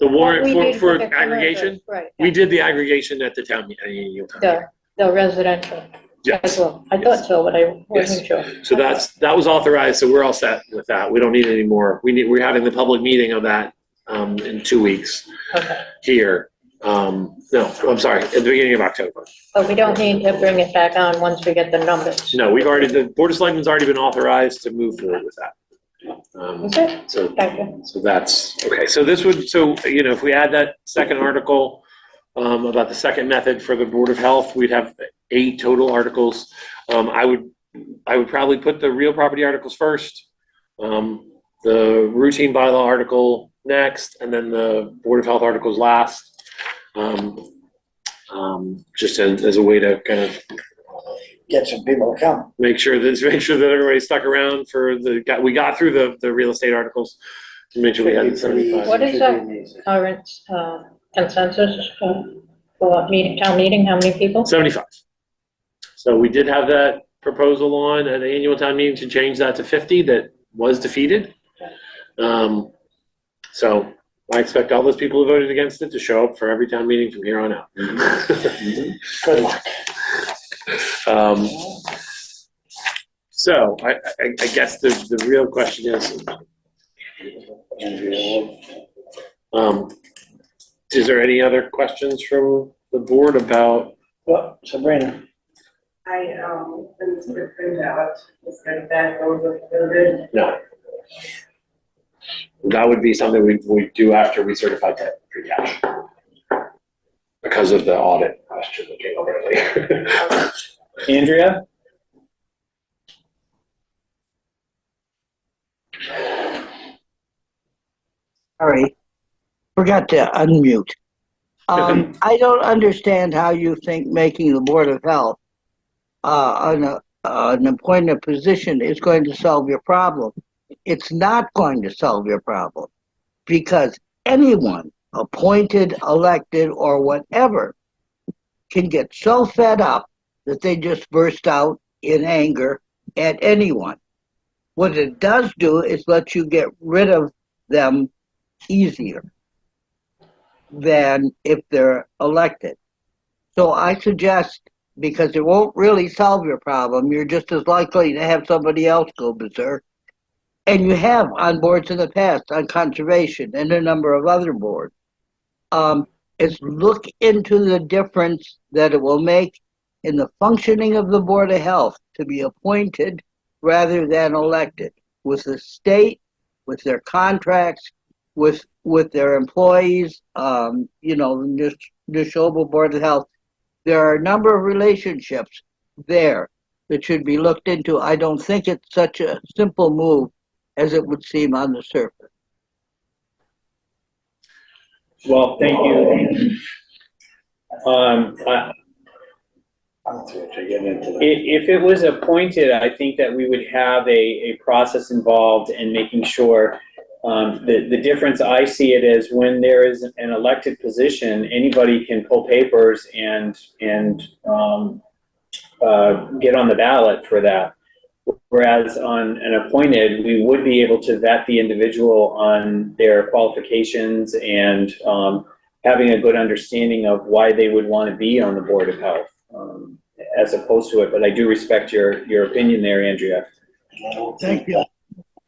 Speaker 4: The warrant
Speaker 2: We did
Speaker 4: for
Speaker 2: the
Speaker 4: aggregation?
Speaker 2: Right.
Speaker 4: We did the aggregation at the town meeting.
Speaker 2: The residential.
Speaker 4: Yes.
Speaker 2: As well. I thought so, but I wasn't sure.
Speaker 4: So that was authorized, so we're all set with that. We don't need any more. We're having the public meeting of that in 2 weeks
Speaker 2: Okay.
Speaker 4: here. No, I'm sorry, at the beginning of October.
Speaker 2: But we don't need to bring it back on once we get the numbers.
Speaker 4: No, the Board of Selectmen's already been authorized to move forward with that.
Speaker 2: Is it?
Speaker 4: So
Speaker 2: Okay.
Speaker 4: that's, okay, so if we add that second article about the second method for the Board of Health, we'd have 8 total articles. I would probably put the real property articles first, the routine bylaw article next, and then the Board of Health articles last. Just as a way to kind of
Speaker 3: Get some people to come.
Speaker 4: make sure that everybody stuck around for we got through the real estate articles to make sure we had the 75.
Speaker 2: What is the current consensus for town meeting? How many people?
Speaker 4: 75. So we did have that proposal on at the annual town meeting to change that to 50 that was defeated. So I expect all those people who voted against it to show up for every town meeting from here on out.
Speaker 3: Good luck.
Speaker 4: So I guess the real question is there any other questions from the board about?
Speaker 3: Well, Sabrina.
Speaker 6: I, didn't sort of print out, it's like that over the
Speaker 4: No. That would be something we do after we certify free cash. Because of the audit question that came up earlier.
Speaker 1: Andrea?
Speaker 12: Sorry, forgot to unmute. I don't understand how you think making the Board of Health an appointed position is going to solve your problem. It's not going to solve your problem because anyone, appointed, elected, or whatever, can get so fed up that they just burst out in anger at anyone. What it does do is let you get rid of them easier than if they're elected. So I suggest, because it won't really solve your problem, you're just as likely to have somebody else go berserk. And you have on boards in the past, on conservation and a number of other boards. Is look into the difference that it will make in the functioning of the Board of Health to be appointed rather than elected, with the state, with their contracts, with their employees, the Neshoba Board of Health. There are a number of relationships there that should be looked into. I don't think it's such a simple move as it would seem on the surface.
Speaker 1: Well, thank you. If it was appointed, I think that we would have a process involved in making sure. The difference I see it is when there is an elected position, anybody can pull papers and get on the ballot for that. Whereas on an appointed, we would be able to vet the individual on their qualifications and having a good understanding of why they would want to be on the Board of Health as opposed to it. But I do respect your opinion there, Andrea.
Speaker 12: Thank you.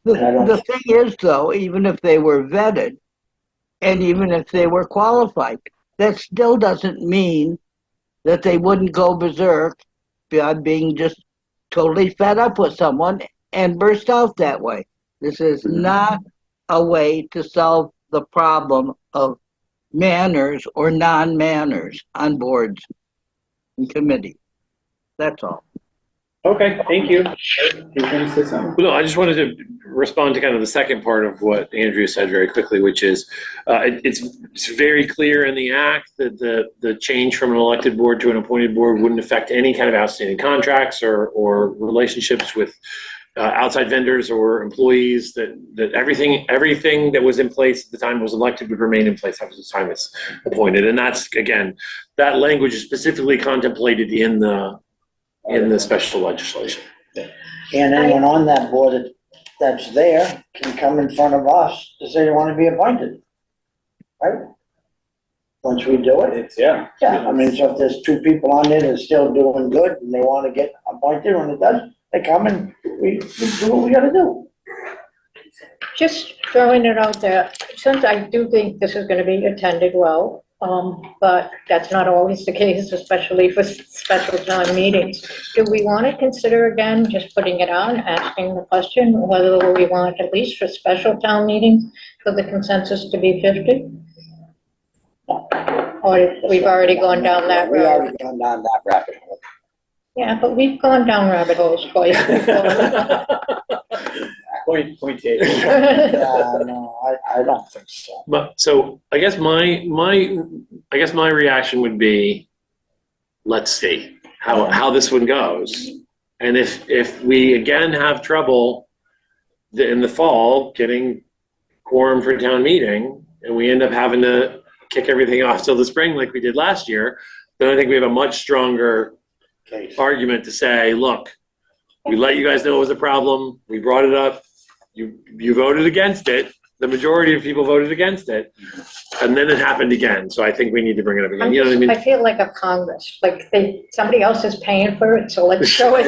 Speaker 12: The thing is, though, even if they were vetted and even if they were qualified, that still doesn't mean that they wouldn't go berserk beyond being just totally fed up with someone and burst out that way. This is not a way to solve the problem of manners or non-manners on boards and committees. That's all.
Speaker 1: Okay, thank you. You're going to say something?
Speaker 4: Well, no, I just wanted to respond to kind of the second part of what Andrea said very quickly, which is it's very clear in the act that the change from an elected board to an appointed board wouldn't affect any kind of outstanding contracts or relationships with outside vendors or employees, that everything that was in place at the time it was elected would remain in place after the time it's appointed. And that's, again, that language is specifically contemplated in the special legislation.
Speaker 3: And anyone on that board that's there can come in front of us to say they want to be appointed, right? Once we do it.
Speaker 1: Yeah.
Speaker 3: Yeah, I mean, so if there's 2 people on there that's still doing good and they want to get appointed, when it does, they come and we do what we gotta do.
Speaker 2: Just throwing it out there, since I do think this is going to be attended well, but that's not always the case, especially for special town meetings. Do we want to consider again just putting it on, asking the question whether we want, at least for special town meetings, for the consensus to be 50? Or we've already gone down that
Speaker 3: We
Speaker 2: road?
Speaker 3: already gone down that rabbit hole.
Speaker 2: Yeah, but we've gone down rabbit holes for you before.
Speaker 1: Point taken.
Speaker 3: No, I don't think so.
Speaker 4: But, so I guess my reaction would be, let's see how this one goes. And if we again have trouble in the fall getting quorum for town meeting, and we end up having to kick everything off till the spring like we did last year, then I think we have a much stronger argument to say, look, we let you guys know it was a problem, we brought it up, you voted against it, the majority of people voted against it, and then it happened again, so I think we need to bring it up again, you know what I mean?
Speaker 2: I feel like a Congress, like somebody else is paying for it, so let's show it.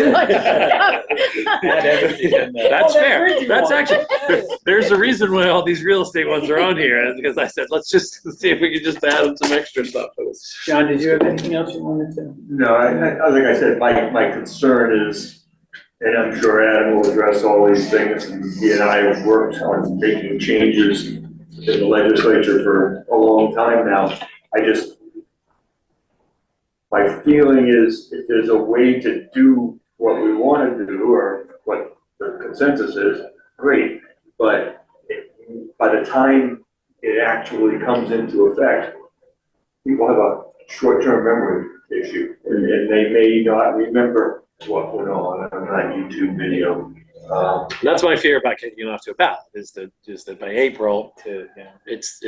Speaker 4: That's fair. That's actually, there's a reason why all these real estate ones are on here, is because I said, let's just see if we could just add some extra stuff.
Speaker 1: John, did you have anything else you wanted to?
Speaker 14: No, like I said, my concern is, and I'm sure Adam will address all these things, and he and I have worked on making changes in the legislature for a long time now. My feeling is, if there's a way to do what we want to do, or what the consensus is, great. But by the time it actually comes into effect, people have a short-term memory issue, and they may not remember what went on that YouTube video.
Speaker 4: That's my fear about kicking it off to a ballot, is that by April, that's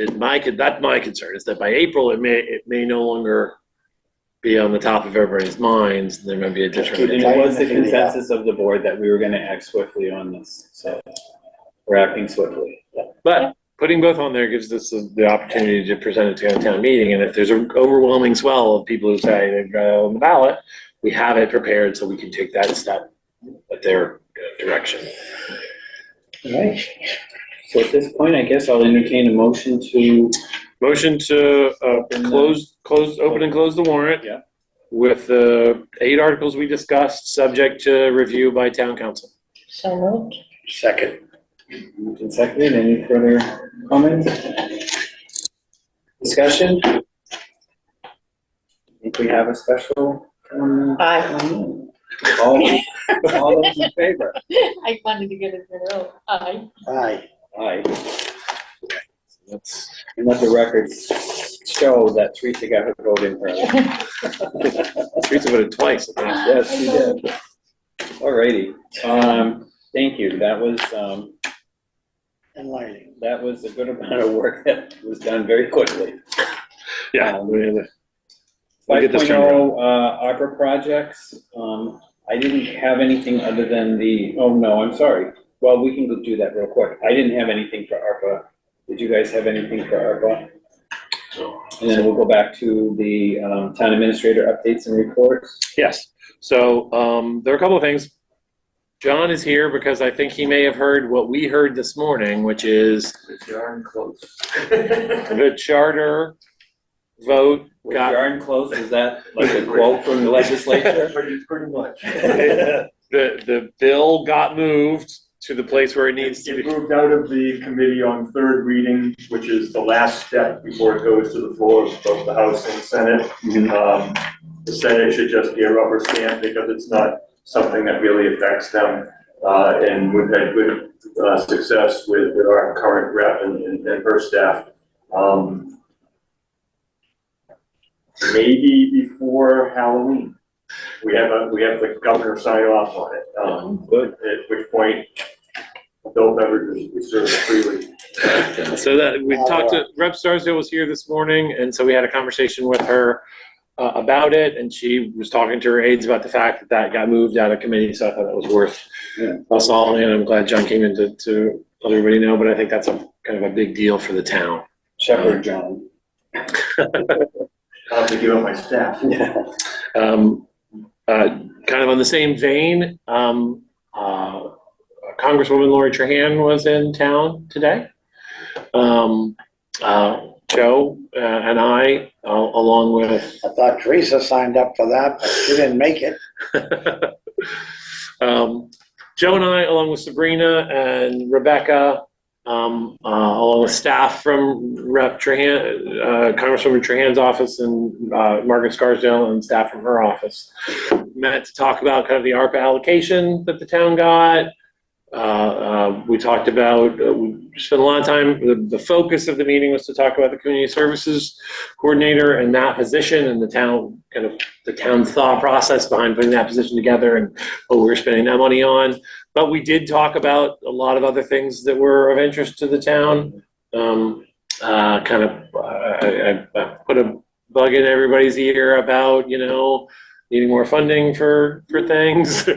Speaker 4: my concern, is that by April, it may no longer be on the top of everybody's minds. There might be a different.
Speaker 1: And it was the consensus of the board that we were gonna act swiftly on this, so we're acting swiftly.
Speaker 4: But putting both on there gives us the opportunity to present it to a town meeting, and if there's an overwhelming swell of people who say they've got it on the ballot, we have it prepared so we can take that step at their direction.
Speaker 1: All right. So at this point, I guess I'll entertain a motion to
Speaker 4: open and close the warrant.
Speaker 1: Yeah.
Speaker 4: With the 8 articles we discussed, subject to review by town council.
Speaker 2: So moved.
Speaker 3: Second.
Speaker 1: moved and seconded. Any further comments? Discussion? I think we have a special.
Speaker 2: Aye.
Speaker 1: All those in favor?
Speaker 2: I wanted to get it in a row. Aye.
Speaker 3: Aye.
Speaker 1: Aye. And let the records show that Teresa got her vote in early.
Speaker 4: Teresa voted twice.
Speaker 1: Yes, she did. Alrighty. Thank you. That was,
Speaker 3: Enlightening.
Speaker 1: that was a good amount of work that was done very quickly.
Speaker 4: Yeah. We'll
Speaker 1: Five
Speaker 4: get this turned around.
Speaker 1: ARPA projects, I didn't have anything other than I'm sorry. Well, we can go do that real quick. I didn't have anything for ARPA. Did you guys have anything for ARPA? And then we'll go back to the town administrator updates and reports.
Speaker 4: Yes. So there are a couple of things. John is here because I think he may have heard what we heard this morning, which is
Speaker 14: Darn close.
Speaker 4: the charter vote got
Speaker 1: Darn close, is that like a quote from the legislature?
Speaker 14: Pretty much.
Speaker 4: the bill got moved to the place where it needs to
Speaker 14: It
Speaker 4: be.
Speaker 14: moved out of the committee on third reading, which is the last step before it goes to the floor of both the House and Senate. The Senate should just be a rubber stamp because it's not something that really affects them. And we've had good success with our current rep and her staff. Maybe before Halloween, we have the governor sign off on it.
Speaker 1: Good.
Speaker 14: At which point, adult beverages will be served freely.
Speaker 4: So that we talked to Rep. Starsdale was here this morning, and so we had a conversation with her about it, and she was talking to her aides about the fact that got moved out of committee. So I thought that was worth us all, and I'm glad John came in to let everybody know. But I think that's a kind of a big deal for the town.
Speaker 1: Shepherd John.
Speaker 14: I'll have to give up my staff.
Speaker 4: Kind of on the same vein, Congresswoman Lori Trahan was in town today. Joe and I, along with...
Speaker 3: I thought Teresa signed up for that, but she didn't make it.
Speaker 4: Joe and I, along with Sabrina and Rebecca, along with staff from Rep. Trahan, Congresswoman Trahan's office, and Margaret Scarsdale and staff from her office, met to talk about kind of the ARPA allocation that the town got. We talked about, we spent a lot of time, the focus of the meeting was to talk about the community services coordinator and that position and the town, kind of the town's thought process behind putting that position together and what we were spending that money on. But we did talk about a lot of other things that were of interest to the town. I put a bug in everybody's ear about, needing more funding for things.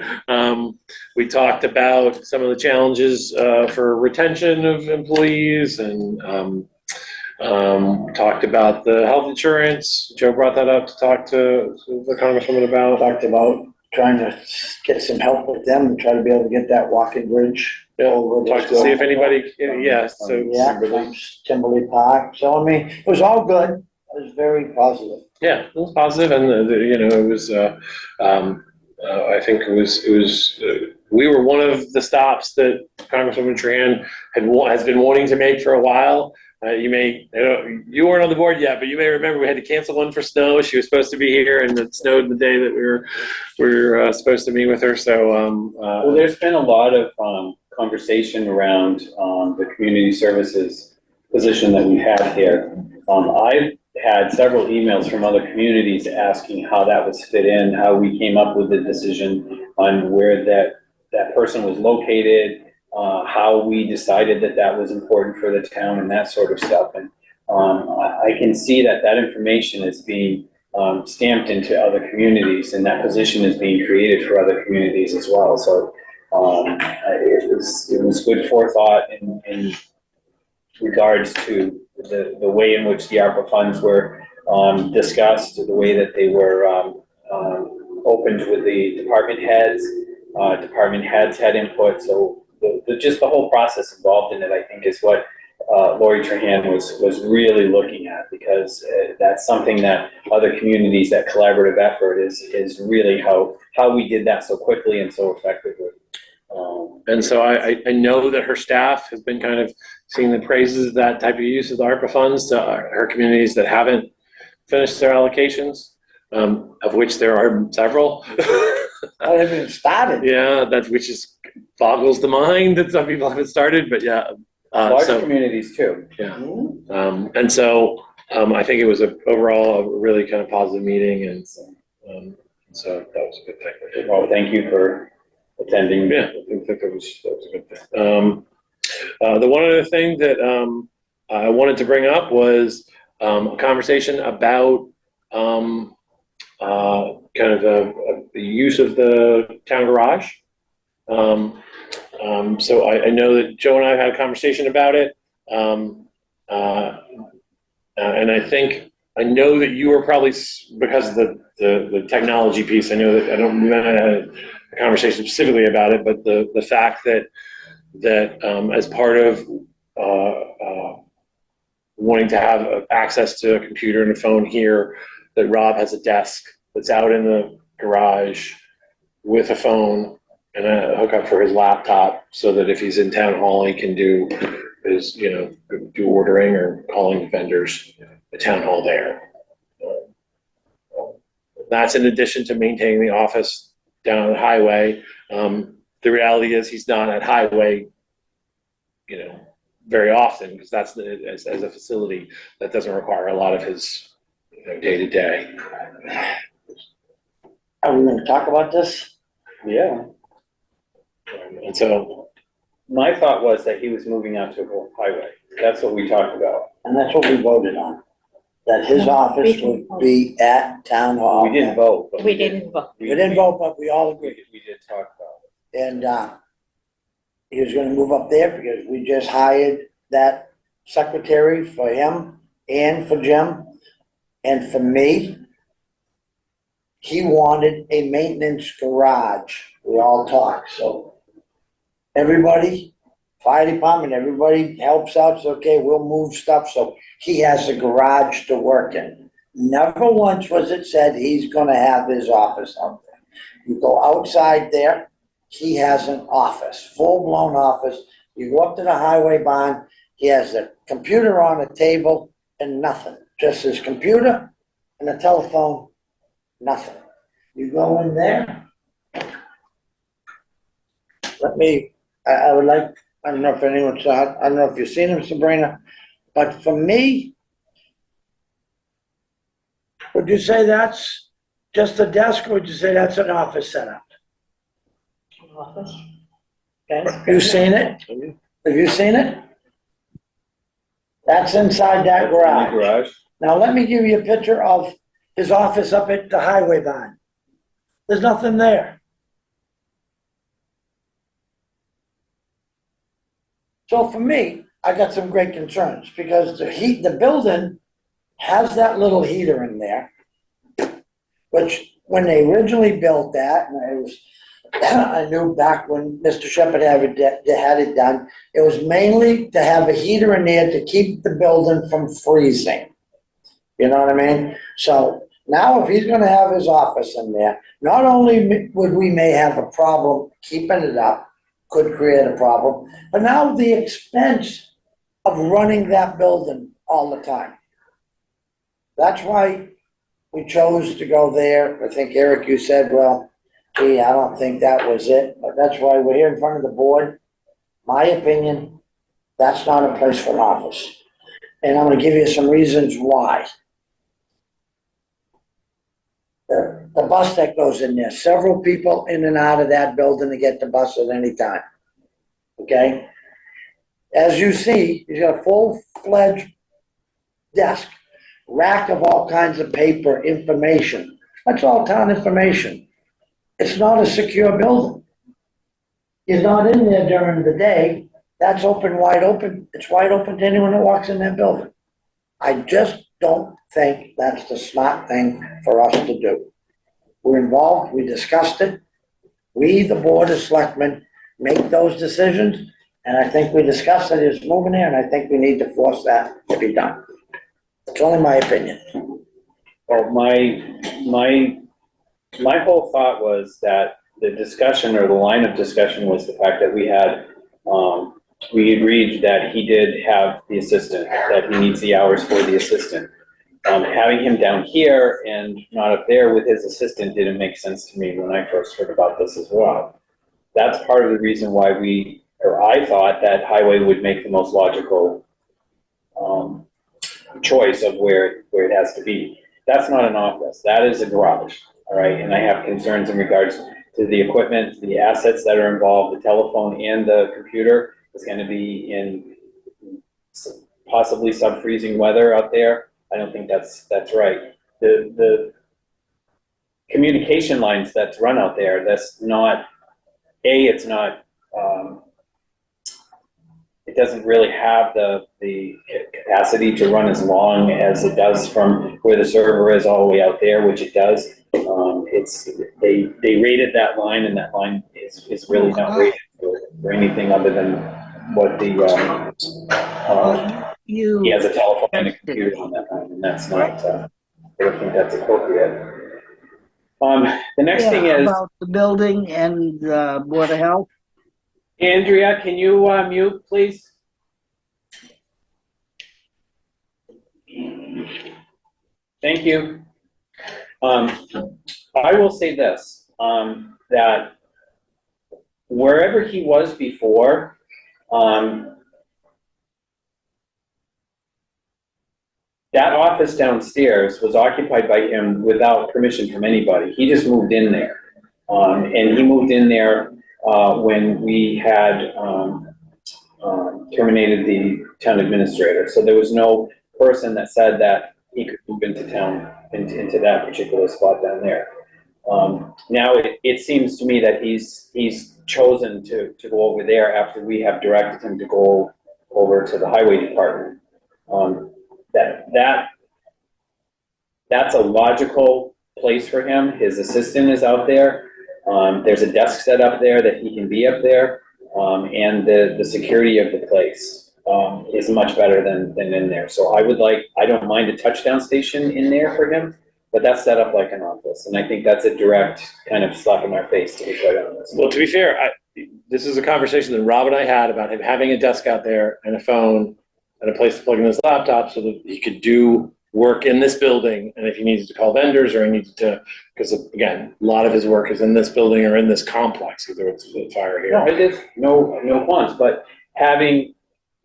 Speaker 4: We talked about some of the challenges for retention of employees and talked about the health insurance. Joe brought that up to talk to the Congresswoman about.
Speaker 3: Talked about trying to get some help with them and try to be able to get that walking bridge over.
Speaker 4: Talk to see if anybody, so.
Speaker 3: Yeah, from Timberley Park. So, I mean, it was all good. It was very positive.
Speaker 4: Yeah, it was positive, and it was. I think it was. We were one of the stops that Congresswoman Tran has been wanting to make for a while. You weren't on the board yet, but you may remember we had to cancel one for snow. She was supposed to be here, and it snowed the day that we were supposed to meet with her. So,
Speaker 1: well, there's been a lot of conversation around the community services position that we had here. I've had several emails from other communities asking how that was fit in, how we came up with the decision on where that person was located, how we decided that was important for the town and that sort of stuff. And I can see that information is being stamped into other communities, and that position is being created for other communities as well. So it was good forethought in regards to the way in which the ARPA funds were discussed, the way that they were opened with the department heads. Department heads had input, so just the whole process involved in it, I think, is what Lori Trahan was really looking at, because that's something that other communities, that collaborative effort is really how we did that so quickly and so effectively.
Speaker 4: And so I know that her staff has been kind of seeing the praises of that type of use of the ARPA funds to her communities that haven't finished their allocations, of which there are several.
Speaker 3: I haven't even started.
Speaker 4: Yeah, which boggles the mind that some people haven't started, but yeah.
Speaker 1: Large communities too.
Speaker 4: Yeah. And so I think it was overall a really kind of positive meeting, and so that was a good thing.
Speaker 1: Well, thank you for attending.
Speaker 4: Yeah, I think that was a good thing. The one other thing that I wanted to bring up was a conversation about kind of the use of the town garage. So I know that Joe and I had a conversation about it. And I know that you were probably, because of the technology piece, I know that I don't remember had a conversation specifically about it, but the fact that as part of wanting to have access to a computer and a phone here, that Rob has a desk that's out in the garage with a phone and a hookup for his laptop, so that if he's in town hall, he can do ordering or calling vendors at town hall there. That's in addition to maintaining the office down on the highway. The reality is he's not at highway, very often, because that's as a facility that doesn't require a lot of his day to day.
Speaker 3: Are we going to talk about this?
Speaker 1: Yeah.
Speaker 4: And so
Speaker 1: my thought was that he was moving out to a highway. That's what we talked about.
Speaker 3: And that's what we voted on, that his office would be at town hall.
Speaker 1: We didn't vote. But
Speaker 2: We didn't vote.
Speaker 3: We didn't vote, but we all agreed.
Speaker 1: We did talk about it.
Speaker 3: And he was gonna move up there because we just hired that secretary for him and for Jim and for me. He wanted a maintenance garage. We all talked, so everybody, fire department, everybody helps out. So, okay, we'll move stuff so he has a garage to work in. Never once was it said he's gonna have his office out there. You go outside there, he has an office, full-blown office. You go up to the highway barn, he has a computer on a table and nothing. Just his computer and a telephone, nothing. You go in there. I would like, I don't know if anyone saw it, I don't know if you've seen him, Sabrina, but for me, would you say that's just a desk, or would you say that's an office setup?
Speaker 2: Office.
Speaker 3: You seen it? Have you seen it? That's inside that
Speaker 1: In the
Speaker 3: garage.
Speaker 1: garage.
Speaker 3: Now, let me give you a picture of his office up at the highway barn. There's nothing there. So for me, I got some great concerns, because the building has that little heater in there, which when they originally built that, and it was, I knew back when Mr. Shepherd had it done, it was mainly to have a heater in there to keep the building from freezing. You know what I mean? So now if he's gonna have his office in there, not only would we may have a problem keeping it up, could create a problem, but now the expense of running that building all the time. That's why we chose to go there. I think, Eric, you said, well, gee, I don't think that was it, but that's why we're here in front of the board. My opinion, that's not a place for an office. And I'm gonna give you some reasons why. The bus that goes in there, several people in and out of that building to get the bus at any time. Okay? As you see, he's got a full-fledged desk, rack of all kinds of paper, information. That's all town information. It's not a secure building. He's not in there during the day. That's open, wide open. It's wide open to anyone that walks in that building. I just don't think that's the smart thing for us to do. We're involved, we discussed it. We, the Board of Selectmen, make those decisions, and I think we discussed it as moving there, and I think we need to force that to be done. It's only my opinion.
Speaker 1: Well, my whole thought was that the discussion, or the line of discussion, was the fact that we agreed that he did have the assistant, that he needs the hours for the assistant. Having him down here and not up there with his assistant didn't make sense to me when I first heard about this as well. That's part of the reason why I thought that highway would make the most logical choice of where it has to be. That's not an office, that is a garage, all right? And I have concerns in regards to the equipment, the assets that are involved, the telephone and the computer is gonna be in possibly sub-freezing weather out there. I don't think that's right. The communication lines that's run out there, that's not, it's not, it doesn't really have the capacity to run as long as it does from where the server is all the way out there, which it does. They rated that line, and that line is really not rated for anything other than what the, he has a telephone and a computer on that line, and that's not, I don't think that's appropriate. The next thing is.
Speaker 12: About the building and the Board of Health.
Speaker 1: Andrea, can you mute, please? Thank you. I will say this, that wherever he was before, that office downstairs was occupied by him without permission from anybody. He just moved in there. And he moved in there when we had terminated the town administrator. So there was no person that said that he could move into town, into that particular spot down there. Now it seems to me that he's chosen to go over there after we have directed him to go over to the highway department. That's a logical place for him. His assistant is out there. There's a desk set up there that he can be up there, and the security of the place is much better than in there. So I don't mind a touchdown station in there for him, but that's set up like an office, and I think that's a direct kind of slap in our face, to be quite honest.
Speaker 4: Well, to be fair, this is a conversation that Rob and I had about him having a desk out there and a phone and a place to plug in his laptop so that he could do work in this building, and if he needed to call vendors or he needed to, because again, a lot of his work is in this building or in this complex, either it's the fire here.
Speaker 1: No, it is, no qualms, but having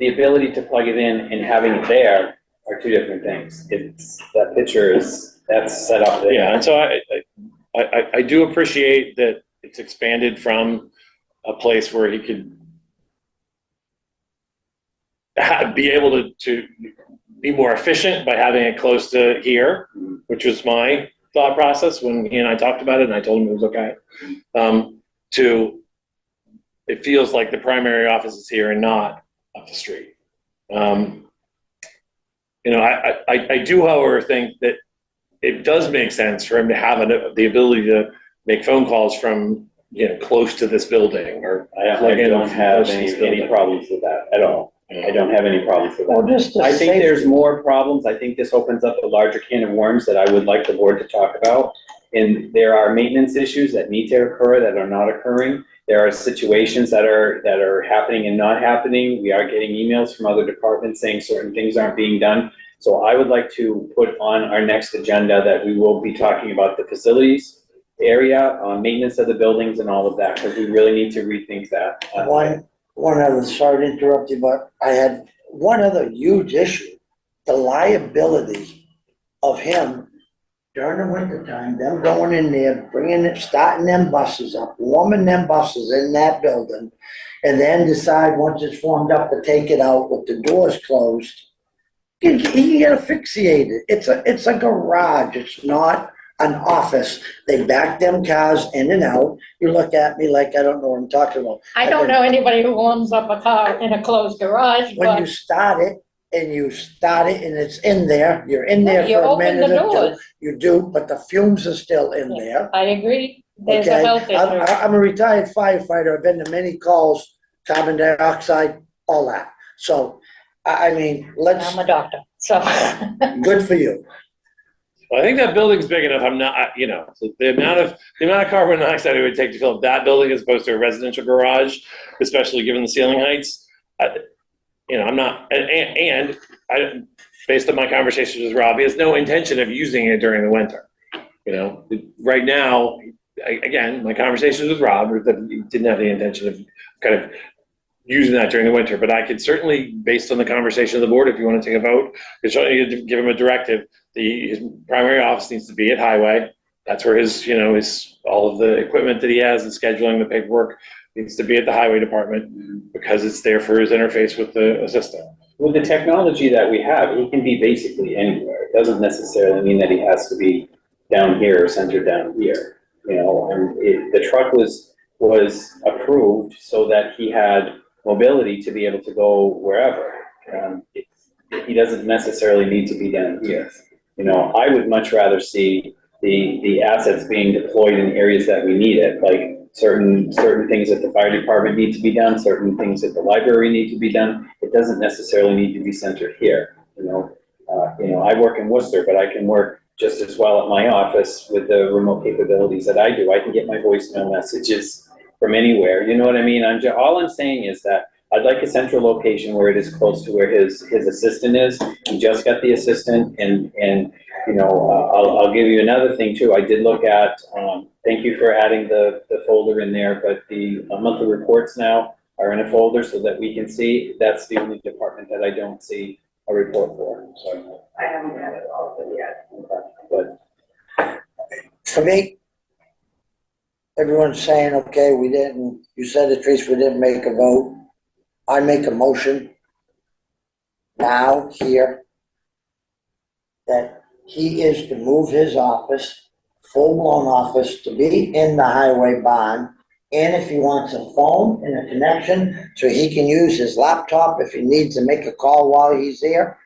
Speaker 1: the ability to plug it in and having it there are two different things. That picture that's set up there.
Speaker 4: Yeah, and so I do appreciate that it's expanded from a place where he could be able to be more efficient by having it close to here, which was my thought process when he and I talked about it, and I told him it was okay. To, it feels like the primary office is here and not up the street. I do, however, think that it does make sense for him to have the ability to make phone calls from, close to this building or.
Speaker 1: I don't have any problems with that at all. I don't have any problems with
Speaker 3: Well,
Speaker 1: that.
Speaker 3: just the
Speaker 1: I think there's
Speaker 3: safety.
Speaker 1: more problems. I think this opens up a larger can of worms that I would like the board to talk about. And there are maintenance issues that need to occur that are not occurring. There are situations that are happening and not happening. We are getting emails from other departments saying certain things aren't being done. So I would like to put on our next agenda that we will be talking about the facilities area, maintenance of the buildings and all of that, because we really need to rethink that.
Speaker 3: One other, sorry to interrupt you, but I had one other huge issue. The liability of him during the winter time, them going in there, starting them buses up, warming them buses in that building, and then decide once it's warmed up to take it out with the doors closed. You get asphyxiated. It's a garage. It's not an office. They back them cars in and out. You look at me like I don't know what I'm talking about.
Speaker 2: I don't know anybody who warms up a car in a closed garage,
Speaker 3: When you
Speaker 2: but
Speaker 3: start it and it's in there, you're in there
Speaker 2: you
Speaker 3: for a
Speaker 2: open the
Speaker 3: minute or two.
Speaker 2: doors.
Speaker 3: You do, but the fumes are still in there.
Speaker 2: I agree. There's a
Speaker 3: Okay?
Speaker 2: health issue.
Speaker 3: I'm a retired firefighter. I've been to many calls, carbon dioxide, all that. So, I mean,
Speaker 2: I'm a doctor, so.
Speaker 3: good for you.
Speaker 4: Well, I think that building's big enough. I'm not, so the amount of carbon dioxide it would take to fill up that building as opposed to a residential garage, especially given the ceiling heights. I'm not, and I, based on my conversations with Rob, he has no intention of using it during the winter. Right now, again, my conversations with Rob were that he didn't have the intention of kind of using that during the winter, but I could certainly, based on the conversation of the board, if you want to take a vote, could certainly give him a directive. His primary office needs to be at Highway. That's where his all of the equipment that he has and scheduling the paperwork needs to be at the Highway Department because it's there for his interface with the assistant.
Speaker 1: With the technology that we have, he can be basically anywhere. It doesn't necessarily mean that he has to be down here or centered down here. And the truck was approved so that he had mobility to be able to go wherever. He doesn't necessarily need to be down here. I would much rather see the assets being deployed in areas that we need it, like certain things at the fire department need to be done, certain things at the library need to be done. It doesn't necessarily need to be centered here. I work in Worcester, but I can work just as well at my office with the remote capabilities that I do. I can get my voicemail messages from anywhere. You know what I mean? All I'm saying is that I'd like a central location where it is close to where his assistant is. He just got the assistant, and I'll give you another thing too. I did look at. Thank you for adding the folder in there, but the monthly reports now are in a folder so that we can see. That's the only department that I don't see a report for. So
Speaker 6: I haven't added all of it yet.
Speaker 1: but
Speaker 3: For me, everyone's saying, okay, you said at least we didn't make a vote. I make a motion now, here, that he is to move his office, full-blown office, to be in the highway bond, and if he wants a phone and a connection, so he can use his laptop if he needs to make a call while he's there.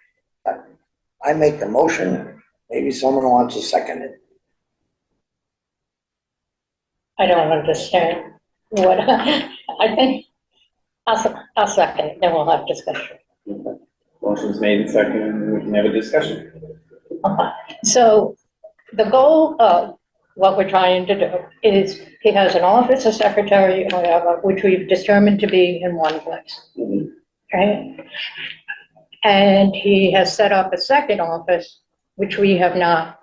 Speaker 3: I make the motion, maybe someone wants to second it.
Speaker 2: I don't understand what, I think, I'll second it, then we'll have discussion.
Speaker 1: motion's made and seconded, and we can have a discussion.
Speaker 2: So the goal of what we're trying to do is he has an office, a secretary, or whatever, which we've determined to be in one place. Right? And he has set up a second office which we have not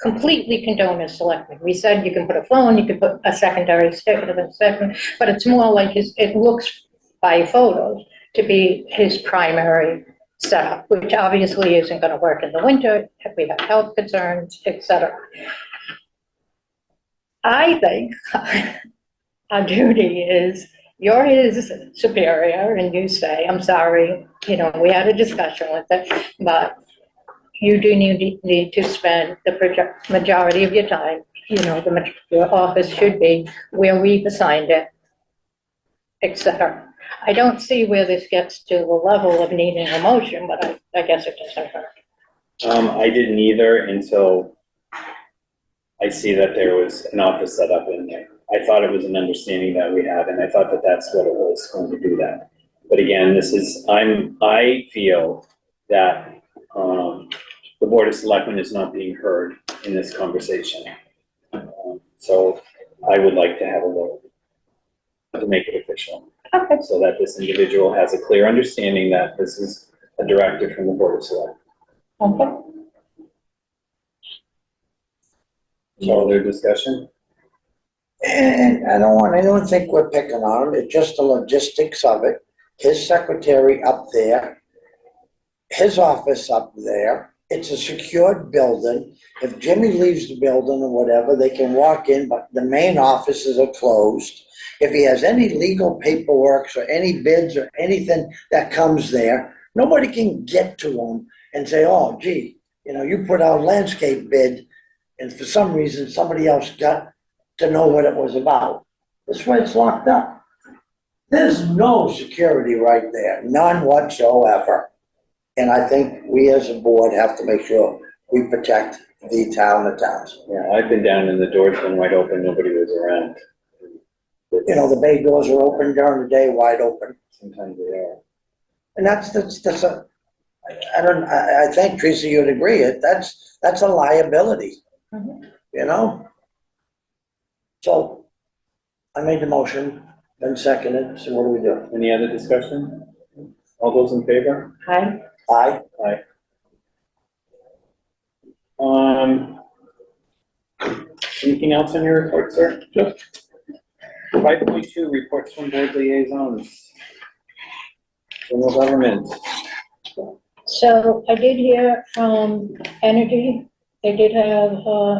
Speaker 2: completely condoned as selectmen. We said you can put a phone, you can put a secondary stick in a second, but it's more like it looks by photos to be his primary setup, which obviously isn't gonna work in the winter if we have health concerns, et cetera. I think our duty is, you're his superior and you say, I'm sorry, we had a discussion with it, but you do need to spend the majority of your time, your office should be where we've assigned it, et cetera. I don't see where this gets to the level of needing a motion, but I guess it doesn't hurt.
Speaker 1: I didn't either until I see that there was an office set up in there. I thought it was an understanding that we had, and I thought that that's what it was going to do that. But again, I feel that the Board of Selectmen is not being heard in this conversation. So I would like to have a vote to make it official.
Speaker 2: Okay.
Speaker 1: So that this individual has a clear understanding that this is a directive from the Board of Selectmen.
Speaker 2: Okay.
Speaker 1: So their discussion?
Speaker 3: And I don't think we're picking on him, it's just the logistics of it. His secretary up there, his office up there, it's a secured building. If Jimmy leaves the building or whatever, they can walk in, but the main offices are closed. If he has any legal paperwork or any bids or anything that comes there, nobody can get to him and say, oh, gee, you put out a landscape bid, and for some reason, somebody else got to know what it was about. This way it's locked up. There's no security right there, none whatsoever. And I think we as a board have to make sure we protect the town, the towns.
Speaker 1: Yeah, I've been down and the door's been wide open, nobody was around.
Speaker 3: The bay doors are open during the day, wide open.
Speaker 1: Sometimes they are.
Speaker 3: And I think, Teresa, you'd agree, that's a liability, So I made the motion, then seconded, so what do we do?
Speaker 1: Any other discussion? All those in favor?
Speaker 2: Hi.
Speaker 3: Aye?
Speaker 1: Aye. Anything else on your report, sir? No. 5.2, reports from board liaisons. General government.
Speaker 2: So I did hear from Energy. They did have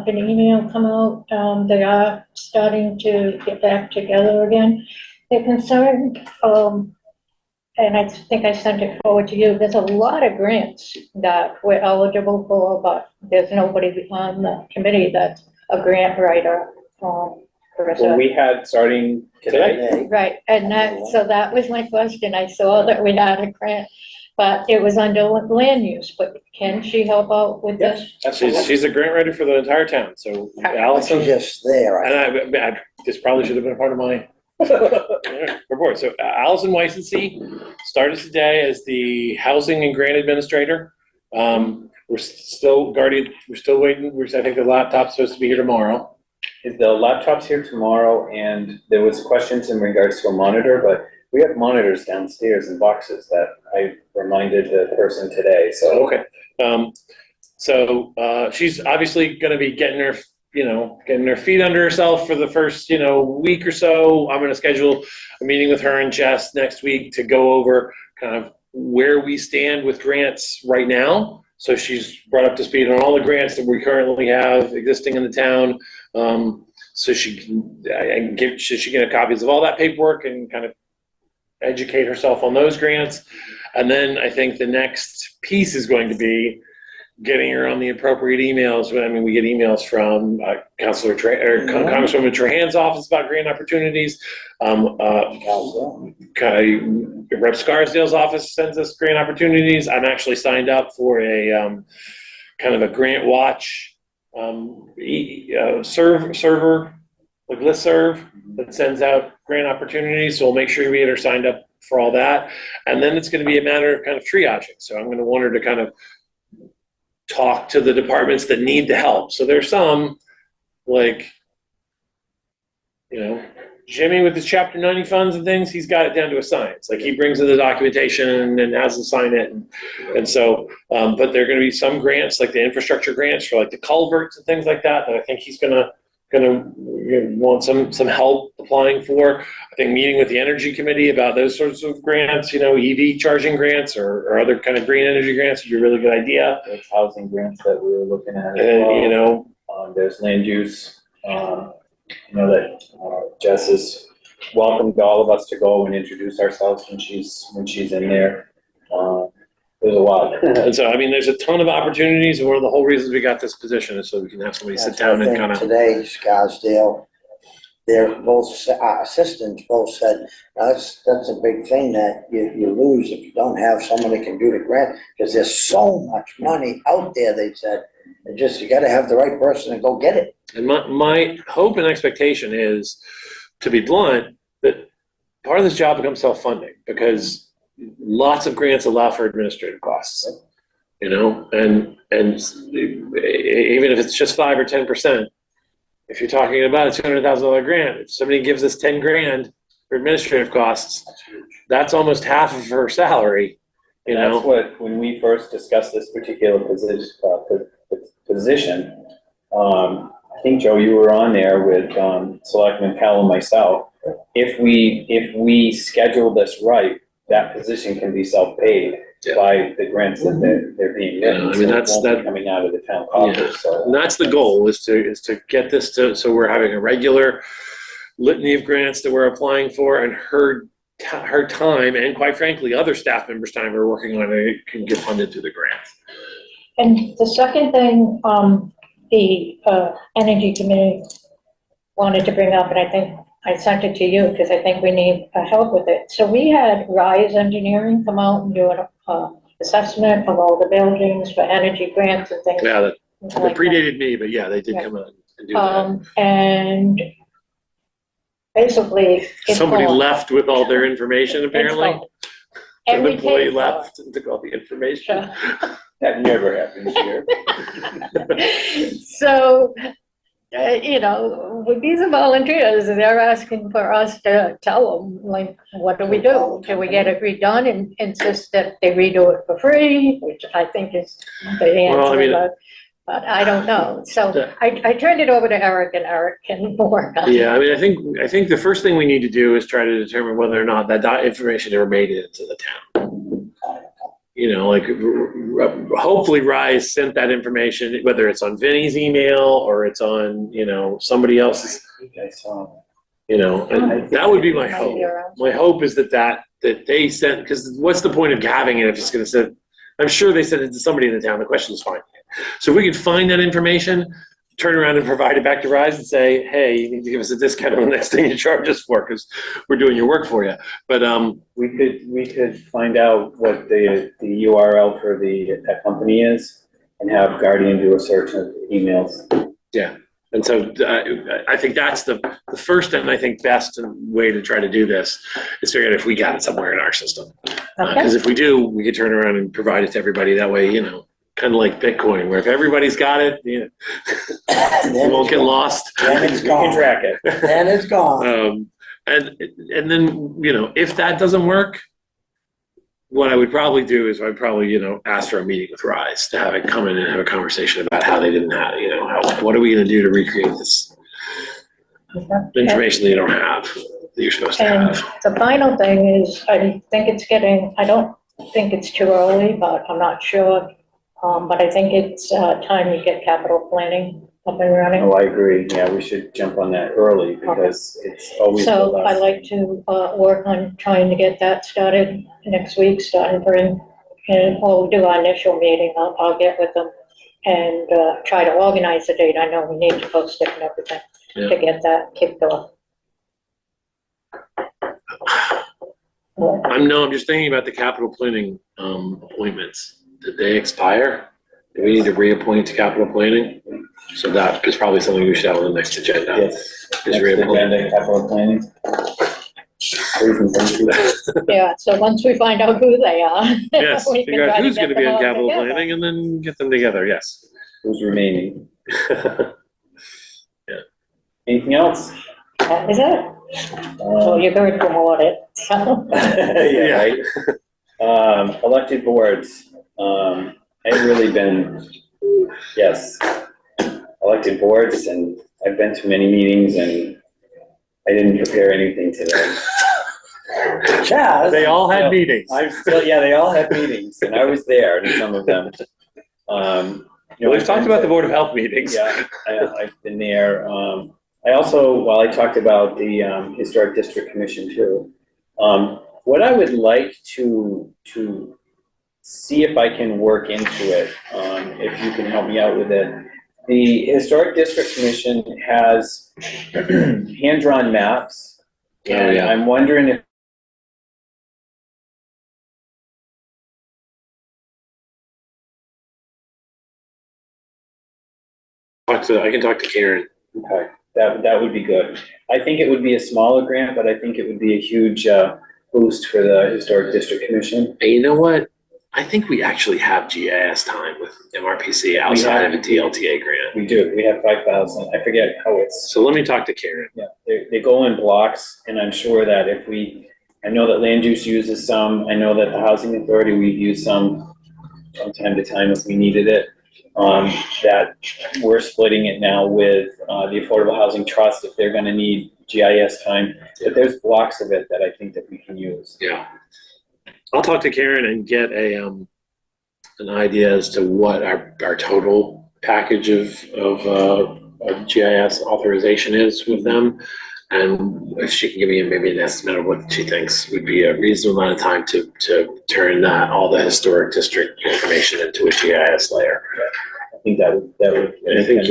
Speaker 2: an email come out. They are starting to get back together again. They're concerned, and I think I sent it forward to you. There's a lot of grants that we're eligible for, but there's nobody on the committee that's a grant writer.
Speaker 1: Well, we had starting today.
Speaker 2: Right, and so that was my question. I saw that we had a grant, but it was under land use, but can she help out with this?
Speaker 4: She's a grant writer for the entire town, so Allison,
Speaker 3: She's just there.
Speaker 4: and I this probably should have been part of my report. So Allison Weissensee started today as the housing and grant administrator. We're still waiting. I think the laptop's supposed to be here tomorrow.
Speaker 1: The laptop's here tomorrow, and there was questions in regards to a monitor, but we have monitors downstairs in boxes that I reminded the person today, so.
Speaker 4: Okay. So she's obviously gonna be getting her feet under herself for the first, week or so. I'm gonna schedule a meeting with her and Jess next week to go over kind of where we stand with grants right now. So she's brought up to speed on all the grants that we currently have existing in the town. So she can get copies of all that paperwork and kind of educate herself on those grants. And then I think the next piece is going to be getting her on the appropriate emails. I mean, we get emails from Congresswoman Trahan's office about grant opportunities. Rep. Scarsdale's office sends us grant opportunities. I'm actually signed up for a kind of a grant watch server, like listserv that sends out grant opportunities. So we'll make sure we get her signed up for all that. And then it's going to be a matter of kind of triaging. So I'm going to want her to kind of talk to the departments that need the help. So there's some like, Jimmy with his Chapter 90 funds and things, he's got it down to a science. Like he brings in the documentation and has them sign it. And so, but there are going to be some grants, like the infrastructure grants for like the culverts and things like that, that I think he's gonna want some help applying for. I think meeting with the energy committee about those sorts of grants, EV charging grants or other kind of green energy grants would be a really good idea.
Speaker 1: There's housing grants that we were looking at as
Speaker 4: And,
Speaker 1: well. There's land use, that Jess is welcomed all of us to go and introduce ourselves when she's in there. There's a lot.
Speaker 4: And so, I mean, there's a ton of opportunities, and one of the whole reasons we got this position is so we can have somebody sit down and kind of.
Speaker 3: Today, Scarsdale, their both assistants both said, that's a big thing that you lose if you don't have someone that can do the grant, because there's so much money out there, they said. You gotta have the right person to go get it.
Speaker 4: And my hope and expectation is, to be blunt, that part of this job becomes self-funding, because lots of grants allow for administrative costs, and even if it's just 5 or 10%, if you're talking about a $200,000 grant, if somebody gives us 10 grand for administrative costs, that's almost half of her salary,
Speaker 1: That's what, when we first discussed this particular position, I think, Joe, you were on there with Selectman Pell and myself. If we schedule this right, that position can be self-paid by the grants that they're being written.
Speaker 4: I mean,
Speaker 1: it won't be coming out of the town coffers. So.
Speaker 4: And that's the goal, is to get this so we're having a regular litany of grants that we're applying for, and her time, and quite frankly, other staff members' time are working on it, can get funded through the grants.
Speaker 2: And the second thing, the Energy Committee wanted to bring up, and I think I sent it to you because I think we need help with it. So we had Rise Engineering come out and do an assessment of all the buildings for energy grants and things.
Speaker 4: Yeah, that
Speaker 2: like
Speaker 4: predated me, but yeah, they did come out and do that.
Speaker 2: And basically, it's
Speaker 4: Somebody
Speaker 2: gone.
Speaker 4: left with all their information, apparently.
Speaker 2: It's gone. And
Speaker 4: An
Speaker 2: we
Speaker 4: employee
Speaker 2: paid for
Speaker 4: left and took all the information.
Speaker 1: That never happens here.
Speaker 2: So, with these volunteers, they're asking for us to tell them, like, what do we do? Do we get it redone and insist that they redo it for free, which I think is the
Speaker 4: Well, I
Speaker 2: answer,
Speaker 4: mean-
Speaker 2: but I don't know. So I turned it over to Eric, and Eric can work on it.
Speaker 4: Yeah, I mean, I think the first thing we need to do is try to determine whether or not that information ever made it into the town. Hopefully Rise sent that information, whether it's on Vinny's email or it's on, somebody else's, and that would be my hope. My hope is that they sent, because what's the point of having it if it's going to send, I'm sure they sent it to somebody in the town, the question is fine. So if we could find that information, turn around and provide it back to Rise and say, hey, you need to give us a discount on the next thing you charge us for, because we're doing your work for you. But
Speaker 1: we could find out what the URL for that company is and have Guardian do a search of emails.
Speaker 4: Yeah. And so I think that's the first and I think best way to try to do this is figure out if we got it somewhere in our system. Because if we do, we could turn around and provide it to everybody. That way, kind of like Bitcoin, where if everybody's got it, it won't get lost.
Speaker 3: Then it's
Speaker 1: We can
Speaker 3: gone.
Speaker 1: track it.
Speaker 3: Then it's gone.
Speaker 4: And then, if that doesn't work, what I would probably do is I'd probably, ask for a meeting with Rise to have it come in and have a conversation about how they didn't have, what are we going to do to recreate this information that you don't have, that you're supposed to
Speaker 2: And
Speaker 4: have.
Speaker 2: the final thing is, I don't think it's too early, but I'm not sure. But I think it's time you get capital planning up and running.
Speaker 1: Oh, I agree. Yeah, we should jump on that early because it's always the
Speaker 2: So
Speaker 1: last.
Speaker 2: I'd like to work on trying to get that started next week, starting and we'll do our initial meeting. I'll get with them and try to organize the date. I know we need to post it and everything to get that kicked off.
Speaker 4: I'm just thinking about the capital planning appointments. Did they expire? Do we need to reappoint to capital planning? So that is probably something we should have on the next agenda.
Speaker 1: Yes.
Speaker 4: Is
Speaker 1: Next
Speaker 4: reappoint.
Speaker 1: agenda, capital planning.
Speaker 2: Yeah, so once we find out who they are.
Speaker 4: Yes,
Speaker 2: we can
Speaker 4: figure out
Speaker 2: try
Speaker 4: who's
Speaker 2: get
Speaker 4: going to be
Speaker 2: them
Speaker 4: on
Speaker 2: all
Speaker 4: capital
Speaker 2: together.
Speaker 4: planning and then get them together, yes.
Speaker 1: Who's remaining?
Speaker 4: Yeah.
Speaker 1: Anything else?
Speaker 2: That is it. So you're going to audit, so.
Speaker 1: Yeah, right. Elected boards, I've really been, yes, elected boards, and I've been to many meetings, and I didn't prepare anything today. Yeah.
Speaker 4: They all had meetings.
Speaker 1: I'm still, yeah, they all had meetings, and I was there in some of them.
Speaker 4: We've talked about the Board of Health meetings.
Speaker 1: Yeah, I've been there. I also, while I talked about the Historic District Commission too, what I would like to see if I can work into it, if you can help me out with it. The Historic District Commission has hand-drawn maps, and I'm wondering if
Speaker 4: I can talk to Karen.
Speaker 1: okay, that would be good. I think it would be a smaller grant, but I think it would be a huge boost for the Historic District Commission.
Speaker 4: And you know what? I think we actually have GIS time with MRPC outside of a TLTA grant.
Speaker 1: We do. We have 5,000. I forget how it's.
Speaker 4: So let me talk to Karen.
Speaker 1: Yeah, they go in blocks, and I'm sure that if I know that land use uses some. I know that the Housing Authority, we've used some from time to time if we needed it. That we're splitting it now with the Affordable Housing Trust if they're going to need GIS time. But there's blocks of it that I think that we can use.
Speaker 4: Yeah. I'll talk to Karen and get an idea as to what our total package of GIS authorization is with them. And if she can give me maybe an estimate of what she thinks would be a reasonable amount of time to turn all the historic district information into a GIS layer.
Speaker 1: I think that would.
Speaker 4: I think,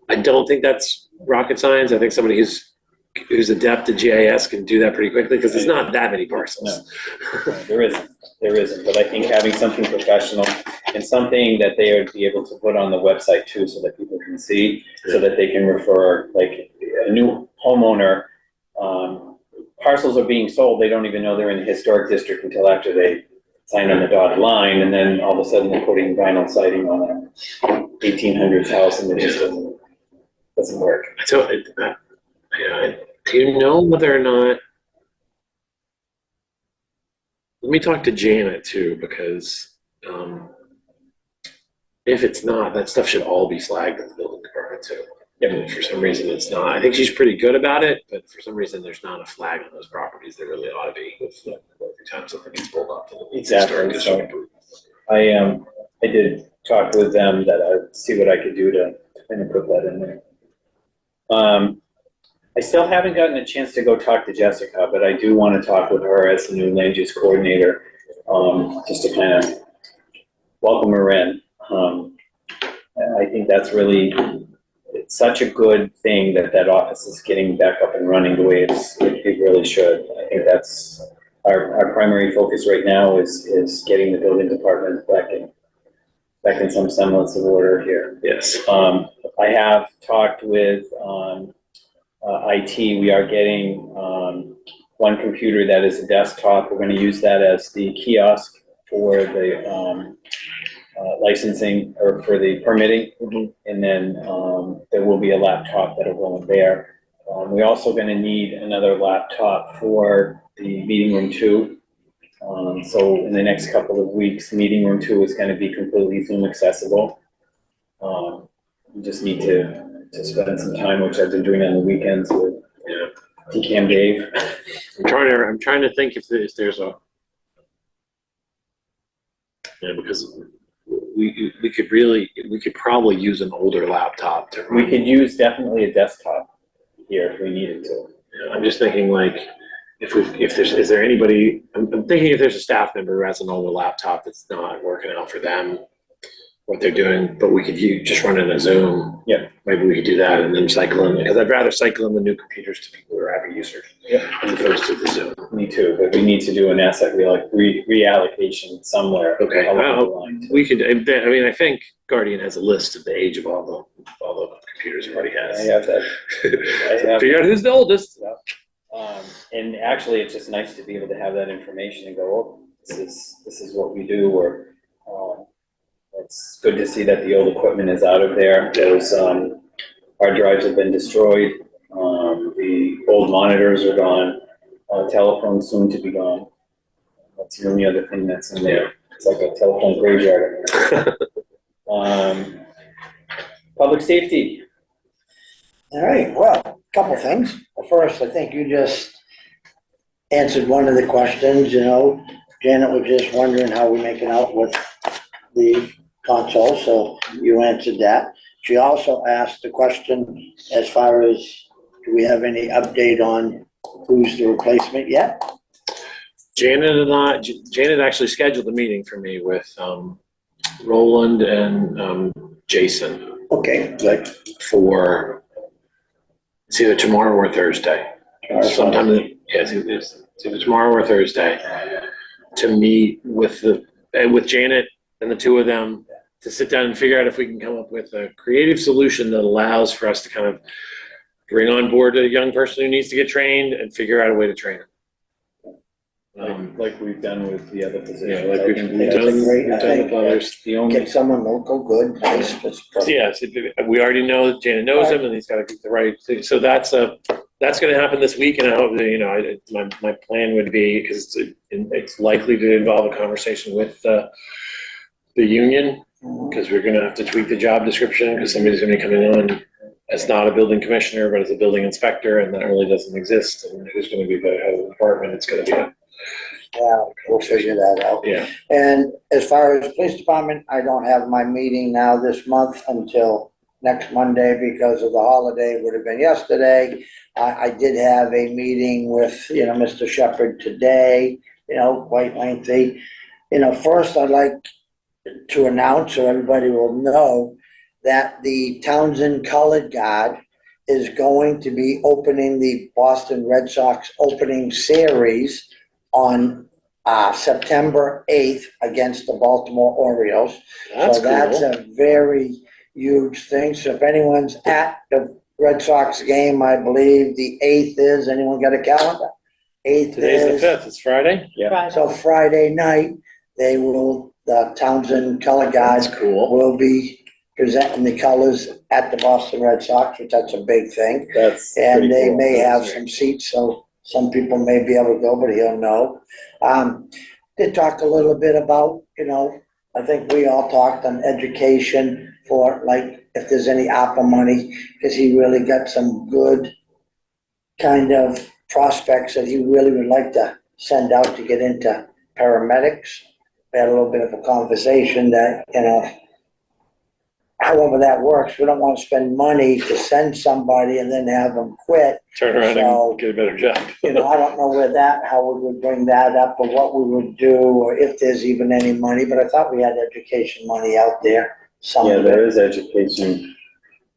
Speaker 4: I don't think that's rocket science. I think somebody who's adept at GIS can do that pretty quickly because there's not that many parcels.
Speaker 1: No, there isn't. But I think having something professional and something that they would be able to put on the website too, so that people can see, so that they can refer, like a new homeowner, parcels are being sold, they don't even know they're in the historic district until after they sign on the dotted line, and then all of a sudden they're putting vinyl siding on a 1800s house, and it just doesn't work.
Speaker 4: So, do you know whether or not? Let me talk to Janet too, because if it's not, that stuff should all be flagged at the building department too. Yeah, for some reason it's not. I think she's pretty good about it, but for some reason there's not a flag on those properties. There really ought to be. Every time something gets pulled up to the
Speaker 1: Exactly. So I did talk with them that I would see what I could do to kind of put that in there. I still haven't gotten a chance to go talk to Jessica, but I do want to talk with her as the new land use coordinator, just to kind of welcome her in. I think that's really, it's such a good thing that office is getting back up and running the way it really should. I think that's our primary focus right now is getting the building department back in some semblance of order here.
Speaker 4: Yes.
Speaker 1: I have talked with IT. We are getting one computer that is a desktop. We're going to use that as the kiosk for the licensing or for the permitting. Mm-hmm. And then there will be a laptop that'll go in there. We're also going to need another laptop for the meeting room 2. So in the next couple of weeks, meeting room 2 is going to be completely Zoom accessible. We just need to spend some time, which I've been doing on the weekends with TCAM Dave.
Speaker 4: I'm trying to think if there's a because we could probably use an older laptop to run.
Speaker 1: We could use definitely a desktop here if we needed to.
Speaker 4: I'm just thinking like is there anybody? I'm thinking if there's a staff member who has an older laptop that's not working out for them, what they're doing, but we could just run in a Zoom.
Speaker 1: Yeah.
Speaker 4: Maybe we could do that and then cycle in, because I'd rather cycle in the new computers to people who are heavy users.
Speaker 1: Yeah.
Speaker 4: As opposed to the Zoom.
Speaker 1: Me too, but we need to do an asset reallocation somewhere.
Speaker 4: Okay. We could. I mean, I think Guardian has a list of the age of all the computers it already has.
Speaker 1: I have that.
Speaker 4: Figure out who's the oldest.
Speaker 1: Yeah. And actually, it's just nice to be able to have that information and go, oh, this is what we do, or it's good to see that the old equipment is out of there. Those hard drives have been destroyed. The old monitors are gone, telephone's soon to be gone. That's the only other thing that's in there. It's like a telephone graveyard. Public safety.
Speaker 3: All right, well, couple things. First, I think you just answered one of the questions, you know. Janet was just wondering how we're making out with the console, so you answered that. She also asked the question as far as, do we have any update on who's the replacement yet?
Speaker 4: Janet actually scheduled a meeting for me with Roland and Jason
Speaker 3: Okay, good.
Speaker 4: for, it's either tomorrow or Thursday. Sometime, yes, it's either tomorrow or Thursday, to meet with Janet and the two of them to sit down and figure out if we can come up with a creative solution that allows for us to kind of bring on board a young person who needs to get trained and figure out a way to train them.
Speaker 1: Like we've done with the other positions.
Speaker 4: Yeah, like we've done
Speaker 3: great.
Speaker 4: with others.
Speaker 1: The only,
Speaker 3: Get someone local, good, nice.
Speaker 4: So yes, we already know that Janet knows him and he's got to get the right thing. So that's going to happen this week, and I hope that, you know, my plan would be, because it's likely to involve a conversation with the union, because we're going to have to tweak the job description, because somebody's going to be coming on as not a building commissioner, but as a building inspector, and that really doesn't exist. And who's going to be the head of the department? It's going to be
Speaker 3: Yeah, we'll figure that out.
Speaker 4: yeah.
Speaker 3: And as far as police department, I don't have my meeting now this month until next Monday because of the holiday, would have been yesterday. I did have a meeting with, you know, Mr. Shepherd today, you know, quite lengthy. You know, first I'd like to announce, so everybody will know, that the Townsend Colored Guard is going to be opening the Boston Red Sox opening series on September 8th against the Baltimore Orioles.
Speaker 4: That's
Speaker 3: So that's
Speaker 4: cool.
Speaker 3: a very huge thing. So if anyone's at the Red Sox game, I believe the 8th is, anyone got a calendar? 8th
Speaker 4: Today's the
Speaker 3: is,
Speaker 4: 5th. It's Friday.
Speaker 1: yeah.
Speaker 2: Right.
Speaker 3: so Friday night, the Townsend Color
Speaker 4: That's
Speaker 3: Guard
Speaker 4: cool.
Speaker 3: will be presenting the colors at the Boston Red Sox, which that's a big thing.
Speaker 1: That's
Speaker 3: And
Speaker 1: pretty
Speaker 3: they
Speaker 1: cool.
Speaker 3: may
Speaker 1: That's
Speaker 3: have
Speaker 1: great.
Speaker 3: some seats, so some people may be able to go, but he'll know. They talked a little bit about, you know, I think we all talked on education for, like, if there's any ARPA money, because he really got some good kind of prospects that he really would like to send out to get into paramedics. We had a little bit of a conversation that, you know, however that works, we don't want to spend money to send somebody and then have them quit.
Speaker 4: Turn around
Speaker 3: So,
Speaker 4: and get a better job.
Speaker 3: you know, I don't know how we would bring that up or what we would do, or if there's even any money, but I thought we had education money out there. Some
Speaker 1: Yeah,
Speaker 3: of
Speaker 1: there
Speaker 3: it.
Speaker 1: is education.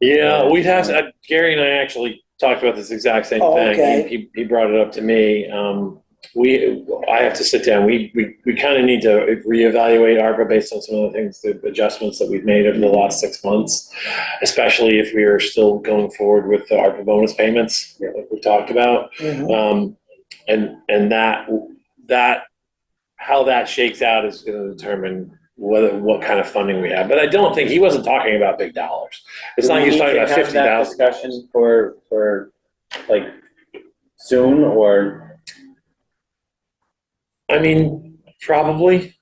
Speaker 4: Yeah, we'd have to, Gary and I actually talked about this exact same
Speaker 3: Oh,
Speaker 4: thing.
Speaker 3: okay.
Speaker 4: He brought it up to me. I have to sit down. We kind of need to reevaluate ARPA based on some of the things, the adjustments that we've made over the last 6 months, especially if we are still going forward with the ARPA bonus payments, like we talked about.
Speaker 3: Mhm.
Speaker 4: And that how that shakes out is going to determine what kind of funding we have. But I don't think he wasn't talking about big dollars. It's
Speaker 1: Do
Speaker 4: not
Speaker 1: we
Speaker 4: he was
Speaker 1: need
Speaker 4: talking
Speaker 1: to
Speaker 4: about
Speaker 1: have that
Speaker 4: $50,000.
Speaker 1: discussion for like soon, or?
Speaker 4: I mean, probably,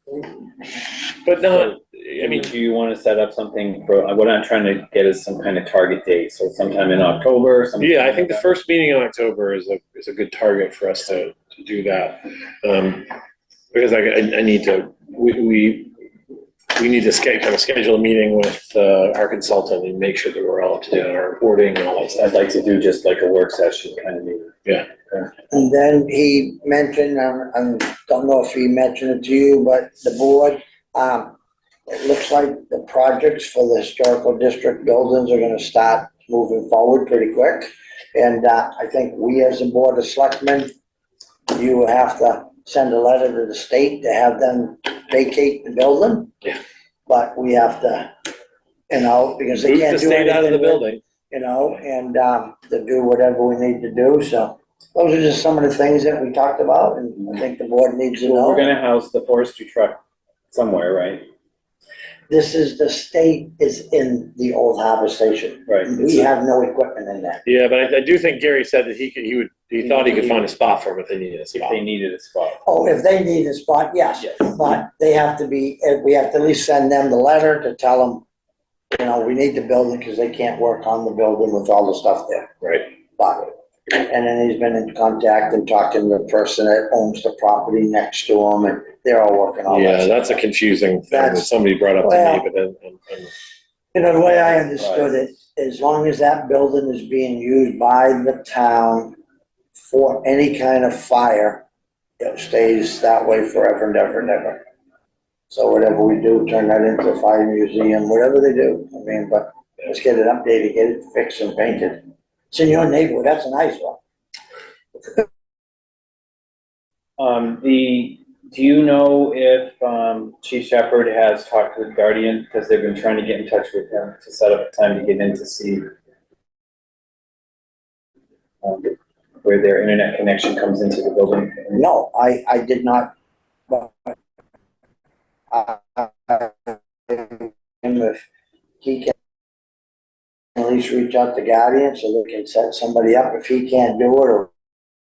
Speaker 4: but not. I mean,
Speaker 1: Do you want to set up something for, what I'm trying to get is some kind of target date, so sometime in October, sometime?
Speaker 4: yeah, I think the first meeting in October is a good target for us to do that, because I need to we need to schedule a meeting with our consultant and make sure that we're all up to date on our reporting and all that stuff.
Speaker 1: I'd like to do just like a work session kind of meeting.
Speaker 4: Yeah.
Speaker 3: And then he mentioned, I don't know if he mentioned it to you, but the board, it looks like the projects for the historical district buildings are gonna start moving forward pretty quick. And, I think we as a board of selectmen, you will have to send a letter to the state to have them vacate the building.
Speaker 4: Yeah.
Speaker 3: But we have to, you know, because they
Speaker 4: Boot
Speaker 3: can't
Speaker 4: the
Speaker 3: do
Speaker 4: state out of the
Speaker 3: anything with,
Speaker 4: building.
Speaker 3: you know, and, to do whatever we need to do, so. Those are just some of the things that we talked about, and I think the board needs to
Speaker 1: Well,
Speaker 3: know.
Speaker 1: we're gonna house the forestry truck somewhere, right?
Speaker 3: this is, the state is in the old harbor station.
Speaker 1: Right.
Speaker 3: We have no equipment in there.
Speaker 4: Yeah, but I do think Gary said that he thought he could find a spot for him if they needed a
Speaker 1: If
Speaker 4: spot.
Speaker 1: they needed a spot.
Speaker 3: Oh, if they need a spot, yes, but they have to be, we have to at least send them the letter to tell them, you know, we need the building because they can't work on the building with all the stuff there.
Speaker 4: Right.
Speaker 3: But, and then he's been in contact and talking to the person that owns the property next to him, and they're all working on that.
Speaker 4: Yeah, that's a confusing thing that
Speaker 3: That's-
Speaker 4: somebody brought up to
Speaker 3: well-
Speaker 4: me, but then,
Speaker 3: You know, the way I understood it, as long as that building is being used by the town for any kind of fire, it stays that way forever and ever and ever. So whatever we do, turn that into a fire museum, whatever they do, I mean, but let's get it updated, get it fixed and painted. It's in your neighborhood, that's a nice one.
Speaker 1: Do you know if, Chief Shepherd has talked to the Guardian, because they've been trying to get in touch with him to set up a time to get in to see where their internet connection comes into the building?
Speaker 3: No, I did not, but if he can at least reach out to Guardian so they can set somebody up if he can't do it, or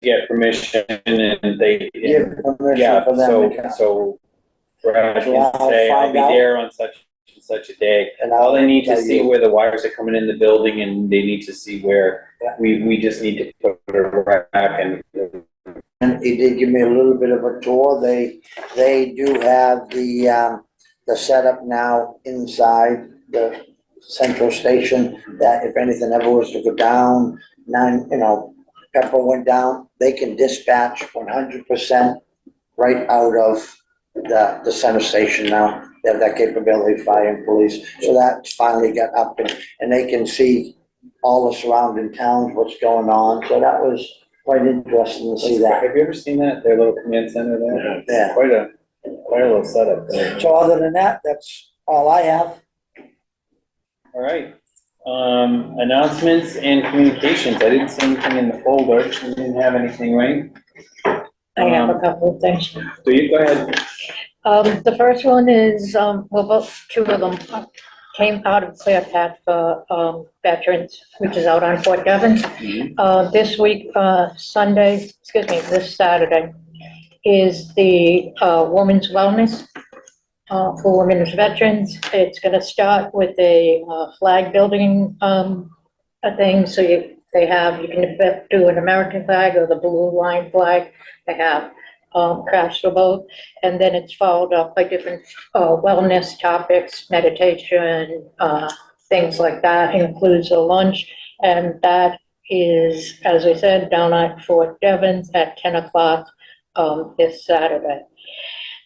Speaker 1: Get permission and they,
Speaker 3: give permission
Speaker 1: yeah,
Speaker 3: for them to come.
Speaker 1: so Brad
Speaker 3: So
Speaker 1: can
Speaker 3: I'll
Speaker 1: say, I'll
Speaker 3: find
Speaker 1: be
Speaker 3: out.
Speaker 1: there on such and such a day.
Speaker 3: And
Speaker 1: All they need to
Speaker 3: tell
Speaker 1: see
Speaker 3: you.
Speaker 1: where the wires are coming in the building, and they need to see where,
Speaker 3: Yeah.
Speaker 1: we just need to put a rack and,
Speaker 3: And he did give me a little bit of a tour. They do have the setup now inside the central station, that if anything ever was to go down, Pepper went down, they can dispatch 100% right out of the center station now. They have that capability, fire and police. So that finally got up and they can see all the surrounding towns, what's going on. So that was quite interesting to see that.
Speaker 1: Have you ever seen that, their little command center there?
Speaker 3: Yeah.
Speaker 1: Quite a little setup there.
Speaker 3: So other than that, that's all I have.
Speaker 1: All right. Announcements and communications. I didn't see anything in the folder. We didn't have anything, right?
Speaker 2: I have a couple of things.
Speaker 1: So you go ahead.
Speaker 2: The first one is, well, both, two of them came out of Clear Path for veterans, which is out on Fort Devon. This week, this Saturday, is the Women's Wellness for women's veterans. It's going to start with a flag building thing. So you can do an American flag or the blue line flag. They have crafts for both. And then it's followed up by different wellness topics, meditation, things like that. It includes a lunch. And that is, as I said, down at Fort Devens at 10 o'clock this Saturday.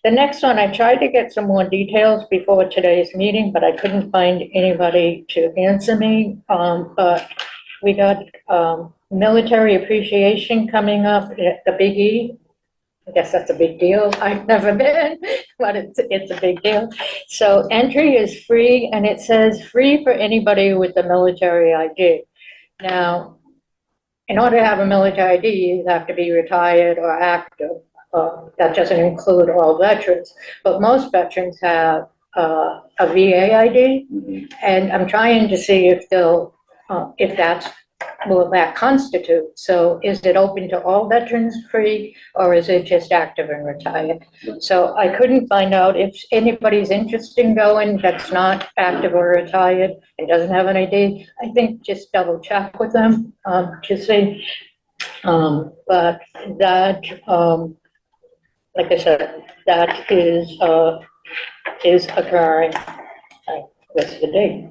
Speaker 2: The next one, I tried to get some more details before today's meeting, but I couldn't find anybody to answer me. But we got military appreciation coming up at the Big E. I guess that's a big deal. I've never been, but it's a big deal. So entry is free, and it says free for anybody with a military ID. Now, in order to have a military ID, you have to be retired or active. That doesn't include all veterans, but most veterans have a VA ID, and I'm trying to see if will that constitute? So is it open to all veterans free, or is it just active and retired? So I couldn't find out if anybody's interested in going that's not active or retired and doesn't have an ID. I think just double check with them to see. But that, like I said, that is occurring. What's the date?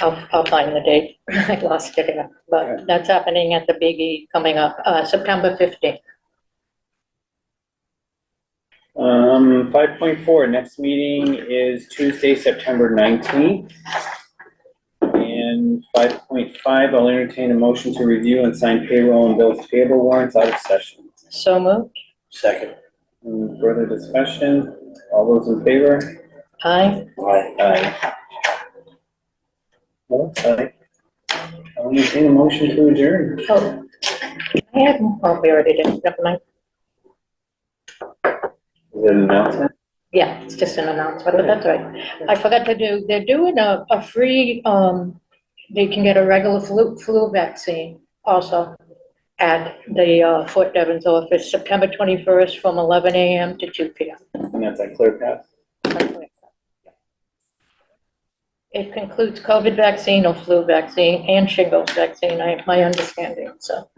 Speaker 2: I'll find the date. I lost it again, but that's happening at the Big E coming up, September 15th.
Speaker 1: 5.4, next meeting is Tuesday, September 19th. And 5.5, I'll entertain a motion to review and sign payroll and bills payable warrants out of session.
Speaker 2: So moved.
Speaker 3: Second.
Speaker 1: Further discussion? All those in favor?
Speaker 2: Aye.
Speaker 1: Aye. Well, I'll entertain a motion to adjourn.
Speaker 2: Oh, I have, we already did, never mind.
Speaker 1: Is it an announcement?
Speaker 2: Yeah, it's just an announcement, but that's right. I forgot to do, they're doing a free, they can get a regular flu vaccine also at the Fort Devens office, September 21st from 11 a.m. to 2 p.m.
Speaker 1: And that's at Clear Path.
Speaker 2: It concludes COVID vaccine or flu vaccine and shingles vaccine, my understanding, so.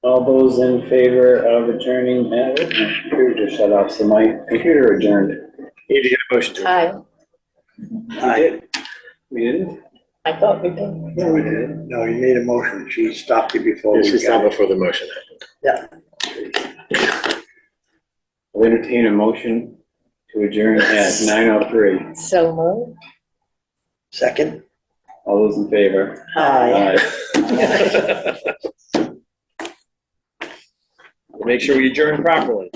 Speaker 1: All those in favor of adjourning, my computer just shut off, so my computer adjourned.
Speaker 4: Need to get a motion to.
Speaker 2: Aye,
Speaker 1: Aye. We didn't?
Speaker 2: I thought we did.
Speaker 3: No, we didn't. No, you made a motion. She stopped you before
Speaker 4: She
Speaker 3: we
Speaker 4: stopped
Speaker 3: got.
Speaker 4: before the motion.
Speaker 1: I'll entertain a motion to adjourn at 9:03.
Speaker 2: So moved.
Speaker 3: Second?
Speaker 1: All those in favor?
Speaker 3: Aye.
Speaker 1: Aye.
Speaker 4: Make sure we adjourn properly.